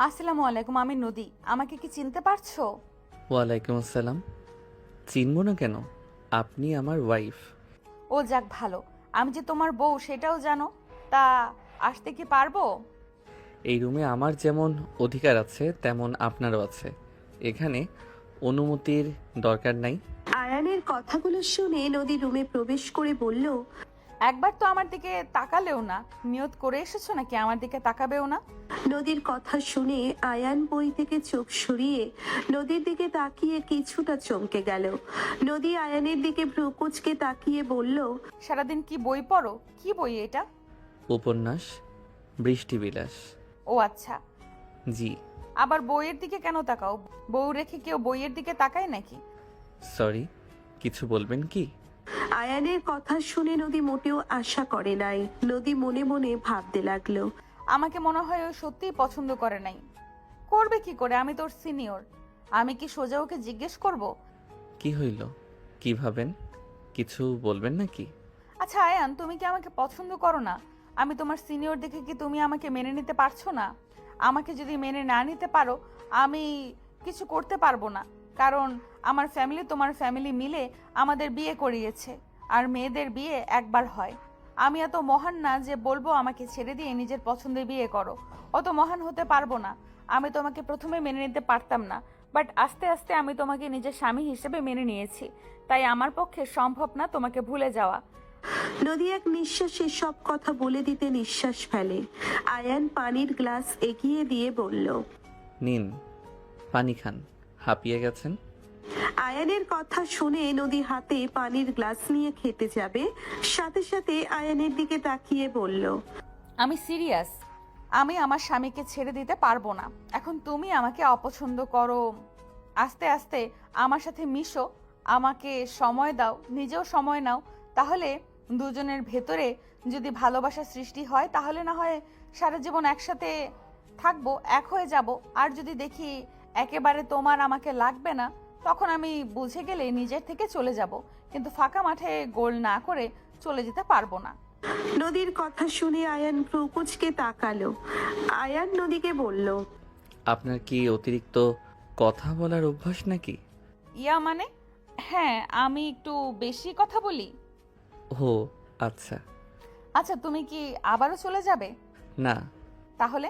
আসসালামু আলাইকুম, আমি নদী। আমাকে কি চিনতে পারছো? ওয়ালাইকুম আসসালাম। চিনব না কেন? আপনি আমার ওয়াইফ। ও যাক ভালো। আমি যে তোমার বউ সেটাও জানো। তা আসতে কি পারবো? এই রুমে আমার যেমন অধিকার আছে তেমন আপনারও আছে। এখানে অনুমতির দরকার নাই। আয়ানের কথাগুলো শুনে নদী রুমে প্রবেশ করে বলল, একবার তো আমার দিকে তাকালেও না। নিয়ত করে এসেছো নাকি আমার দিকে তাকাবেও না? নদীর কথা শুনে আয়ান বই থেকে চোখ সরিয়ে নদীর দিকে তাকিয়ে কিছুটা চমকে গেল। নদী আয়ানের দিকে ভ্রুকুচকে তাকিয়ে বলল, সারাদিন কি বই পড়ো? কি বই এটা? উপন্যাস, বৃষ্টিবিলাস। ও আচ্ছা। জি। আবার বইয়ের দিকে কেন তাকাও? বউ রেখে কেউ বইয়ের দিকে তাকায় নাকি? সরি, কিছু বলবেন কি? আয়ানের কথা শুনে নদী মোটেও আশা করে নাই। নদী মনে মনে ভাবতে লাগলো, আমাকে মনে হয় ও সত্যিই পছন্দ করে নাই। করবে কি করে? আমি তোর সিনিয়র। আমি কি সোজা ওকে জিজ্ঞেস করব? কি হইল? কি ভাবেন? কিছু বলবেন নাকি? আচ্ছা আয়ান, তুমি কি আমাকে পছন্দ করো না? আমি তোমার সিনিয়র দেখে কি তুমি আমাকে মেনে নিতে পারছো না? আমাকে যদি মেনে না নিতে পারো, আমি কিছু করতে পারবো না। কারণ আমার ফ্যামিলি তোমার ফ্যামিলি মিলে আমাদের বিয়ে করিয়েছে। আর মেয়েদের বিয়ে একবার হয়। আমি এত মহান না যে বলবো আমাকে ছেড়ে দিয়ে নিজের পছন্দের বিয়ে করো। অত মহান হতে পারবো না। আমি তোমাকে প্রথমে মেনে নিতে পারতাম না, বাট আস্তে আস্তে আমি তোমাকে নিজের স্বামী হিসেবে মেনে নিয়েছি। তাই আমার পক্ষে সম্ভব না তোমাকে ভুলে যাওয়া। নদী এক নিঃশ্বাসে সব কথা বলে দিতে নিঃশ্বাস ফেলে। আয়ান পানির গ্লাস এগিয়ে দিয়ে বলল, নিন, পানি খান। হাঁপিয়ে গেছেন। আয়ানের কথা শুনে নদী হাতে পানির গ্লাস নিয়ে খেতে যাবে, সাথে সাথে আয়ানের দিকে তাকিয়ে বলল, আমি সিরিয়াস। আমি আমার স্বামীকে ছেড়ে দিতে পারবো না। এখন তুমি আমাকে অপছন্দ করো, আস্তে আস্তে আমার সাথে মিশো, আমাকে সময় দাও, নিজেও সময় নাও। তাহলে দুজনের ভেতরে যদি ভালোবাসার সৃষ্টি হয়, তাহলে না হয় সারা জীবন একসাথে থাকবো, এক হয়ে যাব। আর যদি দেখি একেবারে তোমার আমাকে লাগবে না, তখন আমি বুঝে গেলে নিজের থেকে চলে যাব। কিন্তু ফাঁকা মাঠে গোল না করে চলে যেতে পারবো না। নদীর কথা শুনে আয়ান ভ্রুকুচকে তাকালো। আয়ান নদীকে বলল, আপনার কি অতিরিক্ত কথা বলার অভ্যাস নাকি? ইয়া মানে? হ্যাঁ, আমি একটু বেশি কথা বলি। ও আচ্ছা। আচ্ছা, তুমি কি আবারও চলে যাবে? না, তাহলে?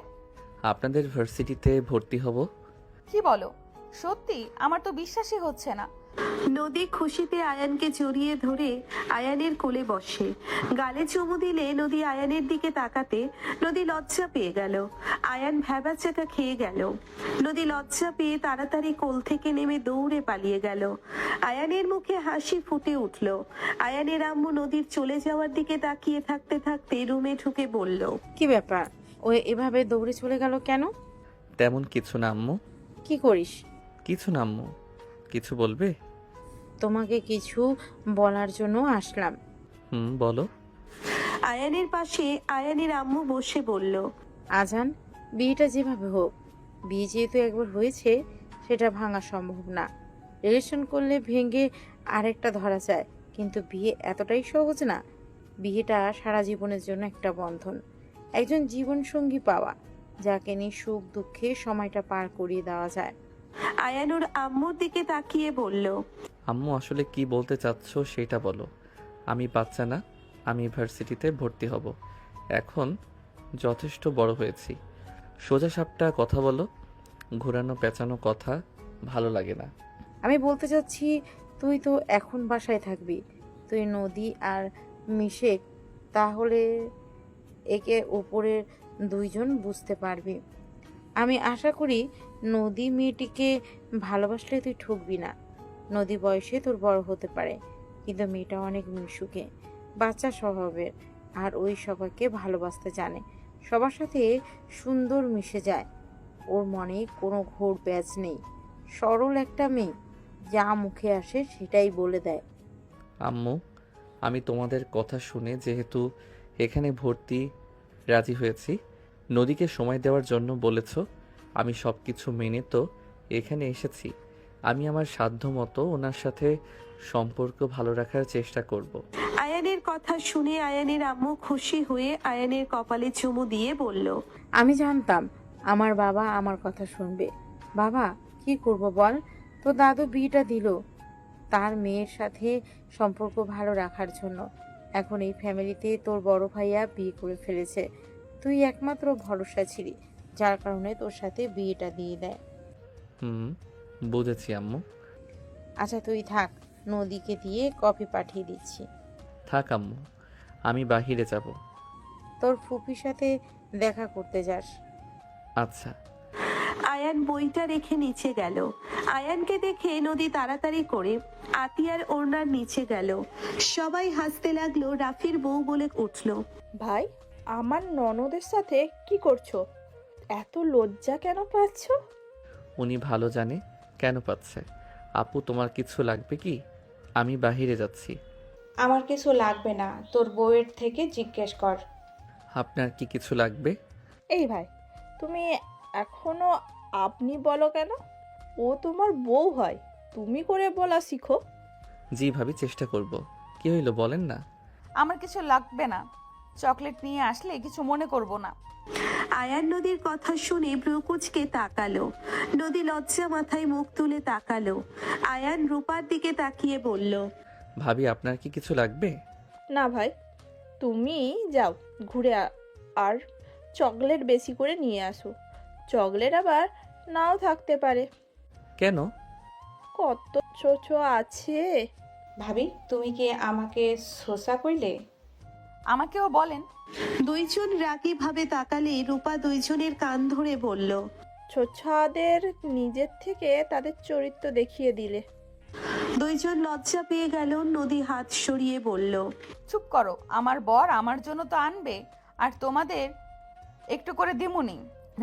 আপনাদের ভার্সিটিতে ভর্তি হব। কি বলো? সত্যি? আমার তো বিশ্বাসই হচ্ছে না। নদী খুশিতে আয়ানকে জড়িয়ে ধরে আয়ানের কোলে বসে। গালে চুমু দিলে নদী আয়ানের দিকে তাকাতে নদী লজ্জা পেয়ে গেল। আয়ান ভ্যাবাচাকা খেয়ে গেল। নদী লজ্জা পেয়ে তাড়াতাড়ি কোল থেকে নেমে দৌড়ে পালিয়ে গেল। আয়ানের মুখে হাসি ফুটে উঠল। আয়ানের আম্মু নদীর চলে যাওয়ার দিকে তাকিয়ে থাকতে থাকতে রুমে ঢুকে বলল, কি ব্যাপার? ও এভাবে দৌড়ে চলে গেল কেন? তেমন কিছু না আম্মু। কি করিস? কিছু না আম্মু। কিছু বলবে? তোমাকে কিছু বলার জন্য আসলাম। বলো। আয়ানের পাশে আয়ানের আম্মু বসে বলল, আজান, বিয়েটা যেভাবে হোক, বিয়ে যেহেতু একবার হয়েছে সেটা ভাঙা সম্ভব না। রিলেশন করলে ভেঙে আরেকটা ধরা যায়, কিন্তু বিয়ে এতটাই সহজ না। বিয়েটা সারা জীবনের জন্য একটা বন্ধন, একজন জীবনসঙ্গী পাওয়া, যাকে নিয়ে সুখ দুঃখে সময়টা পার করিয়ে দেওয়া যায়। আয়ানুর আম্মুর দিকে তাকিয়ে বলল, আম্মু আসলে কি বলতে চাচ্ছো সেটা বলো। আমি বাচ্চা না, আমি ভার্সিটিতে ভর্তি হব। এখন যথেষ্ট বড় হয়েছি। সোজা সাপটা কথা বলো। ঘোরানো পেঁচানো কথা ভালো লাগে না। আমি বলতে চাচ্ছি, তুই তো এখন বাসায় থাকবি, তুই নদী আর মিশেক, তাহলে একে ওপরের দুইজন বুঝতে পারবি। আমি আশা করি নদী মেয়েটিকে ভালোবাসলে তুই ঠকবি না। নদী বয়সে তোর বড় হতে পারে, কিন্তু মেয়েটা অনেক মিশুকে, বাচ্চা স্বভাবের, আর ওই সবাইকে ভালোবাসতে জানে, সবার সাথে সুন্দর মিশে যায়। ওর মনে কোনো ঘোর প্যাচ নেই, সরল একটা মেয়ে, যা মুখে আসে সেটাই বলে দেয়। আম্মু, আমি তোমাদের কথা শুনে যেহেতু এখানে ভর্তি রাজি হয়েছি, নদীকে সময় দেওয়ার জন্য বলেছ, আমি সব কিছু মেনে তো এখানে এসেছি। আমি আমার সাধ্য মতো ওনার সাথে সম্পর্ক ভালো রাখার চেষ্টা করব। আয়ানের কথা শুনে আয়ানের আম্মু খুশি হয়ে আয়ানের কপালে চুমু দিয়ে বলল, আমি জানতাম আমার বাবা আমার কথা শুনবে। বাবা, কি করব বল? তো দাদু বিয়েটা দিল তার মেয়ের সাথে সম্পর্ক ভালো রাখার জন্য। এখন এই ফ্যামিলিতে তোর বড় ভাইয়া বিয়ে করে ফেলেছে। তুই একমাত্র ভরসা ছিলি, যার কারণে তোর সাথে বিয়েটা দিয়ে দেয়। হুম, বুঝেছি আম্মু। আচ্ছা তুই থাক, নদীকে দিয়ে কফি পাঠিয়ে দিচ্ছি। থাক আম্মু, আমি বাহিরে যাব। তোর ফুপির সাথে দেখা করতে যাস। আচ্ছা। আয়ান বইটা রেখে নিচে গেল। আয়ানকে দেখে নদী তাড়াতাড়ি করে আতিয়ার ওড়নার নিচে গেল। সবাই হাসতে লাগলো। রাফির বউ বলে উঠল, ভাই, আমার ননদের সাথে কি করছো? এত লজ্জা কেন পাচ্ছ? উনি ভালো জানে কেন পাচ্ছে। আপু, তোমার কিছু লাগবে কি? আমি বাহিরে যাচ্ছি। আমার কিছু লাগবে না, তোর বউয়ের থেকে জিজ্ঞেস কর। আপনার কি কিছু লাগবে? এই ভাই, তুমি এখনো আপনি বলো কেন? ও তোমার বউ হয়, তুমি করে বলা শিখো। জি ভাবি, চেষ্টা করব। কি হইলো বলেন না। আমার কিছু লাগবে না, চকলেট নিয়ে আসলে কিছু মনে করব না। আয়ান নদীর কথা শুনে ব্রুকুচকে তাকালো। নদী লজ্জা মাথায় মুখ তুলে তাকালো। আয়ান রূপার দিকে তাকিয়ে বলল, ভাবি, আপনার কি কিছু লাগবে? না ভাই, তুমি যাও ঘুরে আর চকলেট বেশি করে নিয়ে আসো। চকলেট আবার নাও থাকতে পারে। কেন? কত ছো আছে। ভাবি, তুমি কি আমাকে শোষা কইলে? আমাকেও বলেন। দুইজন রাগী ভাবে তাকালে রূপা দুইজনের কান ধরে বলল, ছোছাদের নিজের থেকে তাদের চরিত্র দেখিয়ে দিলে। দুইজন লজ্জা পেয়ে গেল। নদী হাত সরিয়ে বলল, চুপ করো, আমার বর আমার জন্য তো আনবে, আর তোমাদের একটু করে দিমুনি।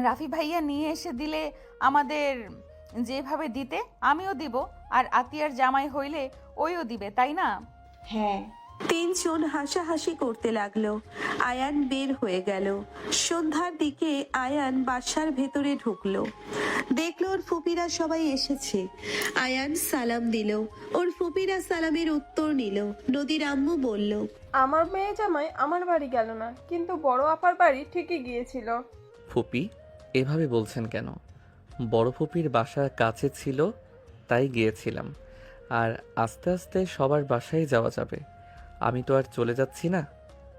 রাফি ভাইয়া নিয়ে এসে দিলে আমাদের যেভাবে দিতে আমিও দিব, আর আতিয়ার জামাই হইলে ওইও দিবে, তাই না? হ্যাঁ। তিনজন হাসাহাসি করতে লাগলো। আয়ান বের হয়ে গেল। সন্ধ্যার দিকে আয়ান বাসার ভেতরে ঢুকলো। দেখলো ওর ফুপিরা সবাই এসেছে। আয়ান সালাম দিল। ওর ফুপিরা সালামের উত্তর নিল। নদীর আম্মু বলল, আমার মেয়ে জামাই আমার বাড়ি গেল না, কিন্তু বড় আপার বাড়ি ঠিকই গিয়েছিল। ফুপি, এভাবে বলছেন কেন? বড় ফুপির বাসা কাছে ছিল, তাই গিয়েছিলাম। আর আস্তে আস্তে সবার বাসায় যাওয়া যাবে। আমি তো আর চলে যাচ্ছি না,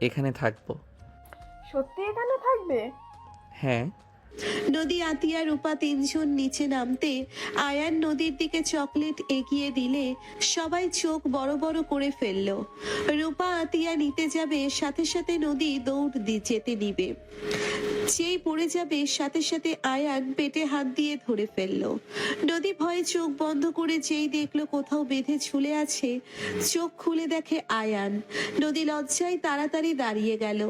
এখানে থাকবো। সত্যি এখানে থাকবে? হ্যাঁ। নদী, আতিয়া, রূপা তিনজন নিচে নামতে আয়ান নদীর দিকে চকলেট এগিয়ে দিলে সবাই চোখ বড় বড় করে ফেললো। রূপা আতিয়া নিতে যাবে, সাথে সাথে নদী দৌড় যেতে নিবে। যেই পড়ে যাবে সাথে সাথে আয়ান পেটে হাত দিয়ে ধরে ফেললো। নদী ভয়ে চোখ বন্ধ করে যেই দেখলো কোথাও বেঁধে ঝুলে আছে, চোখ খুলে দেখে আয়ান। নদী লজ্জায় তাড়াতাড়ি দাঁড়িয়ে গেল।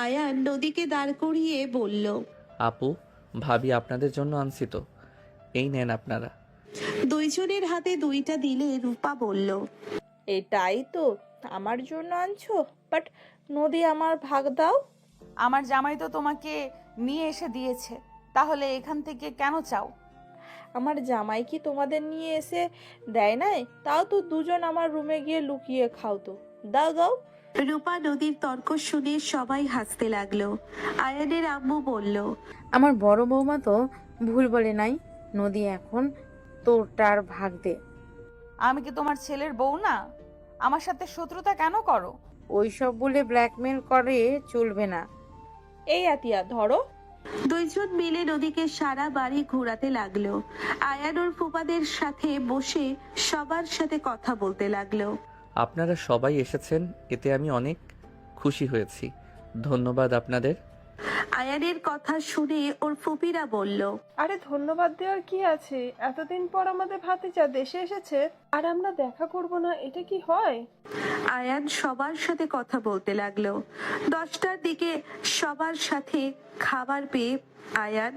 আয়ান নদীকে দাঁড় করিয়ে বলল, আপু, ভাবি আপনাদের জন্য আনছি তো, এই নেন আপনারা। দুইজনের হাতে দুইটা দিলে রূপা বলল, এটাই তো আমার জন্য আনছো, বাট নদী আমার ভাগ দাও। আমার জামাই তো তোমাকে নিয়ে এসে দিয়েছে, তাহলে এখান থেকে কেন চাও? আমার জামাই কি তোমাদের নিয়ে এসে দেয় নাই? তাও তো দুজন আমার রুমে গিয়ে লুকিয়ে খাও তো। দাও দাও। রূপা নদীর তর্ক শুনে সবাই হাসতে লাগলো। আয়ানের আম্মু বলল, আমার বড় বৌমা তো ভুল বলে নাই। নদী, এখন তোরটার ভাগ দে। আমি কি তোমার ছেলের বউ না? আমার সাথে শত্রুতা কেন করো? ওইসব বলে ব্ল্যাকমেল করে চলবে না। এই আতিয়া, ধরো। দুইজন মিলে নদীকে সারা বাড়ি ঘোরাতে লাগলো। আয়ান ওর ফুপাদের সাথে বসে সবার সাথে কথা বলতে লাগলো। আপনারা সবাই এসেছেন, এতে আমি অনেক খুশি হয়েছি। ধন্যবাদ আপনাদের। আয়ানের কথা শুনে ওর ফুপিরা বলল, আরে ধন্যবাদ দেওয়ার কি আছে? এতদিন পর আমাদের ভাতিজা দেশে এসেছে আর আমরা দেখা করব না, এটা কি হয়? আয়ান সবার সাথে কথা বলতে লাগলো। 10টার দিকে সবার সাথে খাবার পেয়ে আয়ান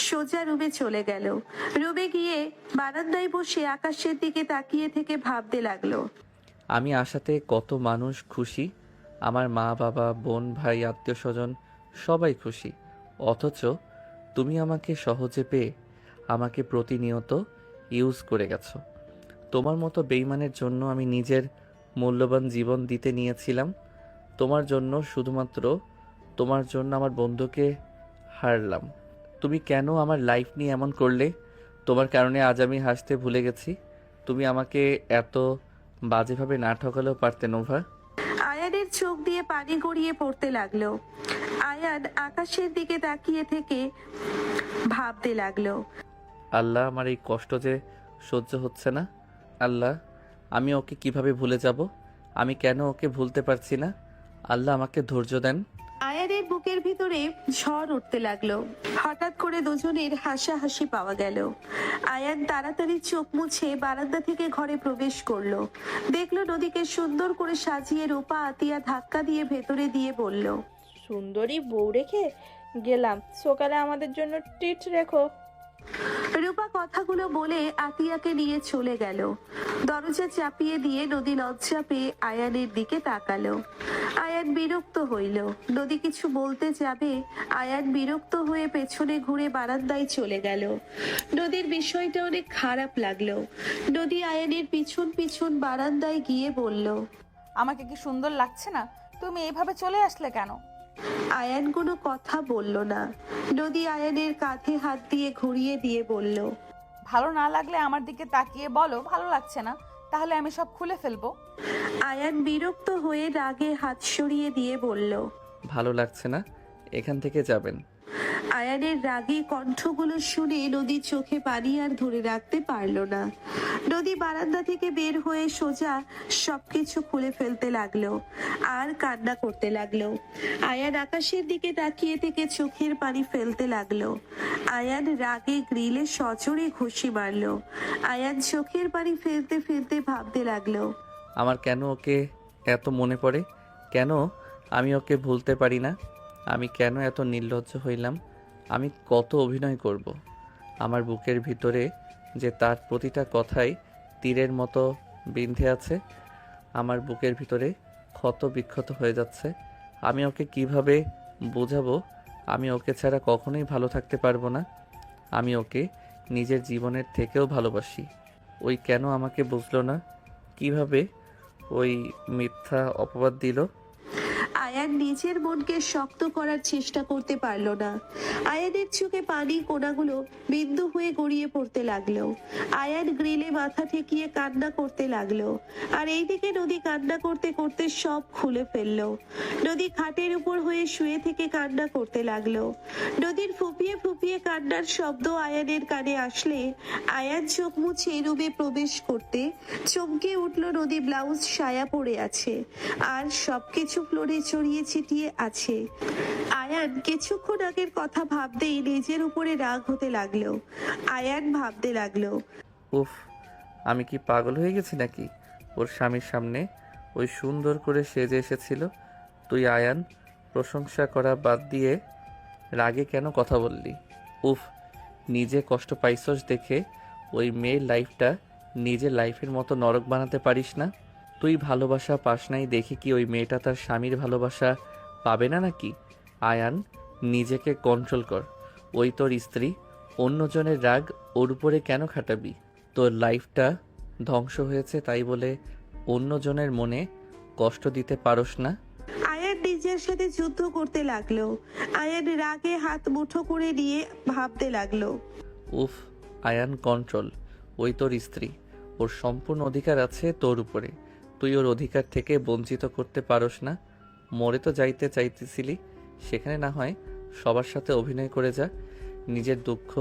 সোজা রুমে চলে গেল। রুমে গিয়ে বারান্দায় বসে আকাশের দিকে তাকিয়ে থেকে ভাবতে লাগলো, আমি আসাতে কত মানুষ খুশি। আমার মা, বাবা, বোন, ভাই, আত্মীয় স্বজন সবাই খুশি। অথচ তুমি আমাকে সহজে পেয়ে আমাকে প্রতিনিয়ত ইউজ করে গেছো। তোমার মতো বেইমানের জন্য আমি নিজের মূল্যবান জীবন দিতে নিয়েছিলাম। তোমার জন্য, শুধুমাত্র তোমার জন্য আমার বন্ধুকে হারলাম। তুমি কেন আমার লাইফ নিয়ে এমন করলে? তোমার কারণে আজ আমি হাসতে ভুলে গেছি। তুমি আমাকে এত বাজেভাবে না ঠকালেও পারতে নোভা। আয়ানের চোখ দিয়ে পানি গড়িয়ে পড়তে লাগলো। আয়ান আকাশের দিকে তাকিয়ে থেকে ভাবতে লাগলো। আল্লাহ, আমার এই কষ্ট যে সহ্য হচ্ছে না। আল্লাহ, আমি ওকে কিভাবে ভুলে যাব? আমি কেন ওকে ভুলতে পারছি না? আল্লাহ, আমাকে ধৈর্য দেন। আয়ানের বুকের ভিতরে ঝড় উঠতে লাগলো। হঠাৎ করে দুজনের হাসাহাসি পাওয়া গেল। আয়ান তাড়াতাড়ি চোখ মুছে বারান্দা থেকে ঘরে প্রবেশ করলো। দেখলো নদীকে সুন্দর করে সাজিয়ে রূপা আতিয়া ধাক্কা দিয়ে ভেতরে দিয়ে বলল, সুন্দরী বউ রেখে গেলাম, সকালে আমাদের জন্য ট্রিট রেখো। রূপা কথাগুলো বলে আতিয়াকে নিয়ে চলে গেল। দরজা চাপিয়ে দিয়ে নদী লজ্জা পেয়ে আয়ানের দিকে তাকালো। আয়ান বিরক্ত হইল। নদী কিছু বলতে যাবে, আয়ান বিরক্ত হয়ে পেছনে ঘুরে বারান্দায় চলে গেল। নদীর বিষয়টা অনেক খারাপ লাগলো। নদী আয়ানের পিছন পিছন বারান্দায় গিয়ে বলল, আমাকে কি সুন্দর লাগছে না? তুমি এইভাবে চলে আসলে কেন? আয়ান কোনো কথা বলল না। নদী আয়ানের কাঁধে হাত দিয়ে ঘুরিয়ে দিয়ে বলল, ভালো না লাগলে আমার দিকে তাকিয়ে বলো ভালো লাগছে না, তাহলে আমি সব খুলে ফেলবো। আয়ান বিরক্ত হয়ে রাগে হাত সরিয়ে দিয়ে বলল, ভালো লাগছে না? এখান থেকে যাবেন। আয়ানের রাগী কণ্ঠগুলো শুনে নদী চোখে পানি আর ধরে রাখতে পারল না। নদী বারান্দা থেকে বের হয়ে সোজা সবকিছু খুলে ফেলতে লাগলো আর কান্না করতে লাগলো। আয়ান আকাশের দিকে তাকিয়ে থেকে চোখের পানি ফেলতে লাগলো। আয়ান রাগে গ্রিলে সজোরে ঘুষি মারলো। আয়ান চোখের পানি ফেলতে ফেলতে ভাবতে লাগলো, আমার কেন ওকে এত মনে পড়ে? কেন আমি ওকে ভুলতে পারি না? আমি কেন এত নির্লজ্জ হইলাম? আমি কত অভিনয় করব? আমার বুকের ভিতরে যে তার প্রতিটা কথাই তীরের মতো বিঁধে আছে। আমার বুকের ভিতরে ক্ষত বিক্ষত হয়ে যাচ্ছে। আমি ওকে কিভাবে বোঝাবো আমি ওকে ছাড়া কখনোই ভালো থাকতে পারবো না? আমি ওকে নিজের জীবনের থেকেও ভালোবাসি। ওই কেন আমাকে বুঝলো না? কিভাবে ওই মিথ্যা অপবাদ দিল? আয়ান নিজের মনকে শক্ত করার চেষ্টা করতে পারল না। আয়ানের চোখে পানি কোনাগুলো বিন্দু হয়ে গড়িয়ে পড়তে লাগলো। আয়ান গ্রিলে মাথা ঠেকিয়ে কান্না করতে লাগলো। আর এইদিকে নদী কান্না করতে করতে সব খুলে ফেললো। নদী খাটের উপর হয়ে শুয়ে থেকে কান্না করতে লাগলো। নদীর ফুপিয়ে ফুপিয়ে কান্নার শব্দ আয়ানের কানে আসলে আয়ান চোখ মুছে রুমে প্রবেশ করতে চমকে উঠল। নদী ব্লাউজ সায়া পরে আছে আর সবকিছু ফ্লোরে ছড়িয়ে ছিটিয়ে আছে। আয়ান কিছুক্ষণ আগের কথা ভাবতেই নিজের উপরে রাগ হতে লাগলো। আয়ান ভাবতে লাগলো, উফ, আমি কি পাগল হয়ে গেছি নাকি? ওর স্বামীর সামনে ওই সুন্দর করে সেজে এসেছিল। তুই আয়ান প্রশংসা করা বাদ দিয়ে রাগে কেন কথা বললি? উফ, নিজে কষ্ট পাইছস দেখে ওই মেয়ের লাইফটা নিজের লাইফের মতো নরক বানাতে পারিস না? তুই ভালোবাসা পাস নাই দেখে কি ওই মেয়েটা তার স্বামীর ভালোবাসা পাবে না নাকি? আয়ান, নিজেকে কন্ট্রোল কর। ওই তোর স্ত্রী, অন্যজনের রাগ ওর উপরে কেন খাটাবি? তোর লাইফটা ধ্বংস হয়েছে তাই বলে অন্যজনের মনে কষ্ট দিতে পারস না? আয়ান নিজের সাথে যুদ্ধ করতে লাগলো। আয়ান রাগে হাত মুঠো করে নিয়ে ভাবতে লাগলো, উফ, আয়ান কন্ট্রোল। ওই তোর স্ত্রী, ওর সম্পূর্ণ অধিকার আছে তোর উপরে। তুই ওর অধিকার থেকে বঞ্চিত করতে পারস না। মরে তো যাইতে চাইতেছিলি, সেখানে না হয় সবার সাথে অভিনয় করে যা। নিজের দুঃখ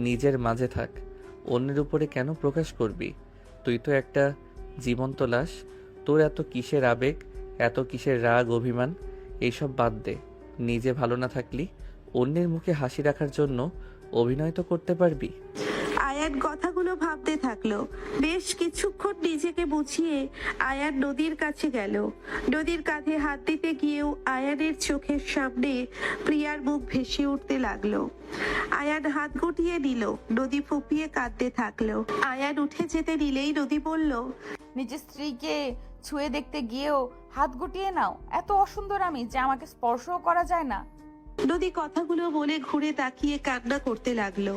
নিজের মাঝে থাক, অন্যের উপরে কেন প্রকাশ করবি? তুই তো একটা জীবন্ত লাশ। তোর এত কিসের আবেগ, এত কিসের রাগ অভিমান? এইসব বাদ দে। নিজে ভালো না থাকলি অন্যের মুখে হাসি রাখার জন্য অভিনয় তো করতে পারবি। আয়ান কথাগুলো ভাবতে থাকলো। বেশ কিছুক্ষণ নিজেকে বুঝিয়ে আয়ান নদীর কাছে গেল। নদীর কাঁধে হাত দিতে গিয়েও আয়ানের চোখের সামনে প্রিয়ার মুখ ভেসে উঠতে লাগলো। আয়ান হাত গুটিয়ে নিল। নদী ফুপিয়ে কাঁদতে থাকলো। আয়ান উঠে যেতে নিলেই নদী বলল, নিজের স্ত্রীকে ছুঁয়ে দেখতে গিয়েও হাত গুটিয়ে নাও? এত অসুন্দর আমি যে আমাকে স্পর্শও করা যায় না? নদী কথাগুলো বলে ঘুরে তাকিয়ে কান্না করতে লাগলো।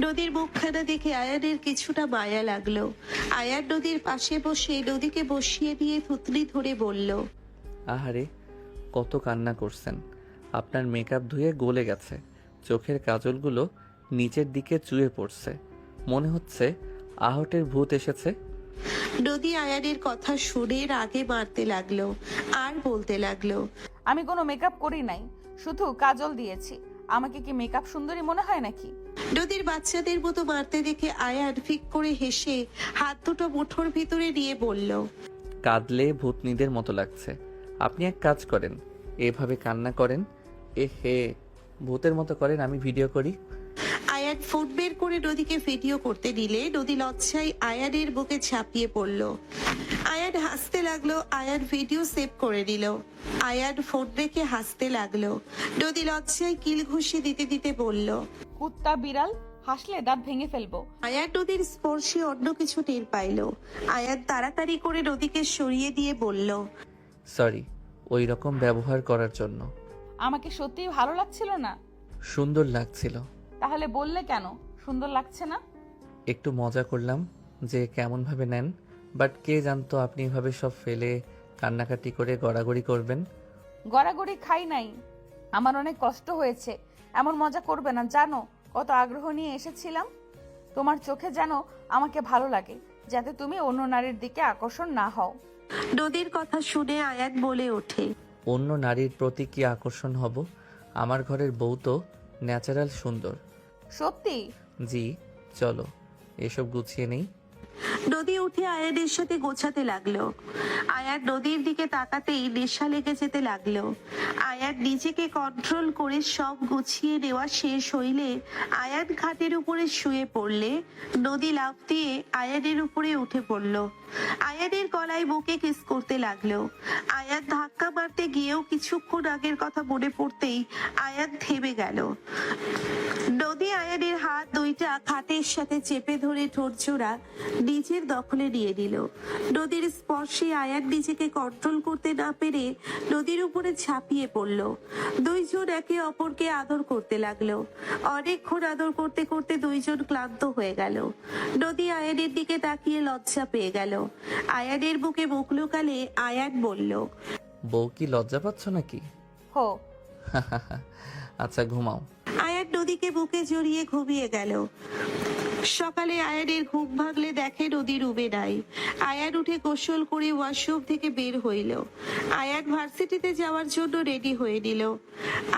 নদীর মুখখানা দেখে আয়ানের কিছুটা মায়া লাগলো। আয়ান নদীর পাশে বসে নদীকে বসিয়ে নিয়ে থুতনি ধরে বলল, আহারে, কত কান্না করছেন। আপনার মেকআপ ধুয়ে গলে গেছে। চোখের কাজলগুলো নিচের দিকে চুয়ে পড়ছে। মনে হচ্ছে আহটের ভূত এসেছে। নদী আয়ানের কথা শুনে রাগে মারতে লাগলো আর বলতে লাগলো, আমি কোনো মেকআপ করি নাই, শুধু কাজল দিয়েছি। আমাকে কি মেকআপ সুন্দরী মনে হয় নাকি? নদীর বাচ্চাদের মতো মারতে দেখে আয়ান ফিক করে হেসে হাত দুটো মুঠোর ভিতরে নিয়ে বলল, কাঁদলে ভূতনিদের মতো লাগছে। আপনি এক কাজ করেন, এভাবে কান্না করেন, এ হে ভূতের মতো করেন, আমি ভিডিও করি। আয়ান ফোন বের করে নদীকে ভিডিও করতে নিলে নদী লজ্জায় আয়ানের বুকে ঝাঁপিয়ে পড়ল। আয়ান হাসতে লাগলো। আয়ান ভিডিও সেভ করে নিল। আয়ান ফোন রেখে হাসতে লাগলো। নদী লজ্জায় কিল ঘুষি দিতে দিতে বলল, কুত্তা বিড়াল, হাসলে দাঁত ভেঙে ফেলবো। আয়ান নদীর স্পর্শে অন্য কিছু টের পাইল। আয়ান তাড়াতাড়ি করে নদীকে সরিয়ে দিয়ে বলল, সরি ওই রকম ব্যবহার করার জন্য। আমাকে সত্যিই ভালো লাগছিল না? সুন্দর লাগছিল। তাহলে বললে কেন সুন্দর লাগছে না? একটু মজা করলাম যে কেমন ভাবে নেন, বাট কে জানতো আপনি এভাবে সব ফেলে কান্নাকাটি করে গড়াগড়ি করবেন। গড়াগড়ি খাই নাই, আমার অনেক কষ্ট হয়েছে। এমন মজা করবে না, জানো কত আগ্রহ নিয়ে এসেছিলাম। তোমার চোখে যেন আমাকে ভালো লাগে, যাতে তুমি অন্য নারীর দিকে আকর্ষণ না হও। নদীর কথা শুনে আয়ান বলে ওঠে, অন্য নারীর প্রতি কি আকর্ষণ হব? আমার ঘরের বউ তো ন্যাচারাল সুন্দর। সত্যি? জি, চলো এসব গুছিয়ে নেই। নদী উঠে আয়ানের সাথে গোছাতে লাগলো। আয়ান নদীর দিকে তাকাতেই নেশা লেগে যেতে লাগলো। আয়ান নিজেকে কন্ট্রোল করে সব গুছিয়ে নেওয়া শেষ হইলে আয়ান খাটের উপরে শুয়ে পড়লে নদী লাফ দিয়ে আয়ানের উপরে উঠে পড়লো। আয়ানের গলায় বুকে কিস করতে লাগলো। আয়ান ধাক্কা মারতে গিয়েও কিছুক্ষণ আগের কথা মনে পড়তেই আয়ান থেমে গেল। নদী আয়ানের হাত দুইটা খাটের সাথে চেপে ধরে ঠোঁটজোড়া নিজের দখলে নিয়ে নিল। নদীর স্পর্শে আয়ান নিজেকে কন্ট্রোল করতে না পেরে নদীর উপরে ঝাঁপিয়ে পড়ল। দুইজন একে অপরকে আদর করতে লাগলো। অনেকক্ষণ আদর করতে করতে দুইজন ক্লান্ত হয়ে গেল। নদী আয়ানের দিকে তাকিয়ে লজ্জা পেয়ে গেল। আয়ানের বুকে মুখ লুকালে আয়ান বলল, বউ কি লজ্জা পাচ্ছ নাকি? হো। আচ্ছা ঘুমাও। আয়ান নদীকে বুকে জড়িয়ে ঘুমিয়ে গেল। সকালে আয়ানের ঘুম ভাঙলে দেখে নদী রুমে নাই। আয়ান উঠে গোসল করে ওয়াশরুম থেকে বের হইল। আয়ান ভার্সিটিতে যাওয়ার জন্য রেডি হয়ে নিল।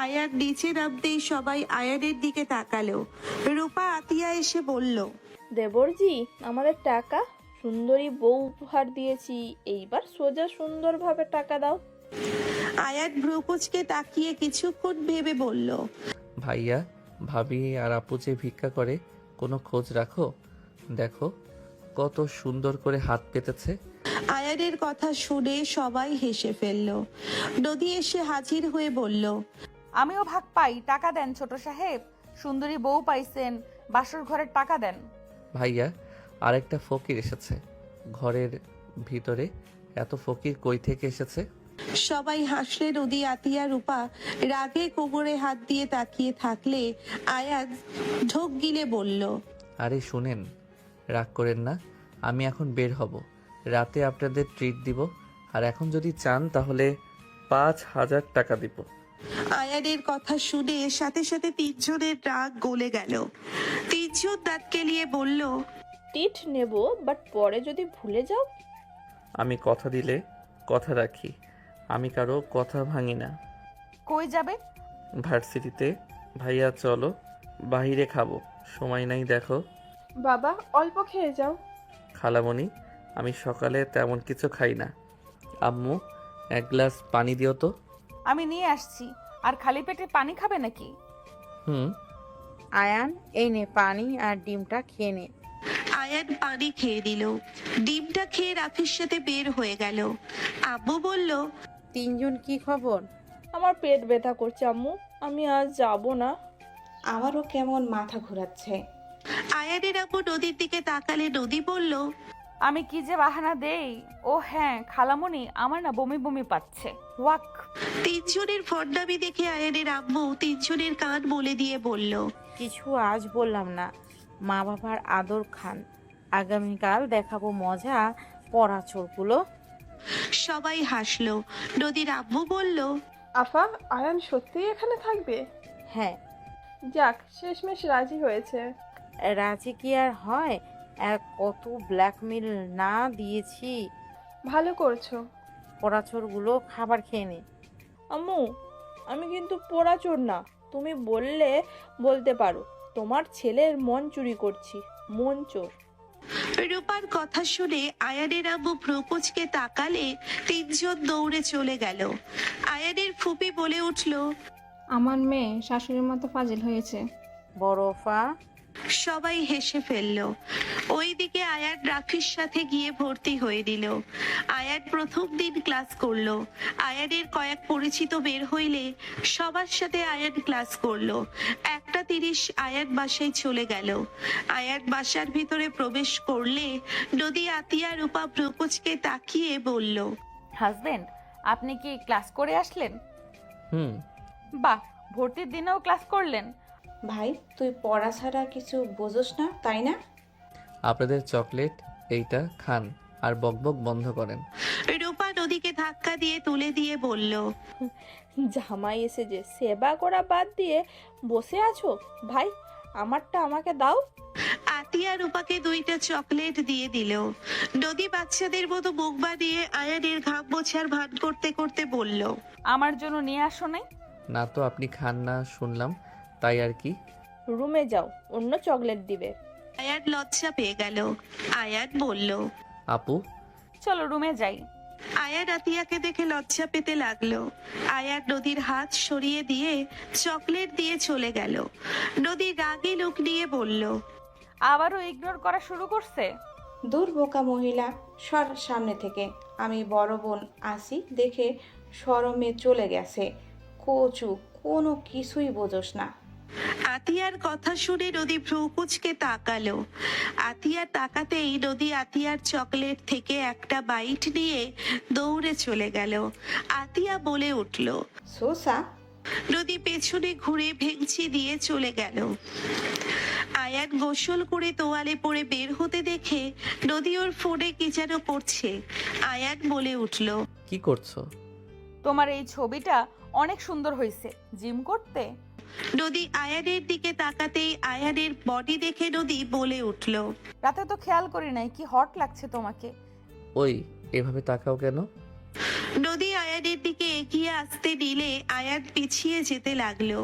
আয়ান নিচে নামতেই সবাই আয়ানের দিকে তাকালো। রূপা আতিয়া এসে বলল, দেবরজি, আমাদের টাকা? সুন্দরী বউ উপহার দিয়েছি, এইবার সোজা সুন্দরভাবে টাকা দাও। আয়ান ভ্রুকুচকে তাকিয়ে কিছুক্ষণ ভেবে বলল, ভাইয়া ভাবি আর আপু যে ভিক্ষা করে কোনো খোঁজ রাখো? দেখো কত সুন্দর করে হাত পেতেছে। আয়ানের কথা শুনে সবাই হেসে ফেলল। নদী এসে হাজির হয়ে বলল, আমিও ভাগ পাই, টাকা দেন ছোট সাহেব। সুন্দরী বউ পাইছেন, বাসর ঘরের টাকা দেন। ভাইয়া আরেকটা ফকির এসেছে ঘরের ভিতরে। এত ফকির কই থেকে এসেছে? সবাই হাসলে। নদী, আতিয়া, রূপা রাগে কোমরে হাত দিয়ে তাকিয়ে থাকলে আয়ান ঢোক গিলে বলল, আরে শুনেন, রাগ করেন না, আমি এখন বের হব, রাতে আপনাদের ট্রিট দিব, আর এখন যদি চান তাহলে 5,000 টাকা দিব। আয়ানের কথা শুনে সাথে সাথে তিনজনের রাগ গলে গেল। তিনজন দাঁত কেলিয়ে বলল, টিট নেব, বাট পরে যদি ভুলে যাও। আমি কথা দিলে কথা রাখি, আমি কারো কথা ভাঙি না। কই যাবে? ভার্সিটিতে। ভাইয়া চলো বাইরে খাবো, সময় নাই দেখো। বাবা, অল্প খেয়ে যাও। খালামণি, আমি সকালে তেমন কিছু খাই না। আম্মু এক গ্লাস পানি দিও তো। আমি নিয়ে আসছি। আর খালি পেটে পানি খাবে নাকি? হুম। আয়ান, এই নে পানি আর ডিমটা খেয়ে নে। আয়ান পানি খেয়ে দিল। ডিমটা খেয়ে রাফির সাথে বের হয়ে গেল। আব্বু বলল, তিনজন কি খবর? আমার পেট ব্যথা করছে আম্মু, আমি আজ যাব না। আমারও কেমন মাথা ঘোরাচ্ছে। আয়ানের আব্বু নদীর দিকে তাকালে নদী বলল, আমি কি যে বাহানা দেই। ও হ্যাঁ খালামণি, আমার না বমি বমি পাচ্ছে। ওয়াক। তিনজনের ফন্ডামি দেখে আয়ানের আম্মু তিনজনের কান বলে দিয়ে বলল, কিছু আজ বললাম না, মা বাবার আদর খান, আগামীকাল দেখাবো মজা পড়া চোরগুলো। সবাই হাসলো। নদীর আব্বু বলল, আফা, আয়ান সত্যিই এখানে থাকবে? হ্যাঁ। যাক, শেষমেশ রাজি হয়েছে। রাজি কি আর হয়? কত ব্ল্যাকমেল না দিয়েছি। ভালো করছো। পড়াচোরগুলো খাবার খেয়ে নে। আম্মু, আমি কিন্তু পোড়াচোর না। তুমি বলতে পারো তোমার ছেলের মন চুরি করছি। মন চোর। রূপার কথা শুনে আয়ানের আম্মু প্রপোজকে তাকালে তিনজন দৌড়ে চলে গেল। আয়ানের ফুপি বলে উঠল, আমার মেয়ে শাশুড়ির মতো ফাজিল হয়েছে। বরফা, সবাই হেসে ফেলল। ওইদিকে আয়ান রাফির সাথে গিয়ে ভর্তি হয়ে দিল। আয়ান প্রথম দিন ক্লাস করলো। আয়ানের কয়েক পরিচিত বের হইলে সবার সাথে আয়ান ক্লাস করলো। 1:30 আয়ান বাসায় চলে গেল। আয়ান বাসার ভিতরে প্রবেশ করলে নদী, আতিয়া, রূপা প্রপোজকে তাকিয়ে বলল, হাজবেন্ড, আপনি কি ক্লাস করে আসলেন? হুম। বাহ, ভর্তির দিনেও ক্লাস করলেন। ভাই, তুই পড়া ছাড়া কিছু বোঝোস না, তাই না? আপনাদের চকলেট এইটা খান আর বকবক বন্ধ করেন। রূপা নদীকে ধাক্কা দিয়ে তুলে দিয়ে বলল, জামাই এসে যে সেবা করা বাদ দিয়ে বসে আছো। ভাই, আমারটা আমাকে দাও। আতিয়া রূপাকে 2টা চকলেট দিয়ে দিল। নদী বাচ্চাদের মতো মুখ বানিয়ে আয়ানের ঘাম মোছার ভান করতে করতে বলল, আমার জন্য নিয়ে আসো নাই? না তো আপনি খান না শুনলাম, তাই আর কি। রুমে যাও, অন্য চকলেট দিবে। আয়ান লজ্জা পেয়ে গেল। আয়ান বলল, আপু, চলো রুমে যাই। আয়ান আতিয়াকে দেখে লজ্জা পেতে লাগলো। আয়ান নদীর হাত সরিয়ে দিয়ে চকলেট দিয়ে চলে গেল। নদী রাগে লোক নিয়ে বলল, আবারও ইগনোর করা শুরু করছে। দূর বোকা মহিলা, সর সামনে থেকে। আমি বড় বোন আসি দেখে শরমে চলে গেছে। কচু, কোনো কিছুই বোঝোস না। আতিয়ার কথা শুনে নদী ভ্রুকুচকে তাকালো। আতিয়া তাকাতেই নদী আতিয়ার চকলেট থেকে একটা বাইট নিয়ে দৌড়ে চলে গেল। আতিয়া বলে উঠল, সোসা। নদী পেছনে ঘুরে ভেঙচি দিয়ে চলে গেল। আয়ান গোসল করে তোয়ালে পরে বের হতে দেখে নদী ওর ফোনে কি যেন করছে। আয়ান বলে উঠল, কি করছো? তোমার এই ছবিটা অনেক সুন্দর হয়েছে। জিম করতে? নদী আয়ানের দিকে তাকাতেই আয়ানের বডি দেখে নদী বলে উঠল, রাতে তো খেয়াল করি নাই, কি হট লাগছে তোমাকে। ওই এভাবে তাকাও কেন? নদী আয়ানের দিকে এগিয়ে আসতে নিলে আয়ান পিছিয়ে যেতে লাগলো।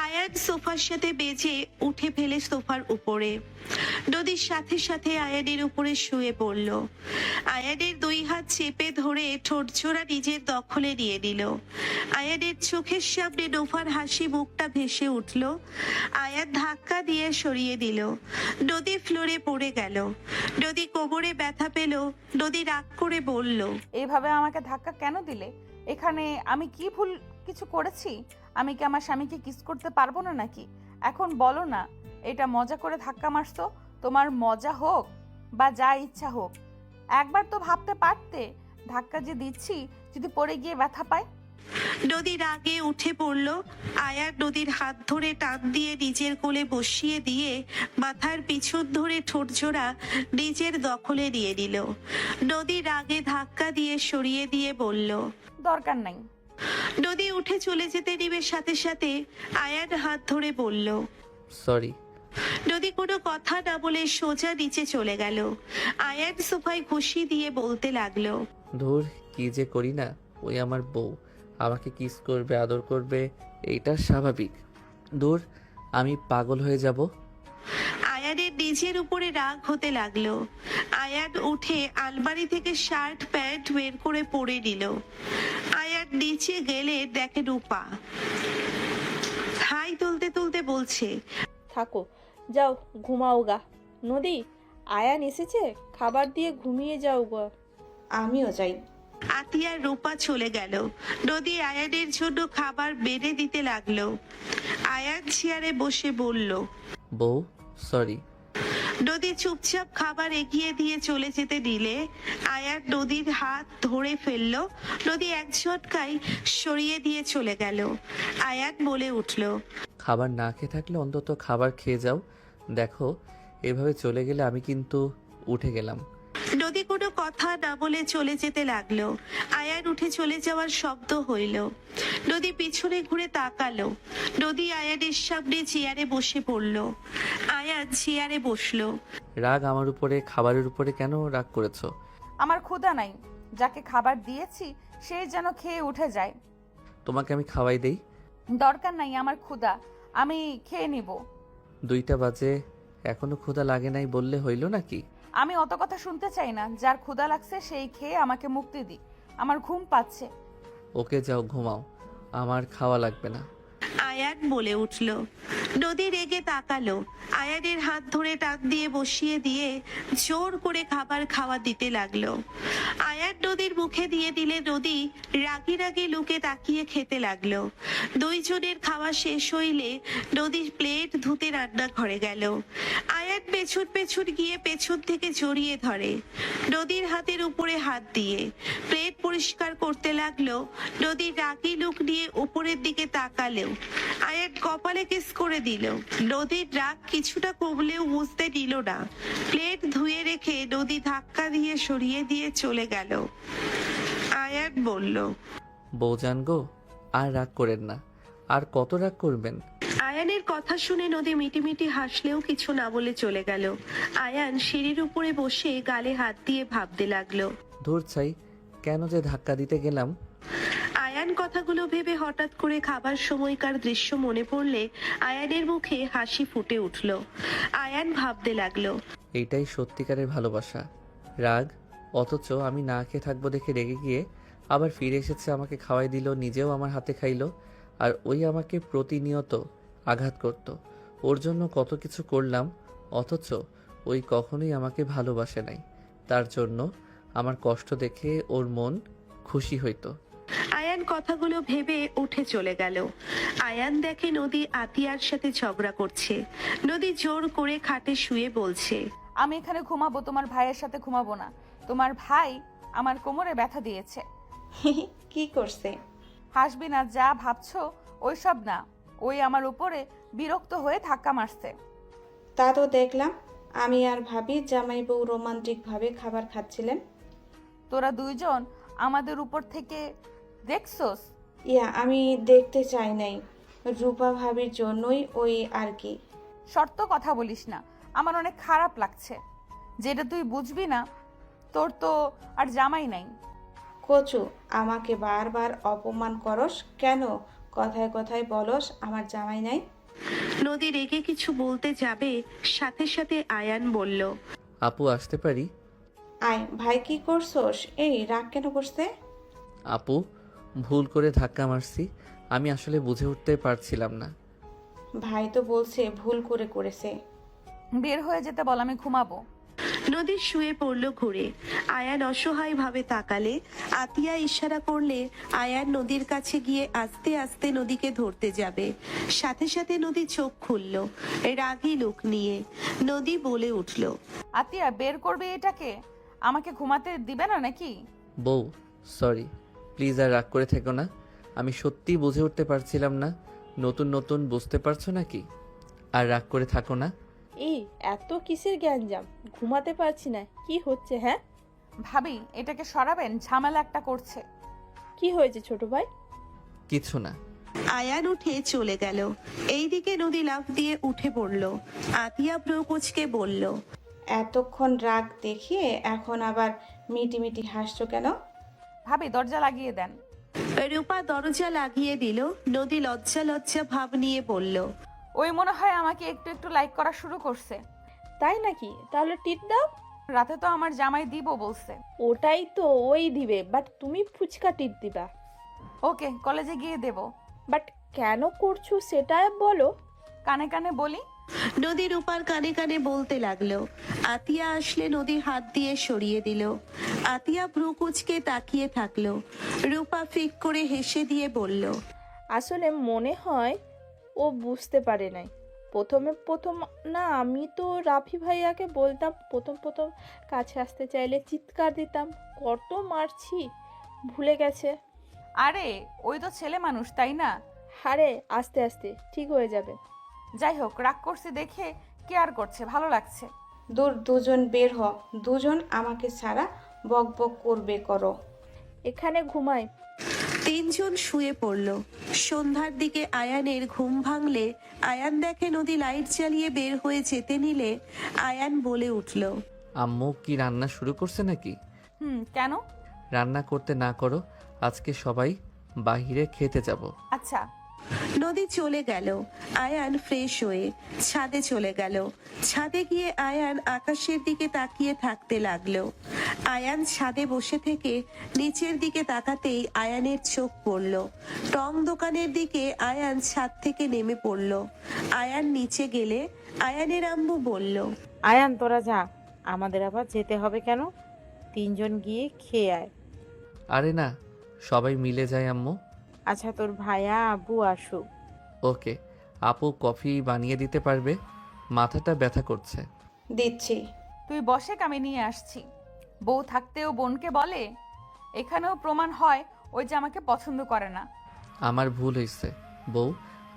আয়ান সোফার সাথে বেজে উঠে ফেলে সোফার উপরে। নদীর সাথে সাথে আয়ানের উপরে শুয়ে পড়ল। আয়ানের 2 হাত চেপে ধরে ঠোঁটজোড়া নিজের দখলে নিয়ে নিল। আয়ানের চোখের সামনে নোফার হাসি মুখটা ভেসে উঠল। আয়ান ধাক্কা দিয়ে সরিয়ে দিল। নদী ফ্লোরে পড়ে গেল। নদী কোমরে ব্যথা পেল। নদী রাগ করে বলল, এইভাবে আমাকে ধাক্কা কেন দিলে? এখানে আমি কি ভুল কিছু করেছি? আমি কি আমার স্বামীকে কিস করতে পারবো না নাকি? এখন বলো না। এটা মজা করে ধাক্কা মারছো। তোমার মজা হোক বা যা ইচ্ছা হোক, একবার তো ভাবতে পারতে ধাক্কা যে দিচ্ছি যদি পড়ে গিয়ে ব্যথা পায়। নদী রাগে উঠে পড়ল। আয়ার নদীর হাত ধরে টান দিয়ে নিজের কোলে বসিয়ে দিয়ে মাথার পিছন ধরে ঠোঁটজোড়া নিজের দখলে নিয়ে নিল। নদী রাগে ধাক্কা দিয়ে সরিয়ে দিয়ে বলল, দরকার নাই। নদী উঠে চলে যেতে নিবে সাথে সাথে আয়ান হাত ধরে বলল, সরি। নদী কোনো কথা না বলে সোজা নিচে চলে গেল। আয়ান সোফায় ঘুষি দিয়ে বলতে লাগলো, ধুর, কি যে করি না। ওই আমার বউ আমাকে কিস করবে, আদর করবে, এইটা স্বাভাবিক। দূর, আমি পাগল হয়ে যাব। আয়ানের নিজের উপরে রাগ হতে লাগলো। আয়ান উঠে আলমারি থেকে শার্ট প্যান্ট বের করে পরে নিল। আয়ান নিচে গেলে দেখে রূপা হাই তুলতে তুলতে বলছে, থাকো, যাও ঘুমাও গা। নদী, আয়ান এসেছে, খাবার দিয়ে ঘুমিয়ে যাও গা। আমিও যাই। আতিয়ার রূপা চলে গেল। নদী আয়ানের জন্য খাবার বেড়ে দিতে লাগলো। আয়ান চেয়ারে বসে বলল, বউ, সরি। নদী চুপচাপ খাবার এগিয়ে দিয়ে চলে যেতে দিলে আয়ান নদীর হাত ধরে ফেললো। নদী এক ঝটকায় সরিয়ে দিয়ে চলে গেল। আয়ান বলে উঠল, খাবার না খেয়ে থাকলে অন্তত খাবার খেয়ে যাও। দেখো, এভাবে চলে গেলে আমি কিন্তু উঠে গেলাম। নদী কোনো কথা না বলে চলে যেতে লাগলো। আয়ান উঠে চলে যাওয়ার শব্দ হইল। নদী পিছনে ঘুরে তাকালো। নদী আয়ানের সামনে চেয়ারে বসে পড়ল। আয়ান চেয়ারে বসলো। রাগ আমার উপরে, খাবারের উপরে কেন রাগ করেছো? আমার ক্ষুধা নাই, যাকে খাবার দিয়েছি সে যেন খেয়ে উঠে যায়। তোমাকে আমি খাওয়াই দেই। দরকার নাই, আমার ক্ষুধা, আমি খেয়ে নিব। 2টা বাজে, এখনো ক্ষুধা লাগে নাই বললে হইল নাকি? আমি অত কথা শুনতে চাই না। যার ক্ষুধা লাগছে সেই খেয়ে আমাকে মুক্তি দি, আমার ঘুম পাচ্ছে। ওকে যাও ঘুমাও, আমার খাওয়া লাগবে না। আয়ান বলে উঠল। নদী রেগে তাকালো। আয়ানের হাত ধরে টান দিয়ে বসিয়ে দিয়ে জোর করে খাবার খাওয়া দিতে লাগলো। আয়ান নদীর মুখে দিয়ে দিলে নদী রাগি রাগি লুকে তাকিয়ে খেতে লাগলো। দুইজনের খাওয়া শেষ হইলে নদী প্লেট ধুতে রান্নাঘরে গেল। আয়ান পেছন পেছন গিয়ে পেছন থেকে জড়িয়ে ধরে, নদীর হাতের উপরে হাত দিয়ে প্লেট পরিষ্কার করতে লাগলো। নদী রাগি লুক নিয়ে উপরের দিকে তাকালেও আয়ান কপালে কিস করে দিল। নদীর রাগ কিছুটা কমলেও বুঝতে নিল না। প্লেট ধুয়ে রেখে নদী ধাক্কা দিয়ে সরিয়ে দিয়ে চলে গেল। আয়ান বলল, বউজান গো, আর রাগ করেন না। আর কত রাগ করবেন? আয়ানের কথা শুনে নদী মিটিমিটি হাসলেও কিছু না বলে চলে গেল। আয়ান সিঁড়ির উপরে বসে গালে হাত দিয়ে ভাবতে লাগলো। ধুর ছাই, কেন যে ধাক্কা দিতে গেলাম। আয়ান কথাগুলো ভেবে হঠাৎ করে খাবার সময়কার দৃশ্য মনে পড়লে আয়ানের মুখে হাসি ফুটে উঠল। আয়ান ভাবতে লাগলো, এইটাই সত্যিকারের ভালোবাসা। রাগ, অথচ আমি না খেয়ে থাকবো দেখে রেগে গিয়ে আবার ফিরে এসেছে, আমাকে খাওয়াই দিল, নিজেও আমার হাতে খাইলো। আর ওই আমাকে প্রতিনিয়ত আঘাত করত। ওর জন্য কত কিছু করলাম, অথচ ওই কখনোই আমাকে ভালোবাসে নাই। তার জন্য আমার কষ্ট দেখে ওর মন খুশি হইতো। আয়ান কথাগুলো ভেবে উঠে চলে গেল। আয়ান দেখে নদী আতিয়ার সাথে ঝগড়া করছে। নদী জোর করে খাটে শুয়ে বলছে, আমি এখানে ঘুমাবো, তোমার ভাইয়ের সাথে ঘুমাবো না। তোমার ভাই আমার কোমরে ব্যথা দিয়েছে। কি করছে? হাসবি না, যা ভাবছো ওইসব না। ওই আমার উপরে বিরক্ত হয়ে ধাক্কা মারছে। তা তো দেখলাম, আমি আর ভাবি জামাই বউ রোমান্টিক ভাবে খাবার খাচ্ছিলেন। তোরা দুইজন আমাদের উপর থেকে দেখছস? আমি দেখতে চাই নাই, রূপা ভাবির জন্যই ওই আর কি। শর্ত কথা বলিস না, আমার অনেক খারাপ লাগছে। যেটা তুই বুঝবি না, তোর তো আর জামাই নাই। কচু, আমাকে বারবার অপমান করস কেন? কথায় কথায় বলস আমার জামাই নাই। নদী রেগে কিছু বলতে যাবে, সাথে সাথে আয়ান বলল, আপু আসতে পারি? আয় ভাই, কি করছস? এই রাগ কেন করছে? আপু, ভুল করে ধাক্কা মারছি, আমি আসলে বুঝে উঠতে পারছিলাম না। ভাই তো বলছে ভুল করে করেছে। বের হয়ে যেতে বল, আমি ঘুমাবো। নদী শুয়ে পড়ল ঘুরে। আয়ান অসহায় ভাবে তাকালে, আতিয়া ইশারা করলে আয়ান নদীর কাছে গিয়ে আস্তে আস্তে নদীকে ধরতে যাবে। সাথে সাথে নদী চোখ খুলল রাগী লোক নিয়ে। নদী বলে উঠল, আতিয়া, বের করবে এটাকে? আমাকে ঘুমাতে দিবে না নাকি? বউ, সরি, প্লিজ আর রাগ করে থেকো না। আমি সত্যিই বুঝে উঠতে পারছিলাম না। নতুন নতুন বুঝতে পারছো নাকি? আর রাগ করে থাকো না। এই এত কিসের গ্যাঞ্জাম? ঘুমাতে পারছি না, কি হচ্ছে? হ্যাঁ ভাবি, এটাকে সরাবেন, ঝামেলা একটা করছে। কি হয়েছে ছোট ভাই? কিছু না। আয়ান উঠে চলে গেল। এইদিকে নদী লাফ দিয়ে উঠে পড়ল। আতিয়া প্রকোচকে বলল, এতক্ষণ রাগ দেখিয়ে এখন আবার মিটিমিটি হাসছো কেন? ভাবি, দরজা লাগিয়ে দেন। রূপা দরজা লাগিয়ে দিল। নদী লজ্জা লজ্জা ভাব নিয়ে বলল, ওই মনে হয় আমাকে একটু একটু লাইক করা শুরু করছে। তাই নাকি? তাহলে টিট দাও। রাতে তো আমার জামাই দিব বলছে। ওটাই তো, ওই দিবে, বাট তুমি ফুচকা টিট দিবা। ওকে, কলেজে গিয়ে দেব। বাট কেন করছো সেটা বলো। কানে কানে বলি। নদী রূপার কানে কানে বলতে লাগলো। আতিয়া আসলে নদীর হাত দিয়ে সরিয়ে দিল। আতিয়া ভ্রু কুচকে তাকিয়ে থাকলো। রূপা ফিক করে হেসে দিয়ে বলল, আসলে মনে হয় ও বুঝতে পারে নাই। প্রথম না, আমি তো রাফি ভাইয়াকে বলতাম, প্রথম কাছে আসতে চাইলে চিৎকার দিতাম, কত মারছি, ভুলে গেছে। আরে ওই তো ছেলে মানুষ, তাই না? আরে আস্তে আস্তে ঠিক হয়ে যাবে। যাই হোক, রাগ করছি দেখে কেয়ার করছে, ভালো লাগছে। দূর দুজন বের হ, দুজন আমাকে ছাড়া বকবক করবে করো। এখানে ঘুমাই। তিনজন শুয়ে পড়ল। সন্ধ্যার দিকে আয়ানের ঘুম ভাঙলে আয়ান দেখে নদী লাইট জ্বালিয়ে বের হয়ে যেতে নিলে আয়ান বলে উঠল, আম্মু কি রান্না শুরু করছে নাকি? কেন? রান্না করতে না করো, আজকে সবাই বাহিরে খেতে যাব। আচ্ছা। নদী চলে গেল। আয়ান ফ্রেশ হয়ে ছাদে চলে গেল। ছাদে গিয়ে আয়ান আকাশের দিকে তাকিয়ে থাকতে লাগলো। আয়ান ছাদে বসে থেকে নিচের দিকে তাকাতেই আয়ানের চোখ পড়ল টং দোকানের দিকে। আয়ান ছাদ থেকে নেমে পড়ল। আয়ান নিচে গেলে আয়ানের আম্মু বলল, আয়ান তোরা যা, আমাদের আবার যেতে হবে কেন? তিনজন গিয়ে খেয়ে আয়। আরে না, সবাই মিলে যায় আম্মু। আচ্ছা তোর ভাইয়া আব্বু আসুক। ওকে, আপু কফি বানিয়ে দিতে পারবে? মাথাটা ব্যথা করছে। দিচ্ছি। তুই বসে, আমি নিয়ে আসছি। বউ থাকতেও বোনকে বলে। এখানেও প্রমাণ হয় ওই যে আমাকে পছন্দ করে না। আমার ভুল হয়েছে। বউ,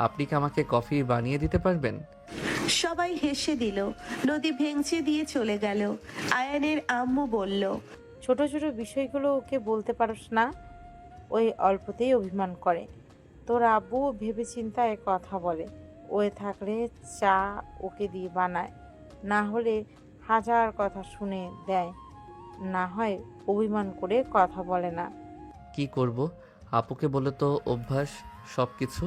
আপনি কি আমাকে কফি বানিয়ে দিতে পারবেন? সবাই হেসে দিল। নদী ভেঙচি দিয়ে চলে গেল। আয়ানের আম্মু বলল, ছোট ছোট বিষয়গুলো ওকে বলতে পারস না? ওই অল্পতেই অভিমান করে। তোর আব্বু ভেবে চিন্তায় কথা বলে। ওয়ে থাকলে চা ওকে দিয়ে বানায়, না হলে হাজার কথা শুনে দেয়, না হয় অভিমান করে কথা বলে না। কি করব? আপুকে বলে তো অভ্যাস সব কিছু।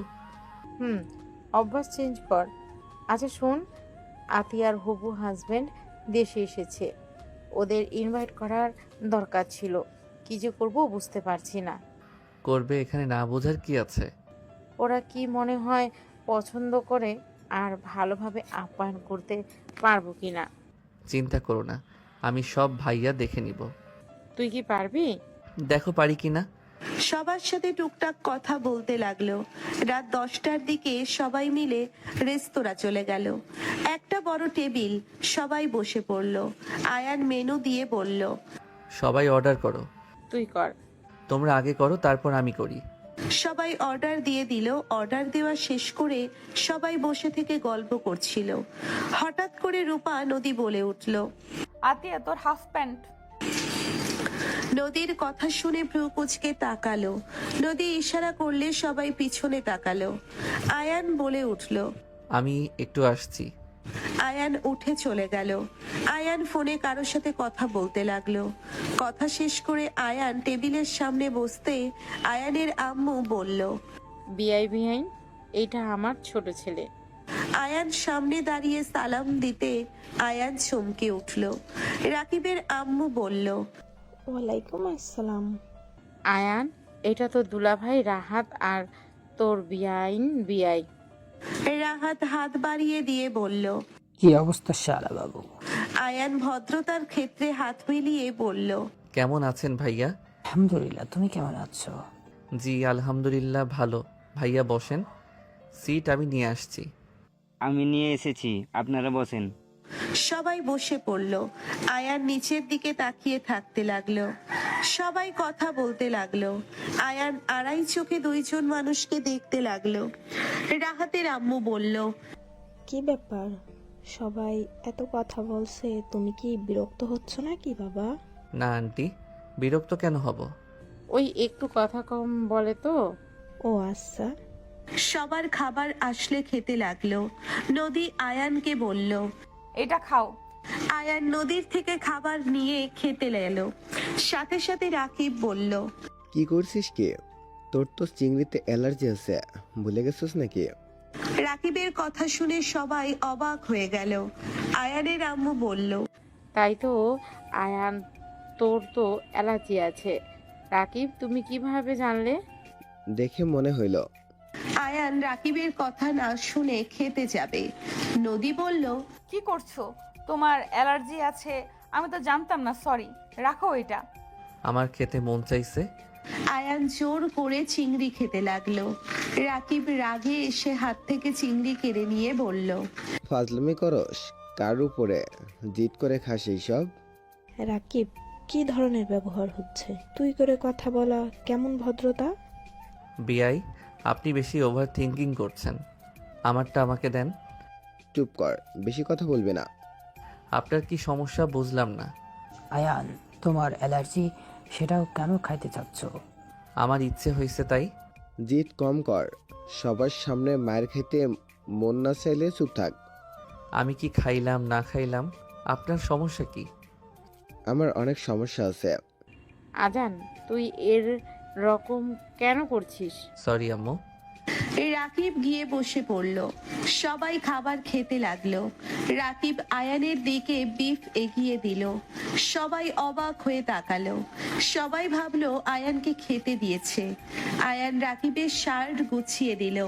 অভ্যাস চেঞ্জ কর। আচ্ছা শোন, আতিয়ার হবু হাজবেন্ড দেশে এসেছে। ওদের ইনভাইট করার দরকার ছিল। কি যে করবো বুঝতে পারছি না। করবে, এখানে না বোঝার কি আছে? ওরা কি মনে হয় পছন্দ করে আর ভালোভাবে আপ্যায়ন করতে পারবো কি না? চিন্তা করো না, আমি সব ভাইয়া দেখে নিব। তুই কি পারবি? দেখো পারি কি না। সবার সাথে টুকটাক কথা বলতে লাগলো। রাত 10টার দিকে সবাই মিলে রেস্তোরাঁ চলে গেল। একটা বড় টেবিল, সবাই বসে পড়ল। আয়ান মেনু দিয়ে বলল, সবাই অর্ডার করো। তুই কর। তোমরা আগে করো, তারপর আমি করি। সবাই অর্ডার দিয়ে দিল। অর্ডার দেওয়া শেষ করে সবাই বসে থেকে গল্প করছিল। হঠাৎ করে রূপা নদী বলে উঠল, আতিয়া, তোর হাফ প্যান্ট। নদীর কথা শুনে ভ্রু কুচকে তাকালো। নদী ইশারা করলে সবাই পিছনে তাকালো। আয়ান বলে উঠল, আমি একটু আসছি। আয়ান উঠে চলে গেল। আয়ান ফোনে কারোর সাথে কথা বলতে লাগলো। কথা শেষ করে আয়ান টেবিলের সামনে বসতে আয়ানের আম্মু বলল, বিআই বিআইন, এইটা আমার ছোট ছেলে। আয়ান সামনে দাঁড়িয়ে সালাম দিতে আয়ান চমকে উঠল। রাকিবের আম্মু বলল, ওয়ালাইকুম আসসালাম। আয়ান, এটা তো দুলাভাই রাহাত আর তোর বিআইন বিআই। রাহাত হাত বাড়িয়ে দিয়ে বলল, কি অবস্থা শালা বাবু? আয়ান ভদ্রতার ক্ষেত্রে হাত মিলিয়ে বলল, কেমন আছেন ভাইয়া? আলহামদুলিল্লাহ, তুমি কেমন আছো? জি আলহামদুলিল্লাহ ভালো। ভাইয়া বসেন, সিট আমি নিয়ে আসছি। আমি নিয়ে এসেছি, আপনারা বসেন। সবাই বসে পড়ল। আয়ান নিচের দিকে তাকিয়ে থাকতে লাগলো। সবাই কথা বলতে লাগলো। আয়ান আড়াই চোখে দুইজন মানুষকে দেখতে লাগলো। রাহাতের আম্মু বলল, কি ব্যাপার, সবাই এত কথা বলছে, তুমি কি বিরক্ত হচ্ছ নাকি বাবা? না আন্টি, বিরক্ত কেন হব? ওই একটু কথা কম বলে তো। ও আচ্ছা। সবার খাবার আসলে খেতে লাগলো। নদী আয়ানকে বলল, এটা খাও। আয়ান নদীর থেকে খাবার নিয়ে খেতে এলো। সাথে সাথে রাকিব বলল, কি করছিস কি? তোর তো চিংড়িতে অ্যালার্জি আছে, ভুলে গেছিস নাকি? রাকিবের কথা শুনে সবাই অবাক হয়ে গেল। আয়ানের আম্মু বলল, তাই তো আয়ান, তোর তো অ্যালার্জি আছে। রাকিব, তুমি কিভাবে জানলে? দেখে মনে হইল। আয়ান রাকিবের কথা না শুনে খেতে যাবে। নদী বলল, কি করছো? তোমার অ্যালার্জি আছে? আমি তো জানতাম না, সরি। রাখো এটা। আমার খেতে মন চাইছে। আয়ান জোর করে চিংড়ি খেতে লাগলো। রাকিব রাগে এসে হাত থেকে চিংড়ি কেড়ে নিয়ে বলল, ফাজলামি করস? কার উপরে জিদ করে খাস এইসব? রাকিব, কি ধরনের ব্যবহার হচ্ছে? তুই করে কথা বলা কেমন ভদ্রতা? বিআই, আপনি বেশি ওভার থিঙ্কিং করছেন। আমারটা আমাকে দেন। চুপ কর, বেশি কথা বলবি না। আপনার কি সমস্যা বুঝলাম না। আয়ান, তোমার অ্যালার্জি, সেটাও কেন খাইতে চাচ্ছ? আমার ইচ্ছে হয়েছে তাই। জিদ কম কর। সবার সামনে মায়ের খাইতে মন না চাইলে চুপ থাক। আমি কি খাইলাম না খাইলাম, আপনার সমস্যা কি? আমার অনেক সমস্যা আছে। আজান, তুই এর রকম কেন করছিস? সরি আম্মু। রাকিব গিয়ে বসে পড়ল। সবাই খাবার খেতে লাগলো। রাকিব আয়ানের দিকে বিফ এগিয়ে দিল। সবাই অবাক হয়ে তাকালো। সবাই ভাবলো আয়ানকে খেতে দিয়েছে। আয়ান রাকিবের শার্ট গুছিয়ে দিল।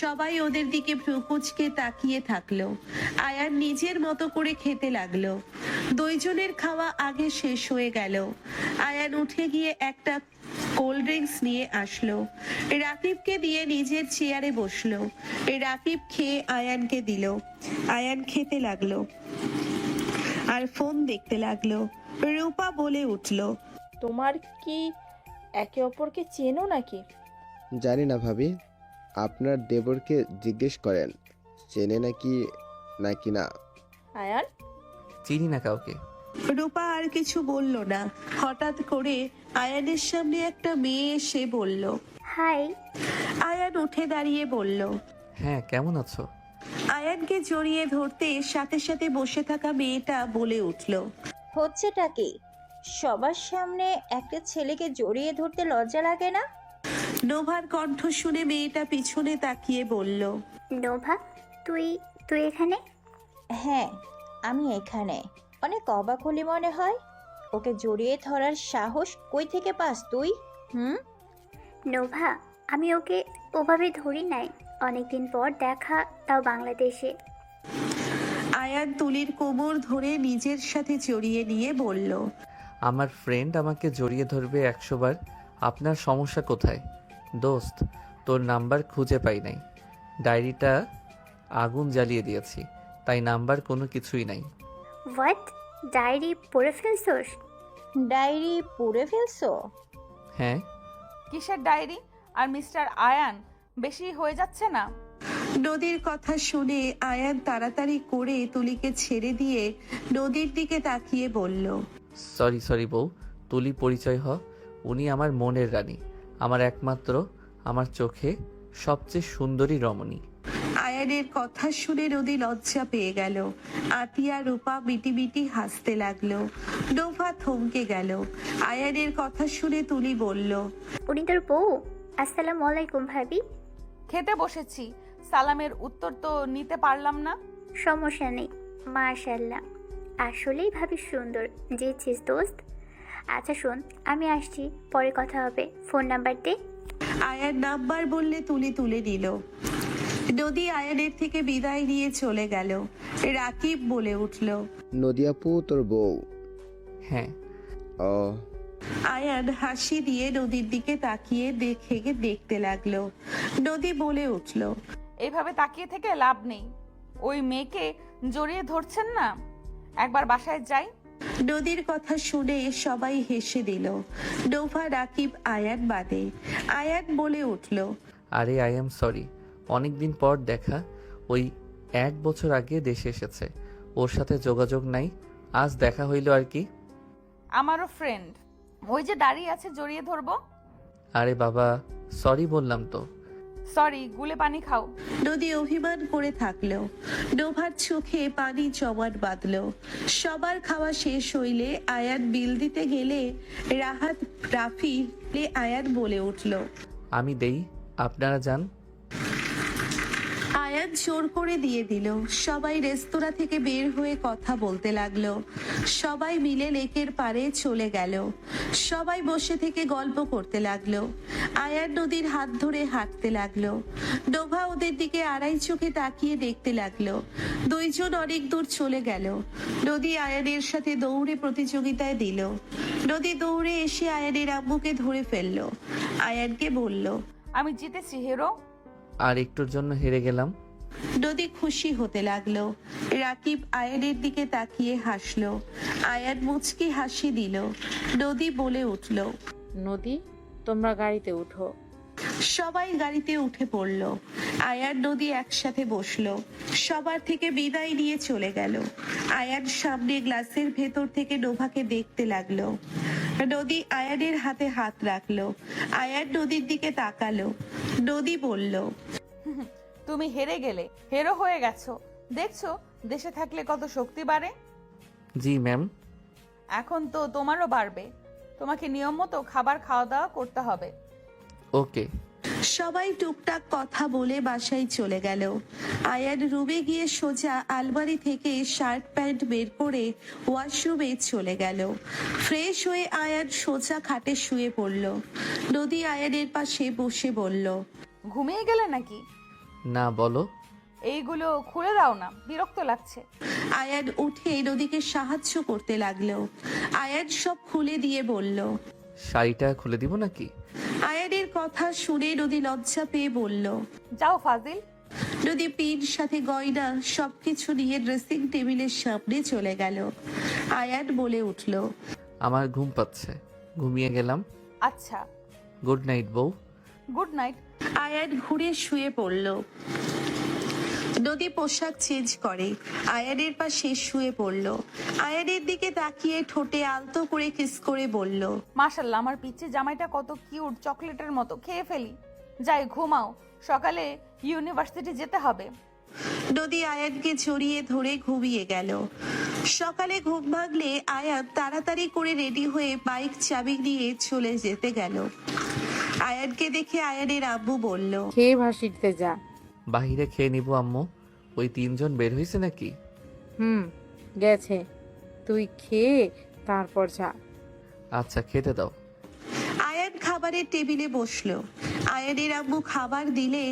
সবাই ওদের দিকে ভ্রুকুচকে তাকিয়ে থাকলো। আয়ান নিজের মতো করে খেতে লাগলো। দুইজনের খাওয়া আগে শেষ হয়ে গেল। আয়ান উঠে গিয়ে একটা কোল্ড ড্রিঙ্কস নিয়ে আসলো। রাকিবকে দিয়ে নিজের চেয়ারে বসলো। রাকিব খেয়ে আয়ানকে দিল। আয়ান খেতে লাগলো আর ফোন দেখতে লাগলো। রূপা বলে উঠলো, তোমার কি একে অপরকে চেনো নাকি? জানি না ভাবি, আপনার দেবরকে জিজ্ঞেস করেন চেনে নাকি না। আয়ান, চিনি না কাউকে। রূপা আর কিছু বলল না। হঠাৎ করে আয়ানের সামনে একটা মেয়ে এসে বলল, হাই। আয়ান উঠে দাঁড়িয়ে বলল, হ্যাঁ, কেমন আছো? আয়ানকে জড়িয়ে ধরতে সাথে সাথে বসে থাকা মেয়েটা বলে উঠল, হচ্ছেটা কি? সবার সামনে একটা ছেলেকে জড়িয়ে ধরতে লজ্জা লাগে না? নোভার কণ্ঠ শুনে মেয়েটা পিছনে তাকিয়ে বলল, নোভা, তুই তুই এখানে? হ্যাঁ, আমি এখানে। অনেক অবাক হলি মনে হয়। ওকে জড়িয়ে ধরার সাহস কই থেকে পাস তুই? নোভা, আমি ওকে ওভাবে ধরি নাই। অনেকদিন পর দেখা, তাও বাংলাদেশে। আয়ান তুলির কোমর ধরে নিজের সাথে জড়িয়ে নিয়ে বলল, আমার ফ্রেন্ড আমাকে জড়িয়ে ধরবে 100 বার। আপনার সমস্যা কোথায়? দোস্ত, তোর নাম্বার খুঁজে পাই নাই। ডায়েরিটা আগুন জ্বালিয়ে দিয়েছি, তাই নাম্বার কোনো কিছুই নাই। হোয়াট? ডায়েরি পড়ে ফেলছোস? ডায়েরি পড়ে ফেলছো? হ্যাঁ। কিসের ডায়েরি? আর মিস্টার আয়ান, বেশি হয়ে যাচ্ছে না? নদীর কথা শুনে আয়ান তাড়াতাড়ি করে তুলিকে ছেড়ে দিয়ে নদীর দিকে তাকিয়ে বলল, সরি বউ, তুলি পরিচয় হ। উনি আমার মনের রানী, আমার একমাত্র, আমার চোখে সবচেয়ে সুন্দরী রমণী। আয়ানের কথা শুনে নদী লজ্জা পেয়ে গেল। আতিয়া রূপা মিটিমিটি হাসতে লাগলো। নোভা থমকে গেল। আয়ানের কথা শুনে তুলি বলল, উনি তোর বউ? আসসালামু আলাইকুম ভাবি। খেতে বসেছি, সালামের উত্তর তো নিতে পারলাম না। সমস্যা নেই, মাশাআল্লাহ, আসলেই ভাবি সুন্দর। যেছিস দোস্ত। আচ্ছা শোন, আমি আসছি, পরে কথা হবে। ফোন নাম্বার দে। আয়ান নাম্বার বললে তুলি তুলে নিল। নদী আয়ানের থেকে বিদায় নিয়ে চলে গেল। রাকিব বলে উঠল, নদী আপু তোর বউ? হ্যাঁ। ও। আয়ান হাসি দিয়ে নদীর দিকে তাকিয়ে দেখতে লাগলো। নদী বলে উঠল, এইভাবে তাকিয়ে থেকে লাভ নেই। ওই মেয়েকে জড়িয়ে ধরছেন না, একবার বাসায় যাই। নদীর কথা শুনে সবাই হেসে দিল। নোভা, রাকিব, আয়ান বাদে। আয়ান বলে উঠল, আরে আই এম সরি, অনেকদিন পর দেখা। ওই 1 বছর আগে দেশে এসেছে, ওর সাথে যোগাযোগ নাই, আজ দেখা হইল আর কি। আমারও ফ্রেন্ড, ওই যে দাঁড়িয়ে আছে, জড়িয়ে ধরবো। আরে বাবা, সরি বললাম তো। সরি, গুলে পানি খাও। নদী অভিমান করে থাকলো। নোভার চোখে পানি জমাট বাঁধলো। সবার খাওয়া শেষ হইলে আয়ান বিল দিতে গেলে রাহাত, রাফি, আয়ান বলে উঠল, আমি দেই, আপনারা যান। আয়ান জোর করে দিয়ে দিল। সবাই রেস্তোরাঁ থেকে বের হয়ে কথা বলতে লাগলো। সবাই মিলে লেকের পাড়ে চলে গেল। সবাই বসে থেকে গল্প করতে লাগলো। আয়ান নদীর হাত ধরে হাঁটতে লাগলো। নোভা ওদের দিকে আড়াই চোখে তাকিয়ে দেখতে লাগলো। দুইজন অনেক দূর চলে গেল। নদী আয়ানের সাথে দৌড়ে প্রতিযোগিতায় দিল। নদী দৌড়ে এসে আয়ানের আম্মুকে ধরে ফেললো। আয়ানকে বলল, আমি জিতেছি হিরো। আর একটুর জন্য হেরে গেলাম। নদী খুশি হতে লাগলো। রাকিব আয়ানের দিকে তাকিয়ে হাসলো। আয়ান মুচকি হাসি দিল। নদী বলে উঠল, নদী, তোমরা গাড়িতে উঠো। সবাই গাড়িতে উঠে পড়ল। আয়ান নদী একসাথে বসলো। সবার থেকে বিদায় নিয়ে চলে গেল। আয়ান সামনে গ্লাসের ভেতর থেকে নোভাকে দেখতে লাগলো। নদী আয়ানের হাতে হাত রাখলো। আয়ান নদীর দিকে তাকালো। নদী বলল, তুমি হেরে গেলে, হেরো হয়ে গেছো। দেখছো দেশে থাকলে কত শক্তি বাড়ে। জি ম্যাম। এখন তো তোমারও বাড়বে। তোমাকে নিয়ম মতো খাবার খাওয়া দাওয়া করতে হবে। ওকে। সবাই টুকটাক কথা বলে বাসায় চলে গেল। আয়ান রুমে গিয়ে সোজা আলমারি থেকে শার্ট প্যান্ট বের করে ওয়াশরুমে চলে গেল। ফ্রেশ হয়ে আয়ান সোজা খাটে শুয়ে পড়ল। নদী আয়ানের পাশে বসে বলল, ঘুমিয়ে গেলে নাকি? না, বলো। এইগুলো খুলে দাও না, বিরক্ত লাগছে। আয়ান উঠে নদীকে সাহায্য করতে লাগলো। আয়ান সব খুলে দিয়ে বলল, শাড়িটা খুলে দিব নাকি? আয়ানের কথা শুনে নদী লজ্জা পেয়ে বলল, যাও ফাজিল। নদী পিন সাথে গয়না সবকিছু নিয়ে ড্রেসিং টেবিলের সামনে চলে গেল। আয়ান বলে উঠল, আমার ঘুম পাচ্ছে, ঘুমিয়ে গেলাম। আচ্ছা, গুড নাইট বউ। Good night. আয়ান ঘুরে শুয়ে পড়ল। নদী পোশাক চেঞ্জ করে আয়ানের পাশে শুয়ে পড়ল। আয়ানের দিকে তাকিয়ে ঠোঁটে আলতো করে কিস করে বলল, মাশাআল্লাহ, আমার পিচ্ছে জামাইটা কত কিউট, চকলেটের মতো। খেয়ে ফেলি। যাই, ঘুমাও, সকালে ইউনিভার্সিটি যেতে হবে। নদী আয়ানকে জড়িয়ে ধরে ঘুমিয়ে গেল। সকালে ঘুম ভাঙলে আয়ান তাড়াতাড়ি করে রেডি হয়ে বাইক চাবি নিয়ে চলে যেতে গেল। আয়ানকে দেখে আয়ানের আব্বু বলল, খেয়ে ভার্সিটিতে যা। বাহিরে খেয়ে নিব আম্মু। ওই 3 জন বের হয়েছে নাকি? গেছে। তুই খেয়ে তারপর যা। আচ্ছা, খেতে দাও। আয়ান খাবারের টেবিলে বসলো। আয়ানের আম্মু খাবার দিলে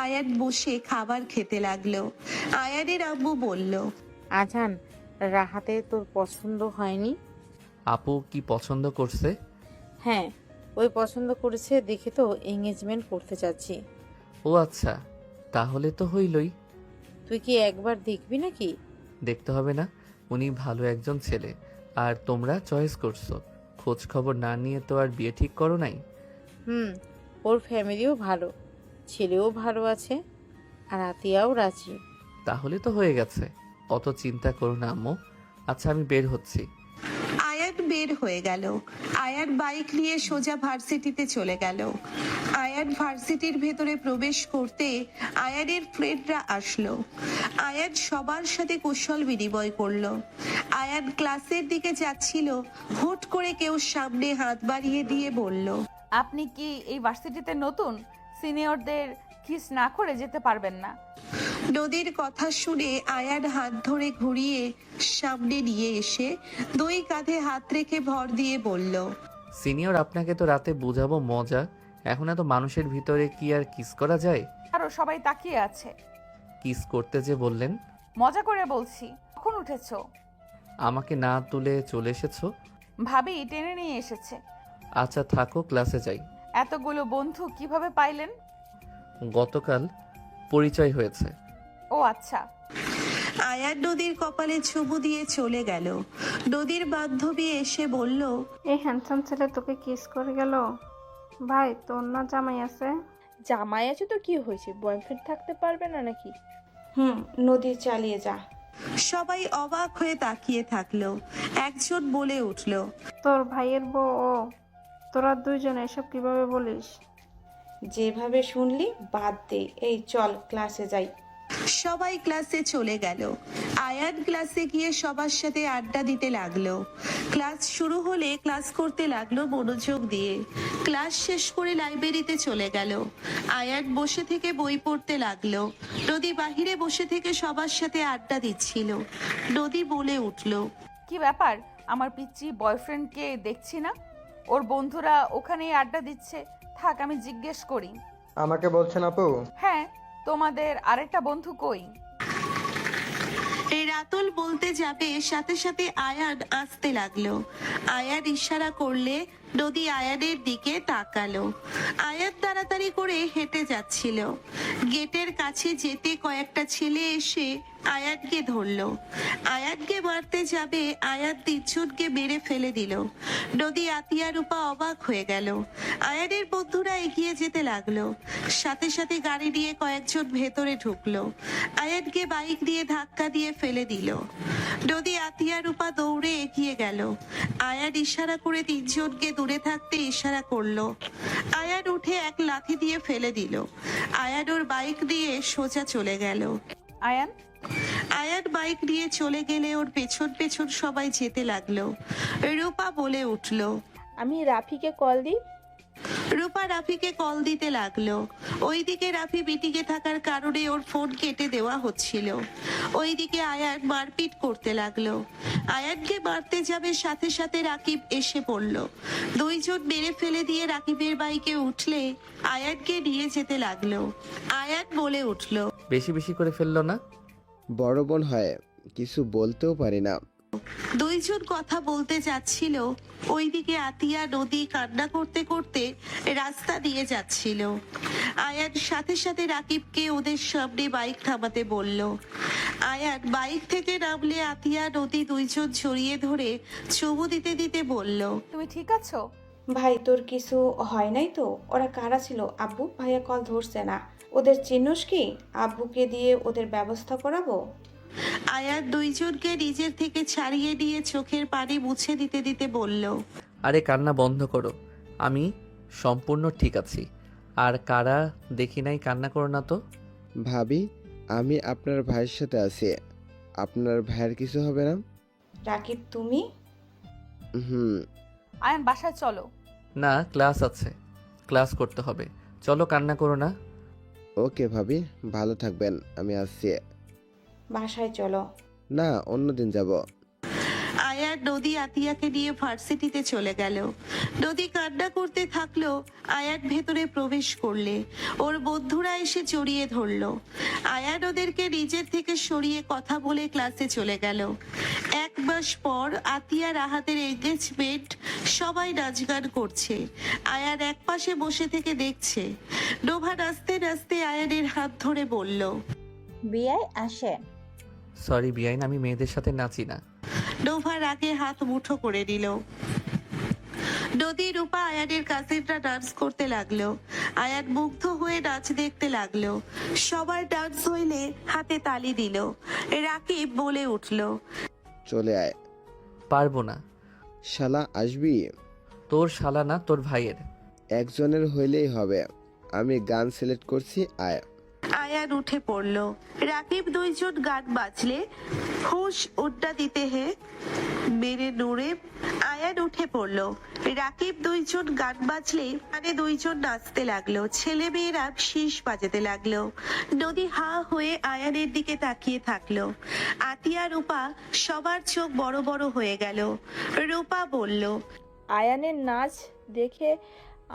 আয়ান বসে খাবার খেতে লাগলো। আয়ানের আম্মু বলল, আজান, রাহাতে তোর পছন্দ হয়নি? আপু কি পছন্দ করছে? হ্যাঁ, ওই পছন্দ করেছে দেখে তো এঙ্গেজমেন্ট করতে চাচ্ছি। ও আচ্ছা, তাহলে তো হইলই। তুই কি একবার দেখবি নাকি? দেখতে হবে না, উনি ভালো একজন ছেলে। আর তোমরা চয়েস করছো, খোঁজ খবর না নিয়ে তো আর বিয়ে ঠিক করো নাই। ওর ফ্যামিলিও ভালো, ছেলেও ভালো আছে, আর আতিয়াও রাজি। তাহলে তো হয়ে গেছে, অত চিন্তা করো না আম্মু। আচ্ছা, আমি বের হচ্ছি। আয়ান বের হয়ে গেল। আয়ান বাইক নিয়ে সোজা ভার্সিটিতে চলে গেল। আয়ান ভার্সিটির ভেতরে প্রবেশ করতে আয়ানের ফ্রেন্ডরা আসলো। আয়ান সবার সাথে কুশল বিনিময় করলো। আয়ান ক্লাসের দিকে যাচ্ছিল, হুট করে কেউ সামনে হাত বাড়িয়ে দিয়ে বলল, আপনি কি এই ভার্সিটিতে নতুন? সিনিয়রদের কিস না করে যেতে পারবেন না। নদীর কথা শুনে আয়ান হাত ধরে ঘুরিয়ে সামনে নিয়ে এসে 2 কাঁধে হাত রেখে ভর দিয়ে বলল, সিনিয়র, আপনাকে তো রাতে বুঝাবো মজা। এখন এত মানুষের ভিতরে কি আর কিস করা যায়? আরো সবাই তাকিয়ে আছে। কিস করতে যে বললেন। মজা করে বলছি। কখন উঠেছো? আমাকে না তুলে চলে এসেছো? ভাবি টেনে নিয়ে এসেছে। আচ্ছা থাকো, ক্লাসে যাই। এতগুলো বন্ধু কিভাবে পাইলেন? গতকাল পরিচয় হয়েছে। ও আচ্ছা। আয়ান নদীর কপালে চুমু দিয়ে চলে গেল। নদীর বান্ধবী এসে বলল, এই হ্যান্ডসাম ছেলে তোকে কিস করে গেল? ভাই, তোর না জামাই আছে? জামাই আছে তো কি হয়েছে, বয়ফ্রেন্ড থাকতে পারবে না নাকি? নদী চালিয়ে যা। সবাই অবাক হয়ে তাকিয়ে থাকলো। একজন বলে উঠল, তোর ভাইয়ের বউ ও? তোরা 2 জন এসব কিভাবে বলিস? যেভাবে শুনলি বাদ দে, এই চল ক্লাসে যাই। সবাই ক্লাসে চলে গেল। আয়ান ক্লাসে গিয়ে সবার সাথে আড্ডা দিতে লাগলো। ক্লাস শুরু হলে ক্লাস করতে লাগলো মনোযোগ দিয়ে। ক্লাস শেষ করে লাইব্রেরিতে চলে গেল। আয়ান বসে থেকে বই পড়তে লাগলো। নদী বাহিরে বসে থেকে সবার সাথে আড্ডা দিচ্ছিল। নদী বলে উঠল, কি ব্যাপার, আমার পিচ্চি বয়ফ্রেন্ডকে দেখছি না? ওর বন্ধুরা ওখানেই আড্ডা দিচ্ছে। থাক, আমি জিজ্ঞেস করি। আমাকে বলছেন আপু? হ্যাঁ, তোমাদের আরেকটা বন্ধু কই? এই রাতুল বলতে যাবে, সাথে সাথে আয়ান আসতে লাগলো। আয়ান ইশারা করলে নদী আয়ানের দিকে তাকালো। আয়ান তাড়াতাড়ি করে হেঁটে যাচ্ছিল। গেটের কাছে যেতে কয়েকটা ছেলে এসে আয়ানকে ধরলো। আয়ানকে মারতে যাবে, আয়ান তিনজনকে মেরে ফেলে দিল। নদী, আতিয়া, রূপা অবাক হয়ে গেল। আয়ানের বন্ধুরা এগিয়ে যেতে লাগলো। সাথে সাথে গাড়ি নিয়ে কয়েকজন ভেতরে ঢুকলো। আয়ানকে বাইক দিয়ে ধাক্কা দিয়ে ফেলে দিল। নদী, আতিয়া, রূপা দৌড়ে এগিয়ে গেল। আয়ান ইশারা করে তিনজনকে দূরে থাকতে ইশারা করলো। আয়ান উঠে এক লাথি দিয়ে ফেলে দিল। আয়ান ওর বাইক নিয়ে সোজা চলে গেল। আয়ান, আয়ান বাইক নিয়ে চলে গেলে ওর পেছন পেছন সবাই যেতে লাগলো। রূপা বলে উঠলো, আমি রাফিকে কল দিই। রূপা রাফিকে কল দিতে লাগলো। ওইদিকে রাফি মিটিংয়ে থাকার কারণে ওর ফোন কেটে দেওয়া হচ্ছিল। ওইদিকে আয়ান মারপিট করতে লাগলো। আয়ানকে মারতে যাবে, সাথে সাথে রাকিব এসে পড়লো। দুইজন মেরে ফেলে দিয়ে রাকিবের বাইকে উঠলে আয়ানকে নিয়ে যেতে লাগলো। আয়ান বলে উঠলো, বেশি বেশি করে ফেললো না? বড় বোন হয়, কিছু বলতেও পারি না। দুইজন কথা বলতে যাচ্ছিল। ওইদিকে আতিয়া, নদী কান্না করতে করতে রাস্তা দিয়ে যাচ্ছিল। আয়ান সাথে সাথে রাকিবকে ওদের সামনে বাইক থামাতে বলল। আয়ান বাইক থেকে নামলে আতিয়া, নদী দুইজন জড়িয়ে ধরে চুমু দিতে দিতে বলল, তুমি ঠিক আছো? ভাই তোর কিছু হয় নাই তো? ওরা কারা ছিল আব্বু? ভাইয়া কল ধরছে না। ওদের চিহ্নস কি? আব্বুকে দিয়ে ওদের ব্যবস্থা করাবো। আয়ান দুইজনকে নিজের থেকে ছাড়িয়ে নিয়ে চোখের পানি মুছে দিতে দিতে বলল, আরে কান্না বন্ধ করো, আমি সম্পূর্ণ ঠিক আছি। আর কারা দেখি নাই, কান্না করো না তো। ভাবি, আমি আপনার ভাইয়ের সাথে আছি, আপনার ভাইয়ের কিছু হবে না। রাকিব তুমি? হুম। আয়ান, বাসায় চলো। না, ক্লাস আছে, ক্লাস করতে হবে। চলো, কান্না করো না। ওকে ভাবি, ভালো থাকবেন, আমি আসছি। বাসায় চলো। না, অন্যদিন যাব। আয়ান নদী আতিয়াকে নিয়ে ভার্সিটিতে চলে গেল। নদী কান্না করতে থাকলো। আয়ান ভেতরে প্রবেশ করলে ওর বন্ধুরা এসে জড়িয়ে ধরলো। আয়ান ওদেরকে নিজের থেকে সরিয়ে কথা বলে ক্লাসে চলে গেল। এক মাস পর আতিয়া রাহাতের এঙ্গেজমেন্ট, সবাই নাচ গান করছে। আয়ান এক পাশে বসে থেকে দেখছে। নোভা নাচতে নাচতে আয়ানের হাত ধরে বলল, বিয়াই আসে। সরি বিআইন, আমি মেয়েদের সাথে নাচি না। নোভার আগে হাত মুঠো করে নিল। নদী, রূপা, আয়ানের কাজিনরা ডান্স করতে লাগলো। আয়ান মুগ্ধ হয়ে নাচ দেখতে লাগলো। সবার ডান্স হইলে হাতে তালি দিল। রাকিব বলে উঠলো, চলে আয়। পারবো না। শালা আসবি? তোর শালা না, তোর ভাইয়ের। একজনের হইলেই হবে। আমি গান সিলেক্ট করছি, আয়। আয়ান উঠে পড়লো। রাকিব দুইজন গান বাজলে হুশ উড্ডা দিতে হে মেরে নূরে। আয়ান উঠে পড়লো। রাকিব দুইজন গান বাজলে মানে দুইজন নাচতে লাগলো। ছেলে মেয়েরা শীষ বাজাতে লাগলো। নদী হা হয়ে আয়ানের দিকে তাকিয়ে থাকলো। আতিয়া, রূপা সবার চোখ বড় বড় হয়ে গেল। রূপা বলল, আয়ানের নাচ দেখে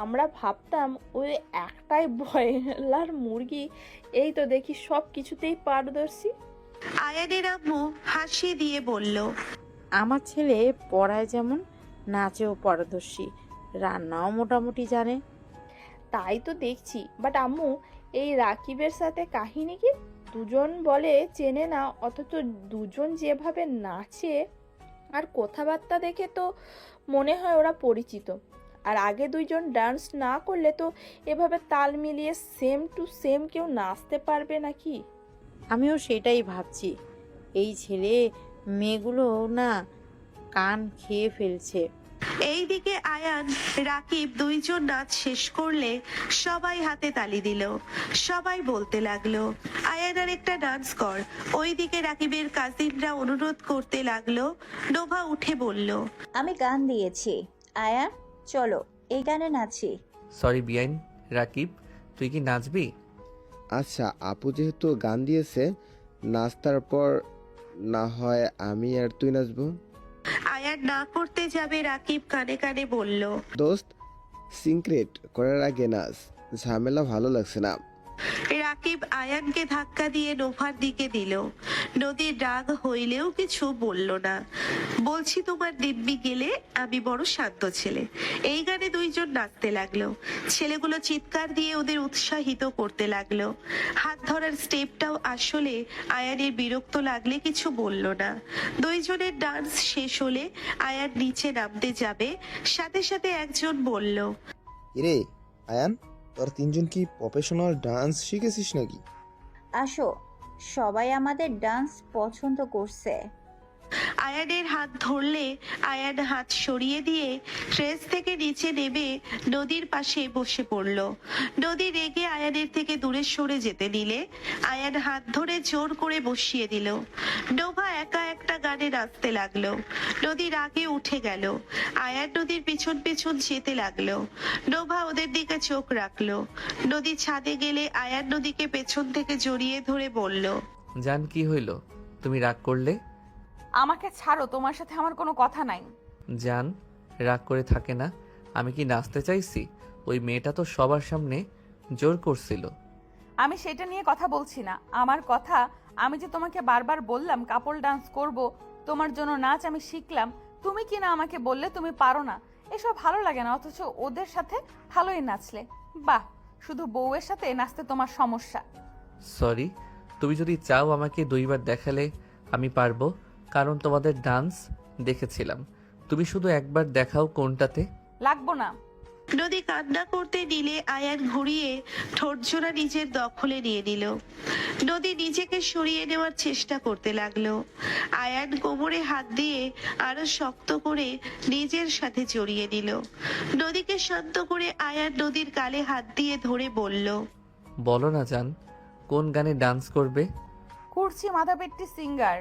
আমরা ভাবতাম ওই একটাই ব্রয়লার মুরগি, এই তো দেখি সব কিছুতেই পারদর্শী। আয়ানের আম্মু হাসি দিয়ে বলল, আমার ছেলে পড়ায় যেমন নাচেও পারদর্শী, রান্নাও মোটামুটি জানে। তাই তো দেখছি। বাট আম্মু, এই রাকিবের সাথে কাহিনী কি? দুজন বলে চেনে না, অথচ দুজন যেভাবে নাচে আর কথাবার্তা দেখে তো মনে হয় ওরা পরিচিত। আর আগে দুইজন ডান্স না করলে তো এভাবে তাল মিলিয়ে সেম টু সেম কেউ নাচতে পারবে নাকি? আমিও সেটাই ভাবছি। এই ছেলে মেয়েগুলো না কান খেয়ে ফেলছে। এইদিকে আয়ান, রাকিব দুইজন নাচ শেষ করলে সবাই হাতে তালি দিল। সবাই বলতে লাগলো, আয়ান আর একটা ডান্স কর। ওইদিকে রাকিবের কাজিনরা অনুরোধ করতে লাগলো। নোভা উঠে বলল, আমি গান দিয়েছি, আয়া চলো এই গানে নাচি। সরি বিআইন। রাকিব, তুই কি নাচবি? আচ্ছা, আপু যেহেতু গান দিয়েছে, নাস্তার পর না হয় আমি আর তুই নাচবো। আয়ান না করতে যাবে, রাকিব কানে কানে বলল, দোস্ত, সিক্রেট করার আগে নাচ, ঝামেলা ভালো লাগছে না। রাকিব আয়ানকে ধাক্কা দিয়ে নোভার দিকে দিল। নদীর রাগ হইলেও কিছু বলল না। বলছি তোমার দিব্যি গেলে আমি বড় শান্ত ছেলে। এই গানে দুইজন নাচতে লাগলো। ছেলেগুলো চিৎকার দিয়ে ওদের উৎসাহিত করতে লাগলো। হাত ধরার স্টেপটাও আসলে আয়ানের বিরক্ত লাগলে কিছু বলল না। দুইজনের ডান্স শেষ হলে আয়ান নিচে নামতে যাবে, সাথে সাথে একজন বলল, রে আয়ান, তোর তিনজন কি প্রফেশনাল ডান্স শিখেছিস নাকি? আসো, সবাই আমাদের ডান্স পছন্দ করছে। আয়ানের হাত ধরলে আয়ান হাত সরিয়ে দিয়ে ট্রেস থেকে নিচে নেমে নদীর পাশে বসে পড়ল। নদী রেগে আয়ানের থেকে দূরে সরে যেতে নিলে আয়ান হাত ধরে জোর করে বসিয়ে দিল। নোভা একা একটা গানে নাচতে লাগলো। নদী রাগে উঠে গেল। আয়ান নদীর পিছন পিছন যেতে লাগলো। নোভা ওদের দিকে চোখ রাখলো। নদী ছাদে গেলে আয়ান নদীকে পেছন থেকে জড়িয়ে ধরে বলল, জান কি হইল, তুমি রাগ করলে? আমাকে ছাড়ো, তোমার সাথে আমার কোনো কথা নাই। জান রাগ করে থাকে না, আমি কি নাচতে চাইছি? ওই মেয়েটা তো সবার সামনে জোর করছিল। আমি সেটা নিয়ে কথা বলছি না। আমার কথা, আমি যে তোমাকে বারবার বললাম কাপল ডান্স করব, তোমার জন্য নাচ আমি শিখলাম, তুমি কি না আমাকে বললে তুমি পারো না। এসব ভালো লাগে না, অথচ ওদের সাথে ভালোই নাচলে। বাহ, শুধু বউয়ের সাথে নাচতে তোমার সমস্যা। সরি, তুমি যদি চাও আমাকে 2বার দেখালে আমি পারবো, কারণ তোমাদের ডান্স দেখেছিলাম। তুমি শুধু একবার দেখাও কোনটাতে। লাগবো না। নদী কান্না করতে নিলে আয়ান ঘুরিয়ে ঠোঁটজোড়া নিজের দখলে নিয়ে নিল। নদী নিজেকে সরিয়ে নেওয়ার চেষ্টা করতে লাগলো। আয়ান কোমরে হাত দিয়ে আরো শক্ত করে নিজের সাথে জড়িয়ে নিল। নদীকে শান্ত করে আয়ান নদীর গালে হাত দিয়ে ধরে বলল, বলো না জান, কোন গানে ডান্স করবে? কুর্চি মাথাপেট্টি সিঙ্গার,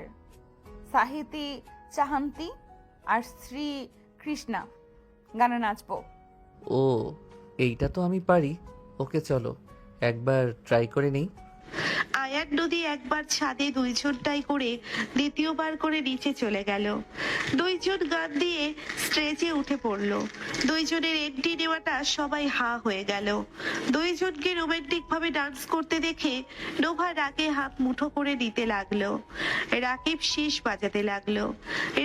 সাহিতি চাহান্তি আর শ্রী কৃষ্ণা গানে নাচবো। ও, এইটা তো আমি পারি। ওকে চলো একবার ট্রাই করে নেই। আয়ান নদী একবার ছাদে দুইজনটাই করে দ্বিতীয়বার করে নিচে চলে গেল। দুইজন গান দিয়ে স্টেজে উঠে পড়লো। দুইজনের এন্ট্রি নেওয়াটা সবাই হা হয়ে গেল। দুইজনকে রোমান্টিক ভাবে ডান্স করতে দেখে নোভা রাগে হাত মুঠো করে নিতে লাগলো। রাকিব শীষ বাজাতে লাগলো।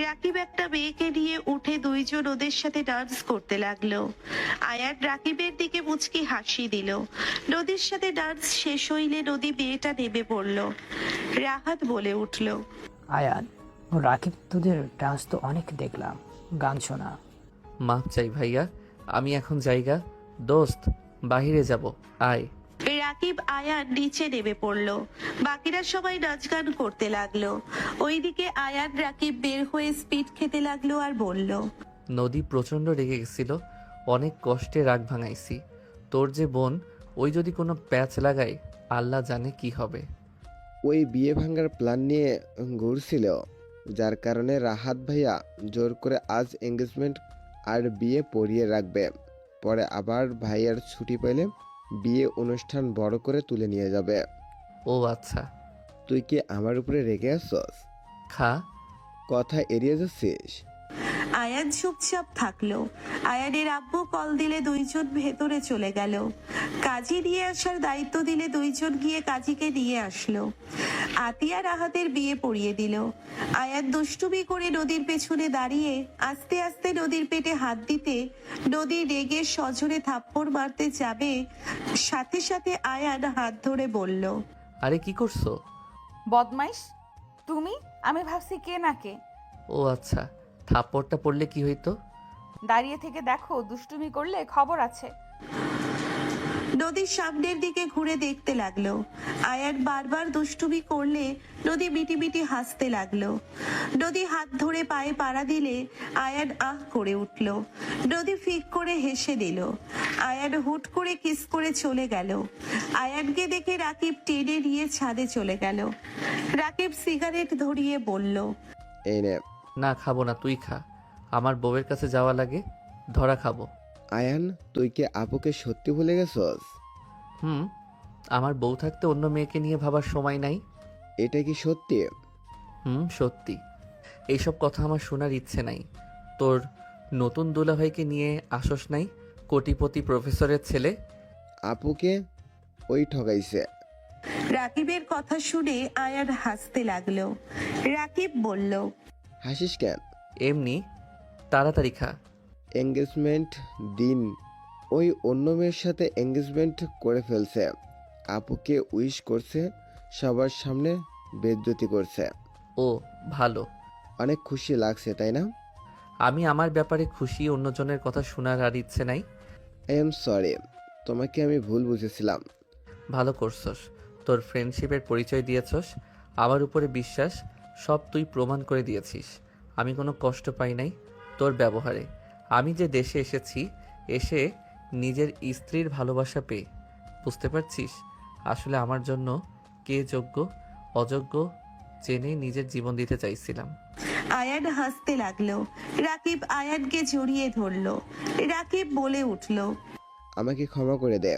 রাকিব একটা মেয়েকে নিয়ে উঠে দুইজন ওদের সাথে ডান্স করতে লাগলো। আয়ান রাকিবের দিকে মুচকি হাসি দিল। নদীর সাথে ডান্স শেষ হইলে নদী মেয়েটা নেমে পড়লো। রাহাত বলে উঠল, আয়ান ও রাকিব, তোদের ডান্স তো অনেক দেখলাম, গান শোনা। মাপ চাই ভাইয়া, আমি এখন জায়গা। দোস্ত বাহিরে যাব, আয়। রাকিব আয়ান নিচে নেমে পড়লো। বাকিরা সবাই নাচ গান করতে লাগলো। ওইদিকে আয়ান রাকিব বের হয়ে স্পিড খেতে লাগলো আর বলল, নদী প্রচণ্ড রেগে গেছিল, অনেক কষ্টে রাগ ভাঙাইছি। তোর যে বোন, ওই যদি কোনো প্যাচ লাগায় আল্লাহ জানে কি হবে। ওই বিয়ে ভাঙার প্ল্যান নিয়ে ঘুরছিল, যার কারণে রাহাত ভাইয়া জোর করে আজ এঙ্গেজমেন্ট আর বিয়ে পড়িয়ে রাখবে। পরে আবার ভাইয়ার ছুটি পেলে বিয়ে অনুষ্ঠান বড় করে তুলে নিয়ে যাবে। ও আচ্ছা। তুই কি আমার উপরে রেগে আসছস? খা। কথা এড়িয়ে যাচ্ছিস? আয়ান চুপচাপ থাকলো। আয়ানের আব্বু কল দিলে দুইজন ভেতরে চলে গেল। কাজী নিয়ে আসার দায়িত্ব দিলে দুইজন গিয়ে কাজীকে নিয়ে আসলো। আতিয়া রাহাতের বিয়ে পড়িয়ে দিল। আয়ান দুষ্টুমি করে নদীর পেছনে দাঁড়িয়ে আস্তে আস্তে নদীর পেটে হাত দিতে নদী রেগে সজোরে থাপ্পড় মারতে যাবে, সাথে সাথে আয়ান হাত ধরে বলল, আরে কি করছো? বদমাইশ তুমি, আমি ভাবছি কে না কে। ও আচ্ছা, থাপ্পড়টা পড়লে কি হইতো? দাঁড়িয়ে থেকে দেখো, দুষ্টুমি করলে খবর আছে। নদীর সামনের দিকে ঘুরে দেখতে লাগলো। আয়ান বারবার দুষ্টুমি করলে নদী মিটিমিটি হাসতে লাগলো। নদী হাত ধরে পায়ে পাড়া দিলে আয়ান আহ করে উঠল। নদী ফিক করে হেসে দিল। আয়ান হুট করে কিস করে চলে গেল। আয়ানকে দেখে রাকিব টেনে নিয়ে ছাদে চলে গেল। রাকিব সিগারেট ধরিয়ে বলল, এই নে। না খাবো না, তুই খা। আমার বউয়ের কাছে যাওয়া লাগে, ধরা খাবো। আয়ান, তুই কি আপুকে সত্যি ভুলে গেছস? আমার বউ থাকতে অন্য মেয়েকে নিয়ে ভাবার সময় নাই। এটা কি সত্যি? সত্যি। এইসব কথা আমার শোনার ইচ্ছে নাই। তোর নতুন দুলাভাইকে নিয়ে আসস নাই, কোটিপতি প্রফেসরের ছেলে। আপুকে ওই ঠগাইছে। রাকিবের কথা শুনে আয়ান হাসতে লাগলো। রাকিব বলল, হাসিস কেন? এমনি, তাড়াতাড়ি খা। এঙ্গেজমেন্ট দিন ওই অন্য মেয়ের সাথে এঙ্গেজমেন্ট করে ফেলছে, আপুকে উইশ করছে, সবার সামনে বেজ্জতি করছে। ও ভালো। অনেক খুশি লাগছে তাই না? আমি আমার ব্যাপারে খুশি, অন্যজনের কথা শোনার আর ইচ্ছে নাই। আই এম সরি, তোমাকে আমি ভুল বুঝেছিলাম। ভালো করছস, তোর ফ্রেন্ডশিপের পরিচয় দিয়েছস, আমার উপরে বিশ্বাস, সব তুই প্রমাণ করে দিয়েছিস। আমি কোনো কষ্ট পাই নাই তোর ব্যবহারে। আমি যে দেশে এসেছি, এসে নিজের স্ত্রীর ভালোবাসা পেয়ে, বুঝতে পারছিস আসলে আমার জন্য কে যোগ্য অযোগ্য জেনে নিজের জীবন দিতে চাইছিলাম। আয়ান হাসতে লাগলো। রাকিব আয়ানকে জড়িয়ে ধরলো। রাকিব বলে উঠল, আমাকে ক্ষমা করে দে।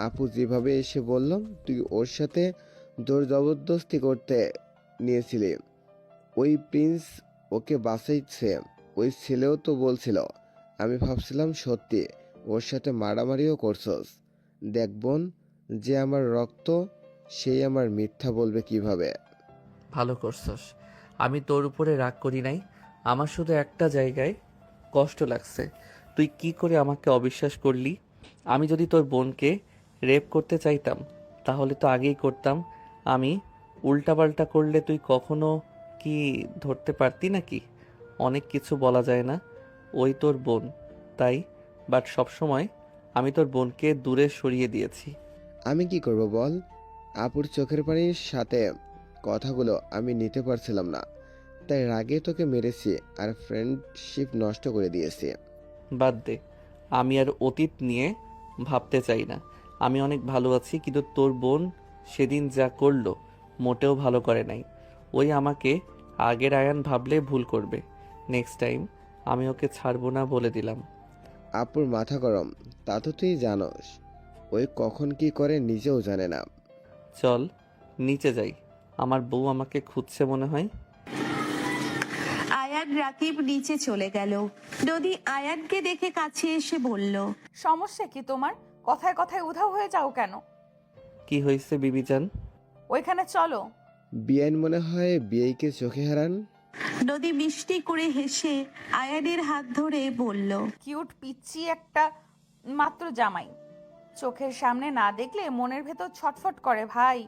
আপু যেভাবে এসে বলল তুই ওর সাথে জোর জবরদস্তি করতে নিয়েছিলি, ওই প্রিন্স ওকে বাঁচাইছে, ওই ছেলেও তো বলছিল। আমি ভাবছিলাম সত্যি ওর সাথে মারামারিও করছস। দেখ বোন, যে আমার রক্ত সেই আমার মিথ্যা বলবে কিভাবে? ভালো করছস, আমি তোর উপরে রাগ করি নাই। আমার শুধু একটা জায়গায় কষ্ট লাগছে, তুই কি করে আমাকে অবিশ্বাস করলি। আমি যদি তোর বোনকে রেপ করতে চাইতাম তাহলে তো আগেই করতাম। আমি উল্টাপাল্টা করলে তুই কখনো কি ধরতে পারতি নাকি? অনেক কিছু বলা যায় না, ওই তোর বোন তাই, বাট সবসময় আমি তোর বোনকে দূরে সরিয়ে দিয়েছি। আমি কি করব বল? আপুর চোখের পানির সাথে কথাগুলো আমি নিতে পারছিলাম না, তাই রাগে তোকে মেরেছি আর ফ্রেন্ডশিপ নষ্ট করে দিয়েছি। বাদ দে, আমি আর অতীত নিয়ে ভাবতে চাই না। আমি অনেক ভালো আছি, কিন্তু তোর বোন সেদিন যা করলো মোটেও ভালো করে নাই। ওই আমাকে আগের আয়ান ভাবলে ভুল করবে। নেক্সট টাইম আমি ওকে ছাড়বো না বলে দিলাম। আপুর মাথা গরম, তা তো তুই জানোস। ওই কখন কি করে নিজেও জানে না। চল নিচে যাই, আমার বউ আমাকে খুঁজছে মনে হয়। আয়ান রাকিব নিচে চলে গেল। নদী আয়ানকে দেখে কাছে এসে বলল, সমস্যা কি তোমার? কথায় কথায় উধাও হয়ে যাও কেন? কি হয়েছে বিবিজান? ওইখানে চলো। বিয়ান মনে হয় বিয়েকে চোখে হারান। নদী মিষ্টি করে হেসে আয়ানের হাত ধরে বলল, কিউট পিচ্চি একটা মাত্র জামাই, চোখের সামনে না দেখলে মনের ভেতর ছটফট করে ভাই।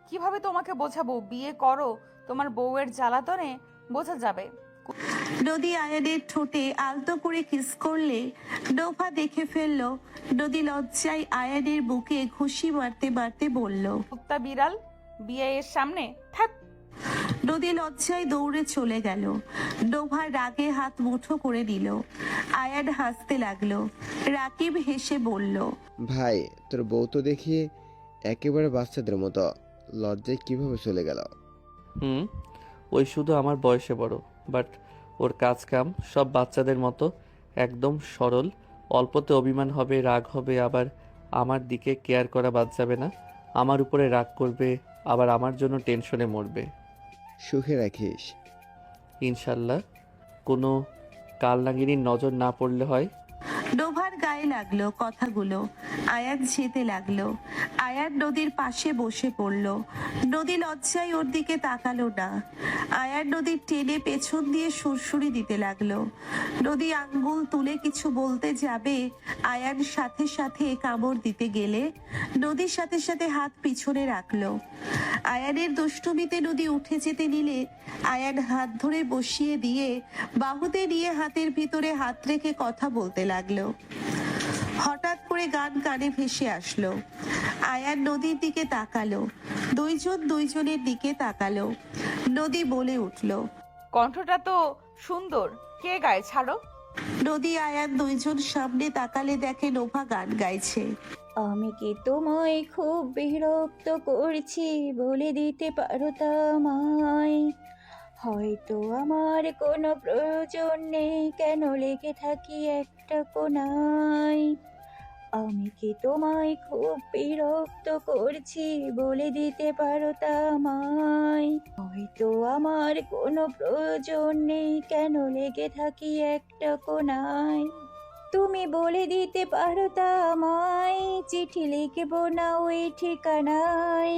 কিভাবে তোমাকে বোঝাবো? বিয়ে করো, তোমার বউয়ের জ্বালাতনে বোঝা যাবে। নদী আয়ানের ঠোঁটে আলতো করে কিস করলে নোভা দেখে ফেলল। নদী লজ্জায় আয়ানের বুকে ঘুষি মারতে মারতে বলল, কুত্তা বিড়াল, বিয়ে এর সামনে থাক। নদী লজ্জায় দৌড়ে চলে গেল। নোভা রাগে হাত মুঠো করে নিল। আয়ান হাসতে লাগলো। রাকিব হেসে বলল, ভাই তোর বউ তো দেখি একেবারে বাচ্চাদের মতো, লজ্জায় কিভাবে চলে গেল? ওই শুধু আমার বয়সে বড়, বাট ওর কাজ কাম সব বাচ্চাদের মতো, একদম সরল। অল্পতে অভিমান হবে, রাগ হবে, আবার আমার দিকে কেয়ার করা বাদ যাবে না। আমার উপরে রাগ করবে, আবার আমার জন্য টেনশনে মরবে। সুখে রাখিস ইনশাল্লাহ। কোনো কাল নাগিনীর নজর না পড়লে হয়। নোভার গায়ে লাগলো কথাগুলো। আয়ান যেতে লাগলো। আয়ান নদীর পাশে বসে পড়লো। নদী লজ্জায় ওর দিকে তাকালো না। আয়ান নদীর টেনে পেছন দিয়ে সুরসুরি দিতে লাগলো। নদী আঙ্গুল তুলে কিছু বলতে যাবে, আয়ান সাথে সাথে কামড় দিতে গেলে নদীর সাথে সাথে হাত পিছনে রাখলো। আয়ানের দুষ্টুমিতে নদী উঠে যেতে নিলে আয়ান হাত ধরে বসিয়ে দিয়ে বাহুতে নিয়ে হাতের ভিতরে হাত রেখে কথা বলতে লাগলো। হঠাৎ করে গান কানে ভেসে আসলো। আয়ান নদীর দিকে তাকালো। দুইজন দুইজনের দিকে তাকালো। নদী বলে উঠলো, কণ্ঠটা তো সুন্দর, কে গায়? ছাড়ো। নদী আয়ান দুইজন সামনে তাকালে দেখে নোভা গান গাইছে। আমি কি তোমায় খুব বিরক্ত করছি, বলে দিতে পারো তা আমায়। হয়তো আমার কোনো প্রয়োজন নেই, কেন লেগে থাকি একটা কোনায়। আমি কি তোমায় খুব বিরক্ত করছি, বলে দিতে পারো তা আমায়। হয়তো আমার কোনো প্রয়োজন নেই, কেন লেগে থাকি একটা কোনায়। তুমি বলে দিতে পারো তা আমায়, চিঠি লিখবো না ওই ঠিকানায়।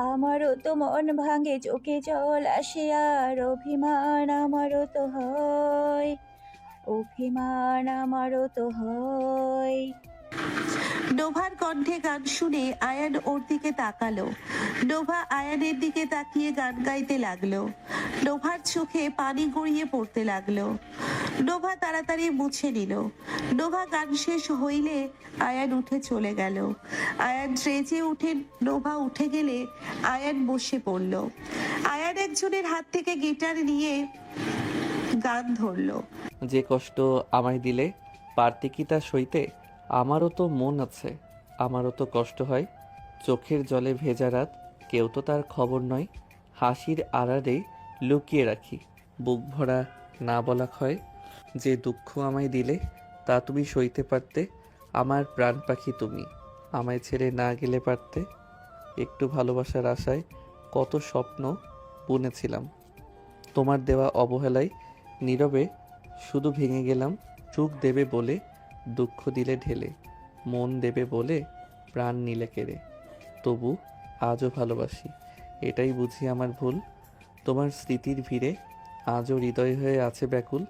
আমারও তো মন ভাঙে, চোখে জল আসে, আর অভিমান আমারও তো হয়, অভিমান আমারও তো হয়। নোভার কণ্ঠে গান শুনে আয়ান ওর দিকে তাকালো। নোভা আয়ানের দিকে তাকিয়ে গান গাইতে লাগলো। নোভার চোখে পানি গড়িয়ে পড়তে লাগলো। নোভা তাড়াতাড়ি মুছে নিল। নোভা গান শেষ হইলে আয়ান উঠে চলে গেল। আয়ান ট্রেজে উঠে নোভা উঠে গেলে আয়ান বসে পড়ল। আয়ান একজনের হাত থেকে গিটার নিয়ে গান ধরলো। যে কষ্ট আমায় দিলে পারতে কি তা সইতে? আমারও তো মন আছে, আমারও তো কষ্ট হয়। চোখের জলে ভেজা রাত, কেউ তো তার খবর নয়। হাসির আড়ালে লুকিয়ে রাখি, বুক ভরা না বলা ক্ষয়। যে দুঃখ আমায় দিলে তা তুমি সইতে পারতে। আমার প্রাণ পাখি তুমি, আমায় ছেড়ে না গেলে পারতে। একটু ভালোবাসার আশায় কত স্বপ্ন বুনেছিলাম, তোমার দেওয়া অবহেলায় নীরবে শুধু ভেঙে গেলাম। সুখ দেবে বলে দুঃখ দিলে ঢেলে, মন দেবে বলে প্রাণ নিলে কেড়ে। তবু আজও ভালোবাসি, এটাই বুঝি আমার ভুল। তোমার স্মৃতির ভিড়ে আজও হৃদয় হয়ে আছে ব্যাকুল।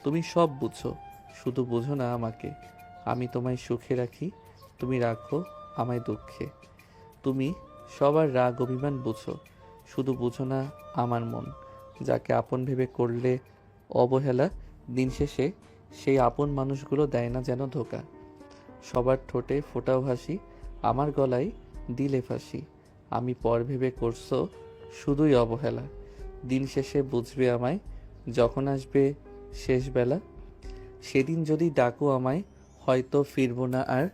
তুমি সব বুঝো, শুধু বুঝো না আমাকে। আমি তোমায় সুখে রাখি, তুমি রাখো আমায় দুঃখে। তুমি সবার রাগ অভিমান বুঝো, শুধু বুঝো না আমার মন। যাকে আপন ভেবে করলে অবহেলা, দিন শেষে সেই আপন মানুষগুলো দেয় না যেন ধোকা। সবার ঠোঁটে ফোটাও হাসি, আমার গলায় দিলে ফাঁসি। আমি পর ভেবে করছো শুধুই অবহেলা। দিন শেষে বুঝবে আমায় যখন আসবে শেষ বেলা। সেদিন যদি ডাকো আমায়, হয়তো ফিরবো না আর।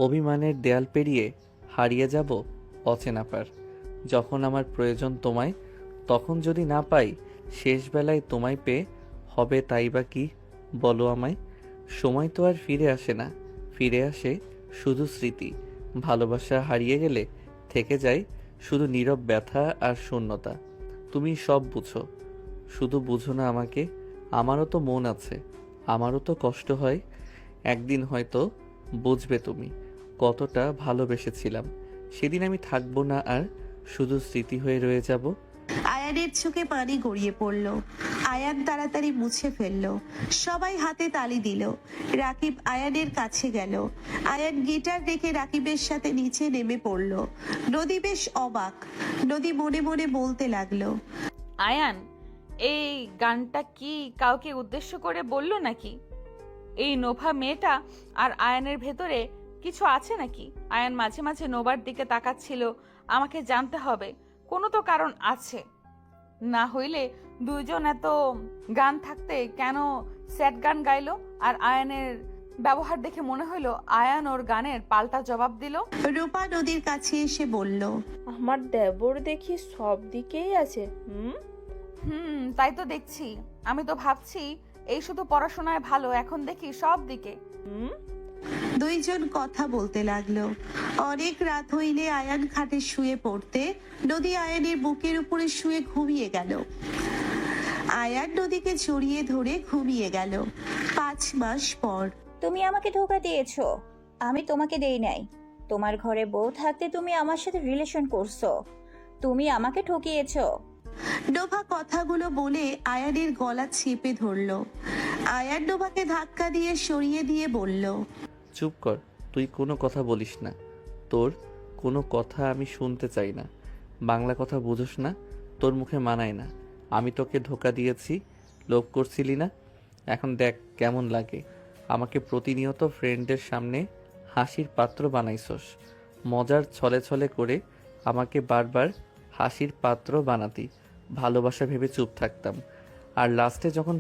অভিমানের দেয়াল পেরিয়ে হারিয়ে যাব অচেনা পার। যখন আমার প্রয়োজন তোমায়, তখন যদি না পাই, শেষ বেলায় তোমায় পেয়ে হবে তাই বা কি বলো আমায়। সময় তো আর ফিরে আসে না, ফিরে আসে শুধু স্মৃতি। ভালোবাসা হারিয়ে গেলে থেকে যায় শুধু নীরব ব্যথা আর শূন্যতা। তুমি সব বুঝো, শুধু বুঝো না আমাকে। আমারও তো মন আছে, আমারও তো কষ্ট হয়। একদিন হয়তো বুঝবে তুমি কতটা ভালোবেসেছিলাম। সেদিন আমি থাকবো না আর, শুধু স্মৃতি হয়ে রয়ে যাব। আয়ানের চোখে পানি গড়িয়ে পড়ল। আয়ান তাড়াতাড়ি মুছে ফেলল। সবাই হাতে তালি দিল। রাকিব আয়ানের কাছে গেল। আয়ান গিটার রেখে রাকিবের সাথে নিচে নেমে পড়ল। নদী বেশ অবাক। নদী মনে মনে বলতে লাগলো, আয়ান এই গানটা কি কাউকে উদ্দেশ্য করে বললো নাকি? এই নোভা মেয়েটা আর আয়ানের ভেতরে কিছু আছে নাকি? আয়ান মাঝে মাঝে নোভার দিকে তাকাচ্ছিল। আমাকে জানতে হবে, কোনো তো কারণ আছে। না হইলে দুইজন এত গান থাকতে কেন স্যাড গান গাইলো? আর আয়ানের ব্যবহার দেখে মনে হইলো আয়ান ওর গানের পাল্টা জবাব দিল। রূপা নদীর কাছে এসে বলল, আমার দেবর দেখি সব দিকেই আছে। তাই তো দেখছি। আমি তো ভাবছি এই শুধু পড়াশোনায় ভালো, এখন দেখি সব দিকে। দুইজন কথা বলতে লাগলো। অনেক রাত হইলে আয়ান খাটে শুয়ে পড়তে নদী আয়ানের বুকের উপরে শুয়ে ঘুমিয়ে গেল। আয়ান নদীকে জড়িয়ে ধরে ঘুমিয়ে গেল। 5 মাস পর। তুমি আমাকে ধোঁকা দিয়েছো, আমি তোমাকে দেই নাই। তোমার ঘরে বউ থাকতে তুমি আমার সাথে রিলেশন করছো, তুমি আমাকে ঠকিয়েছো। নোভা কথাগুলো বলে আয়ানের গলা চেপে ধরলো। আয়ান নোভাকে ধাক্কা দিয়ে সরিয়ে দিয়ে বলল, চুপ কর, তুই কোনো কথা বলিস না। তোর কোনো কথা আমি শুনতে চাই না। বাংলা কথা বুঝোস না, তোর মুখে মানায় না। আমি তোকে ধোকা দিয়েছি, লোভ করছিলি না? এখন দেখ কেমন লাগে। আমাকে প্রতিনিয়ত ফ্রেন্ডের সামনে হাসির পাত্র বানাইছস। মজার ছলে ছলে করে আমাকে বারবার হাসির পাত্র বানাতি। ভালোবাসা ভেবে চুপ থাকতাম। আর লাস্টে যখন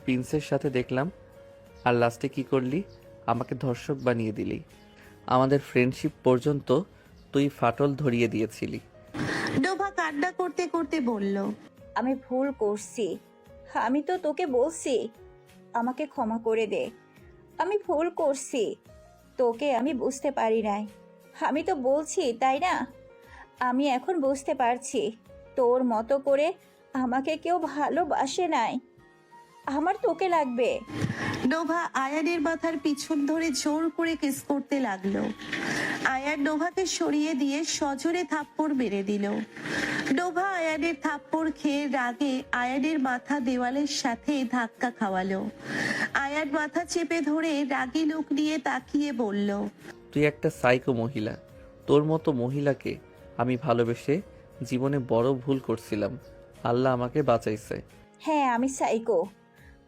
প্রিন্সের সাথে দেখলাম, আর লাস্টে কি করলি? আমাকে ধর্ষক বানিয়ে দিলি। আমাদের ফ্রেন্ডশিপ পর্যন্ত তুই ফাটল ধরিয়ে দিয়েছিলি। নোভা কান্না করতে করতে বলল, আমি ভুল করছি, আমি তো তোকে বলছি আমাকে ক্ষমা করে দে। আমি ভুল করছি, তোকে আমি বুঝতে পারি নাই। আমি তো বলছি তাই না? আমি এখন বুঝতে পারছি তোর মতো করে আমাকে কেউ ভালোবাসে নাই। আমার তোকে লাগবে। নোভা আয়ানের মাথার পিছন ধরে জোর করে কিস করতে লাগলো। আয়ান নোভাকে সরিয়ে দিয়ে সজোরে থাপ্পড় মেরে দিল। নোভা আয়ানের থাপ্পড় খেয়ে রাগে আয়ানের মাথা দেওয়ালের সাথে ধাক্কা খাওয়ালো। আয়ান মাথা চেপে ধরে রাগী লোক নিয়ে তাকিয়ে বলল, তুই একটা সাইকো মহিলা। তোর মতো মহিলাকে আমি ভালোবেসে জীবনে বড় ভুল করছিলাম। আল্লাহ আমাকে বাঁচাইছে। হ্যাঁ আমি সাইকো,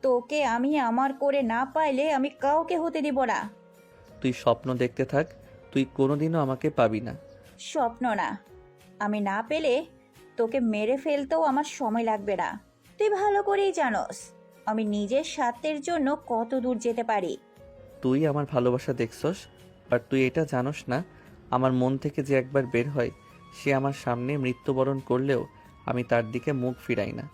তোকে আমি আমার করে না পাইলে আমি কাউকে হতে দিব না। তুই স্বপ্ন দেখতে থাক, তুই কোনোদিনও আমাকে পাবি না। স্বপ্ন না, আমি না পেলে তোকে মেরে ফেলতেও আমার সময় লাগবে না। তুই ভালো করেই জানোস আমি নিজের স্বার্থের জন্য কত দূর যেতে পারি। তুই আমার ভালোবাসা দেখছস, আর তুই এটা জানোস না আমার মন থেকে যে একবার বের হয় সে আমার সামনে মৃত্যুবরণ করলেও আমি তার দিকে মুখ ফিরাই না।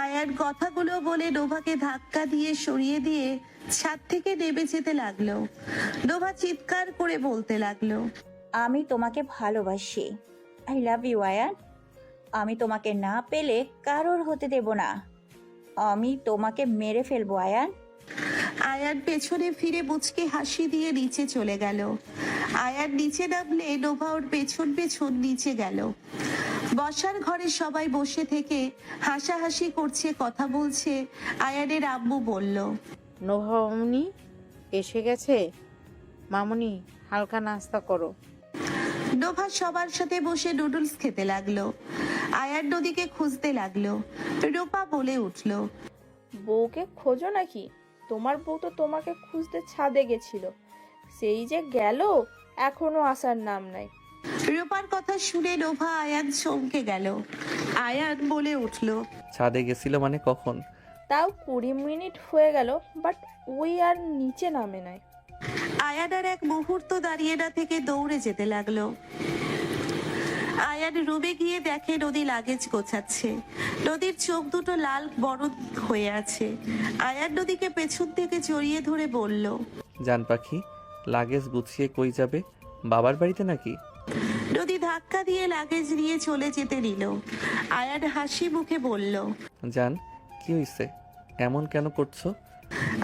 আয়ান কথাগুলো বলে নোভাকে ধাক্কা দিয়ে সরিয়ে দিয়ে ছাদ থেকে নেমে যেতে লাগলো। নোভা চিৎকার করে বলতে লাগলো, আমি তোমাকে ভালোবাসি। I love you Ayaan. আমি তোমাকে না পেলে কারোর হতে দেব না। আমি তোমাকে মেরে ফেলবো আয়ান। আয়ান পেছনে ফিরে মুচকে হাসি দিয়ে নিচে চলে গেল। আয়ান নিচে নামলে নোভা ওর পেছন পেছন নিচে গেল। বসার ঘরে সবাই বসে থেকে হাসাহাসি করছে, কথা বলছে। আয়ানের আম্মু বলল, নোভা মামুনি এসে গেছে। মামুনি হালকা নাস্তা করো। নোভা সবার সাথে বসে নুডলস খেতে লাগলো। আয়ান নদীকে খুঁজতে লাগলো। রূপা বলে উঠল, বউকে খোঁজো নাকি? তোমার বউ তো তোমাকে খুঁজতে ছাদে গেছিল, সেই যে গেল, এখনো আসার নাম নাই। রূপার কথা শুনে নোভা আয়ান চমকে গেল। আয়ান বলে উঠল, ছাদে গেছিল মানে কখন? তাও 20 মিনিট হয়ে গেল, বাট ওই আর নিচে নামে নাই। আয়ান আর এক মুহূর্ত দাঁড়িয়ে না থেকে দৌড়ে যেতে লাগলো। আয়ান রুমে গিয়ে দেখে নদী লাগেজ গোছাচ্ছে। নদীর চোখ দুটো লাল বরদ হয়ে আছে। আয়ান নদীকে পেছন থেকে জড়িয়ে ধরে বলল, জান পাখি, লাগেজ গুছিয়ে কই যাবে? বাবার বাড়িতে নাকি? নদী ধাক্কা দিয়ে লাগেজ নিয়ে চলে যেতে নিল। আয়ান হাসি মুখে বলল, জান কি হইছে, এমন কেন করছো?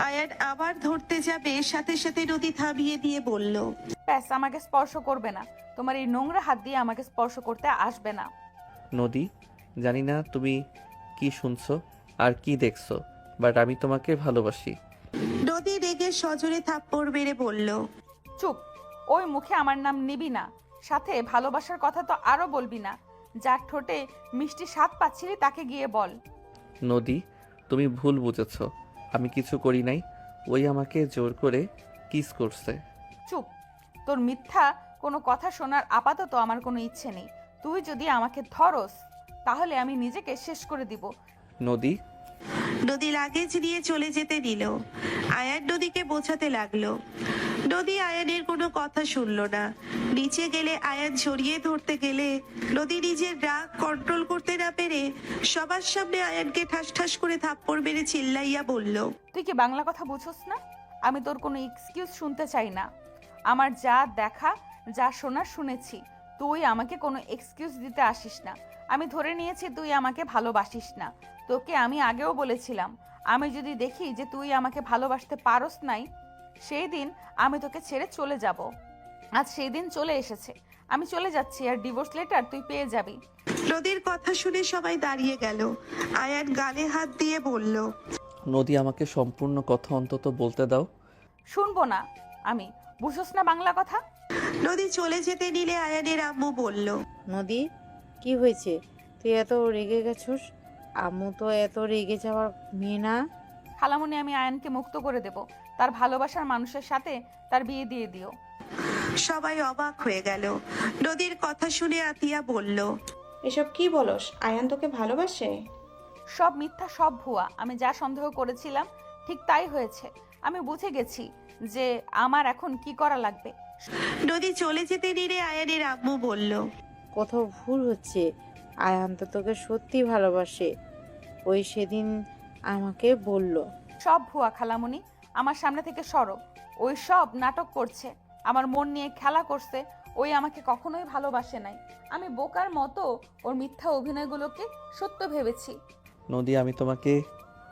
আয়ান আবার ধরতে যাবে, সাথে সাথে নদী থামিয়ে দিয়ে বলল, ব্যাস, আমাকে স্পর্শ করবে না। তোমার এই নোংরা হাত দিয়ে আমাকে স্পর্শ করতে আসবে না। নদী, জানি না তুমি কি শুনছো আর কি দেখছো, বাট আমি তোমাকে ভালোবাসি। নদী রেগে সজোরে থাপ্পড় মেরে বলল, চুপ, ওই মুখে আমার নাম নিবি না, সাথে ভালোবাসার কথা তো আরো বলবি না। যার ঠোঁটে মিষ্টি স্বাদ পাচ্ছিলি তাকে গিয়ে বল। নদী, তুমি ভুল বুঝেছো, আমি কিছু করি নাই। ওই আমাকে জোর করে কিস করছে। চুপ, তোর মিথ্যা কোনো কথা শোনার আপাতত আমার কোনো ইচ্ছে নেই। তুই যদি আমাকে ধরস তাহলে আমি নিজেকে শেষ করে দিব। নদী, নদী লাগেজ নিয়ে চলে যেতে নিল। আয়ান নদীকে বোঝাতে লাগলো। নদী আয়ানের কোনো কথা শুনলো না। নিচে গেলে আয়ান জড়িয়ে ধরতে গেলে নদী নিজের রাগ কন্ট্রোল করতে না পেরে সবার সামনে আয়ানকে ঠাস ঠাস করে থাপ্পড় মেরে চিল্লাইয়া বলল, তুই কি বাংলা কথা বুঝোস না? আমি তোর কোনো এক্সকিউজ শুনতে চাই না। আমার যা দেখা যা শোনার শুনেছি। তুই আমাকে কোনো এক্সকিউজ দিতে আসিস না। আমি ধরে নিয়েছি তুই আমাকে ভালোবাসিস না। তোকে আমি আগেও বলেছিলাম, আমি যদি দেখি যে তুই আমাকে ভালোবাসতে পারস নাই, সেই দিন আমি তোকে ছেড়ে চলে যাব। আজ সেই দিন চলে এসেছে। আমি চলে যাচ্ছি, আর ডিভোর্স লেটার তুই পেয়ে যাবি। নদীর কথা শুনে সবাই দাঁড়িয়ে গেল। আয়ান গালে হাত দিয়ে বলল, নদী আমাকে সম্পূর্ণ কথা অন্তত বলতে দাও। শুনবো না আমি, বুঝোস না বাংলা কথা? নদী চলে যেতে নিলে আয়ানের আম্মু বলল, নদী কি হয়েছে, তুই এত রেগে গেছস? আম্মু তো এত রেগে যাওয়ার মেয়ে না। খালামণি, আমি আয়ানকে মুক্ত করে দেব। তার ভালোবাসার মানুষের সাথে তার বিয়ে দিয়ে দিও। সবাই অবাক হয়ে গেল। নদীর কথা শুনে আতিয়া বলল, এসব কি বলস? আয়ান তোকে ভালোবাসে? সব মিথ্যা, সব ভুয়া। আমি যা সন্দেহ করেছিলাম ঠিক তাই হয়েছে। আমি বুঝে গেছি যে আমার এখন কি করা লাগবে। নদী চলে যেতে নিলে আয়ানের আম্মু বলল, কোথাও ভুল হচ্ছে। আয়ান তো তোকে সত্যি ভালোবাসে, ওই সেদিন আমাকে বলল। সব ভুয়া খালামণি, আমার সামনে থেকে সরো। ওই সব নাটক করছে, আমার মন নিয়ে খেলা করছে। ওই আমাকে কখনোই ভালোবাসে নাই। আমি বোকার মতো ওর মিথ্যা অভিনয়গুলোকে সত্য ভেবেছি। নদী, আমি তোমাকে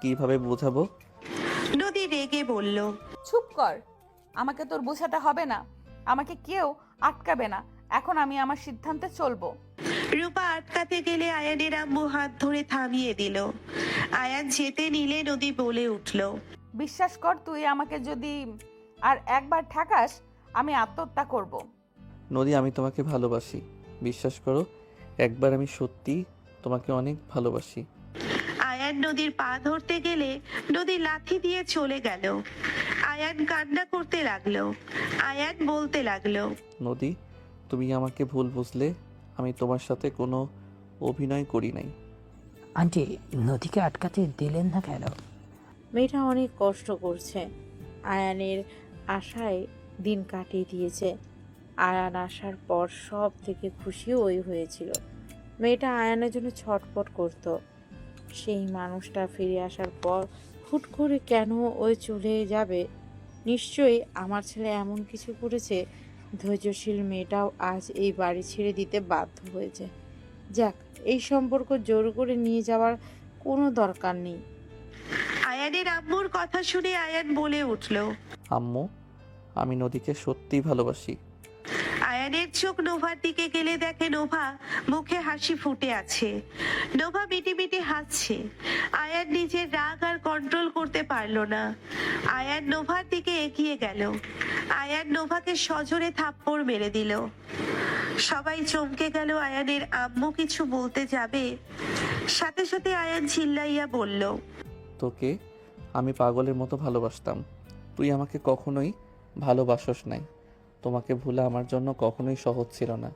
কিভাবে বোঝাবো? নদী রেগে বলল, চুপ কর, আমাকে তোর বোঝাতে হবে না, আমাকে কেউ আটকাবে না, এখন আমি আমার সিদ্ধান্তে চলবো। রূপা আটকাতে গেলে আয়ানের আম্মু হাত ধরে থামিয়ে দিল। আয়ান যেতে নিলে নদী বলে উঠল, বিশ্বাস কর, তুই আমাকে যদি আর একবার ঠেকাস আমি আত্মহত্যা করব। নদী, আমি তোমাকে ভালোবাসি, বিশ্বাস করো, একবার আমি সত্যি তোমাকে অনেক ভালোবাসি। আয়ান নদীর পা ধরতে গেলে নদী লাথি দিয়ে চলে গেল। আয়ান কান্না করতে লাগলো। আয়ান বলতে লাগলো, নদী, তুমি আমাকে ভুল বুঝলে, আমি তোমার সাথে কোনো অভিনয় করি নাই। আন্টি, নদীকে আটকাতে দিলেন না কেন? মেয়েটা অনেক কষ্ট করছে, আয়ানের আশায় দিন কাটিয়ে দিয়েছে। আয়ান আসার পর সব থেকে খুশিও ওই হয়েছিল। মেয়েটা আয়ানের জন্য ছটফট করত। সেই মানুষটা ফিরে আসার পর হুট করে কেন ওই চলে যাবে? নিশ্চয়ই আমার ছেলে এমন কিছু করেছে। ধৈর্যশীল মেয়েটাও আজ এই বাড়ি ছেড়ে দিতে বাধ্য হয়েছে। যাক, এই সম্পর্ক জোর করে নিয়ে যাওয়ার কোনো দরকার নেই। আয়ানের আম্মুর কথা শুনে আয়ান বলে উঠল, আম্মু, আমি নদীকে সত্যিই ভালোবাসি। আয়ানের চোখ নোভার দিকে গেলে দেখে নোভা মুখে হাসি ফুটে আছে। নোভা মিটি মিটি হাসছে। আয়ান নিজের রাগ আর কন্ট্রোল করতে পারল না। আয়ান নোভার দিকে এগিয়ে গেল। আয়ান নোভাকে সজোরে থাপ্পড় মেরে দিল। সবাই চমকে গেল। আয়ানের আম্মু কিছু বলতে যাবে, সাথে সাথে আয়ান চিল্লাইয়া বলল, তোকে আমি পাগলের মতো ভালোবাসতাম, তুই আমাকে কখনোই ভালোবাসস নাই। তোমাকে ভুলা আমার জন্য কখনোই সহজ ছিল না।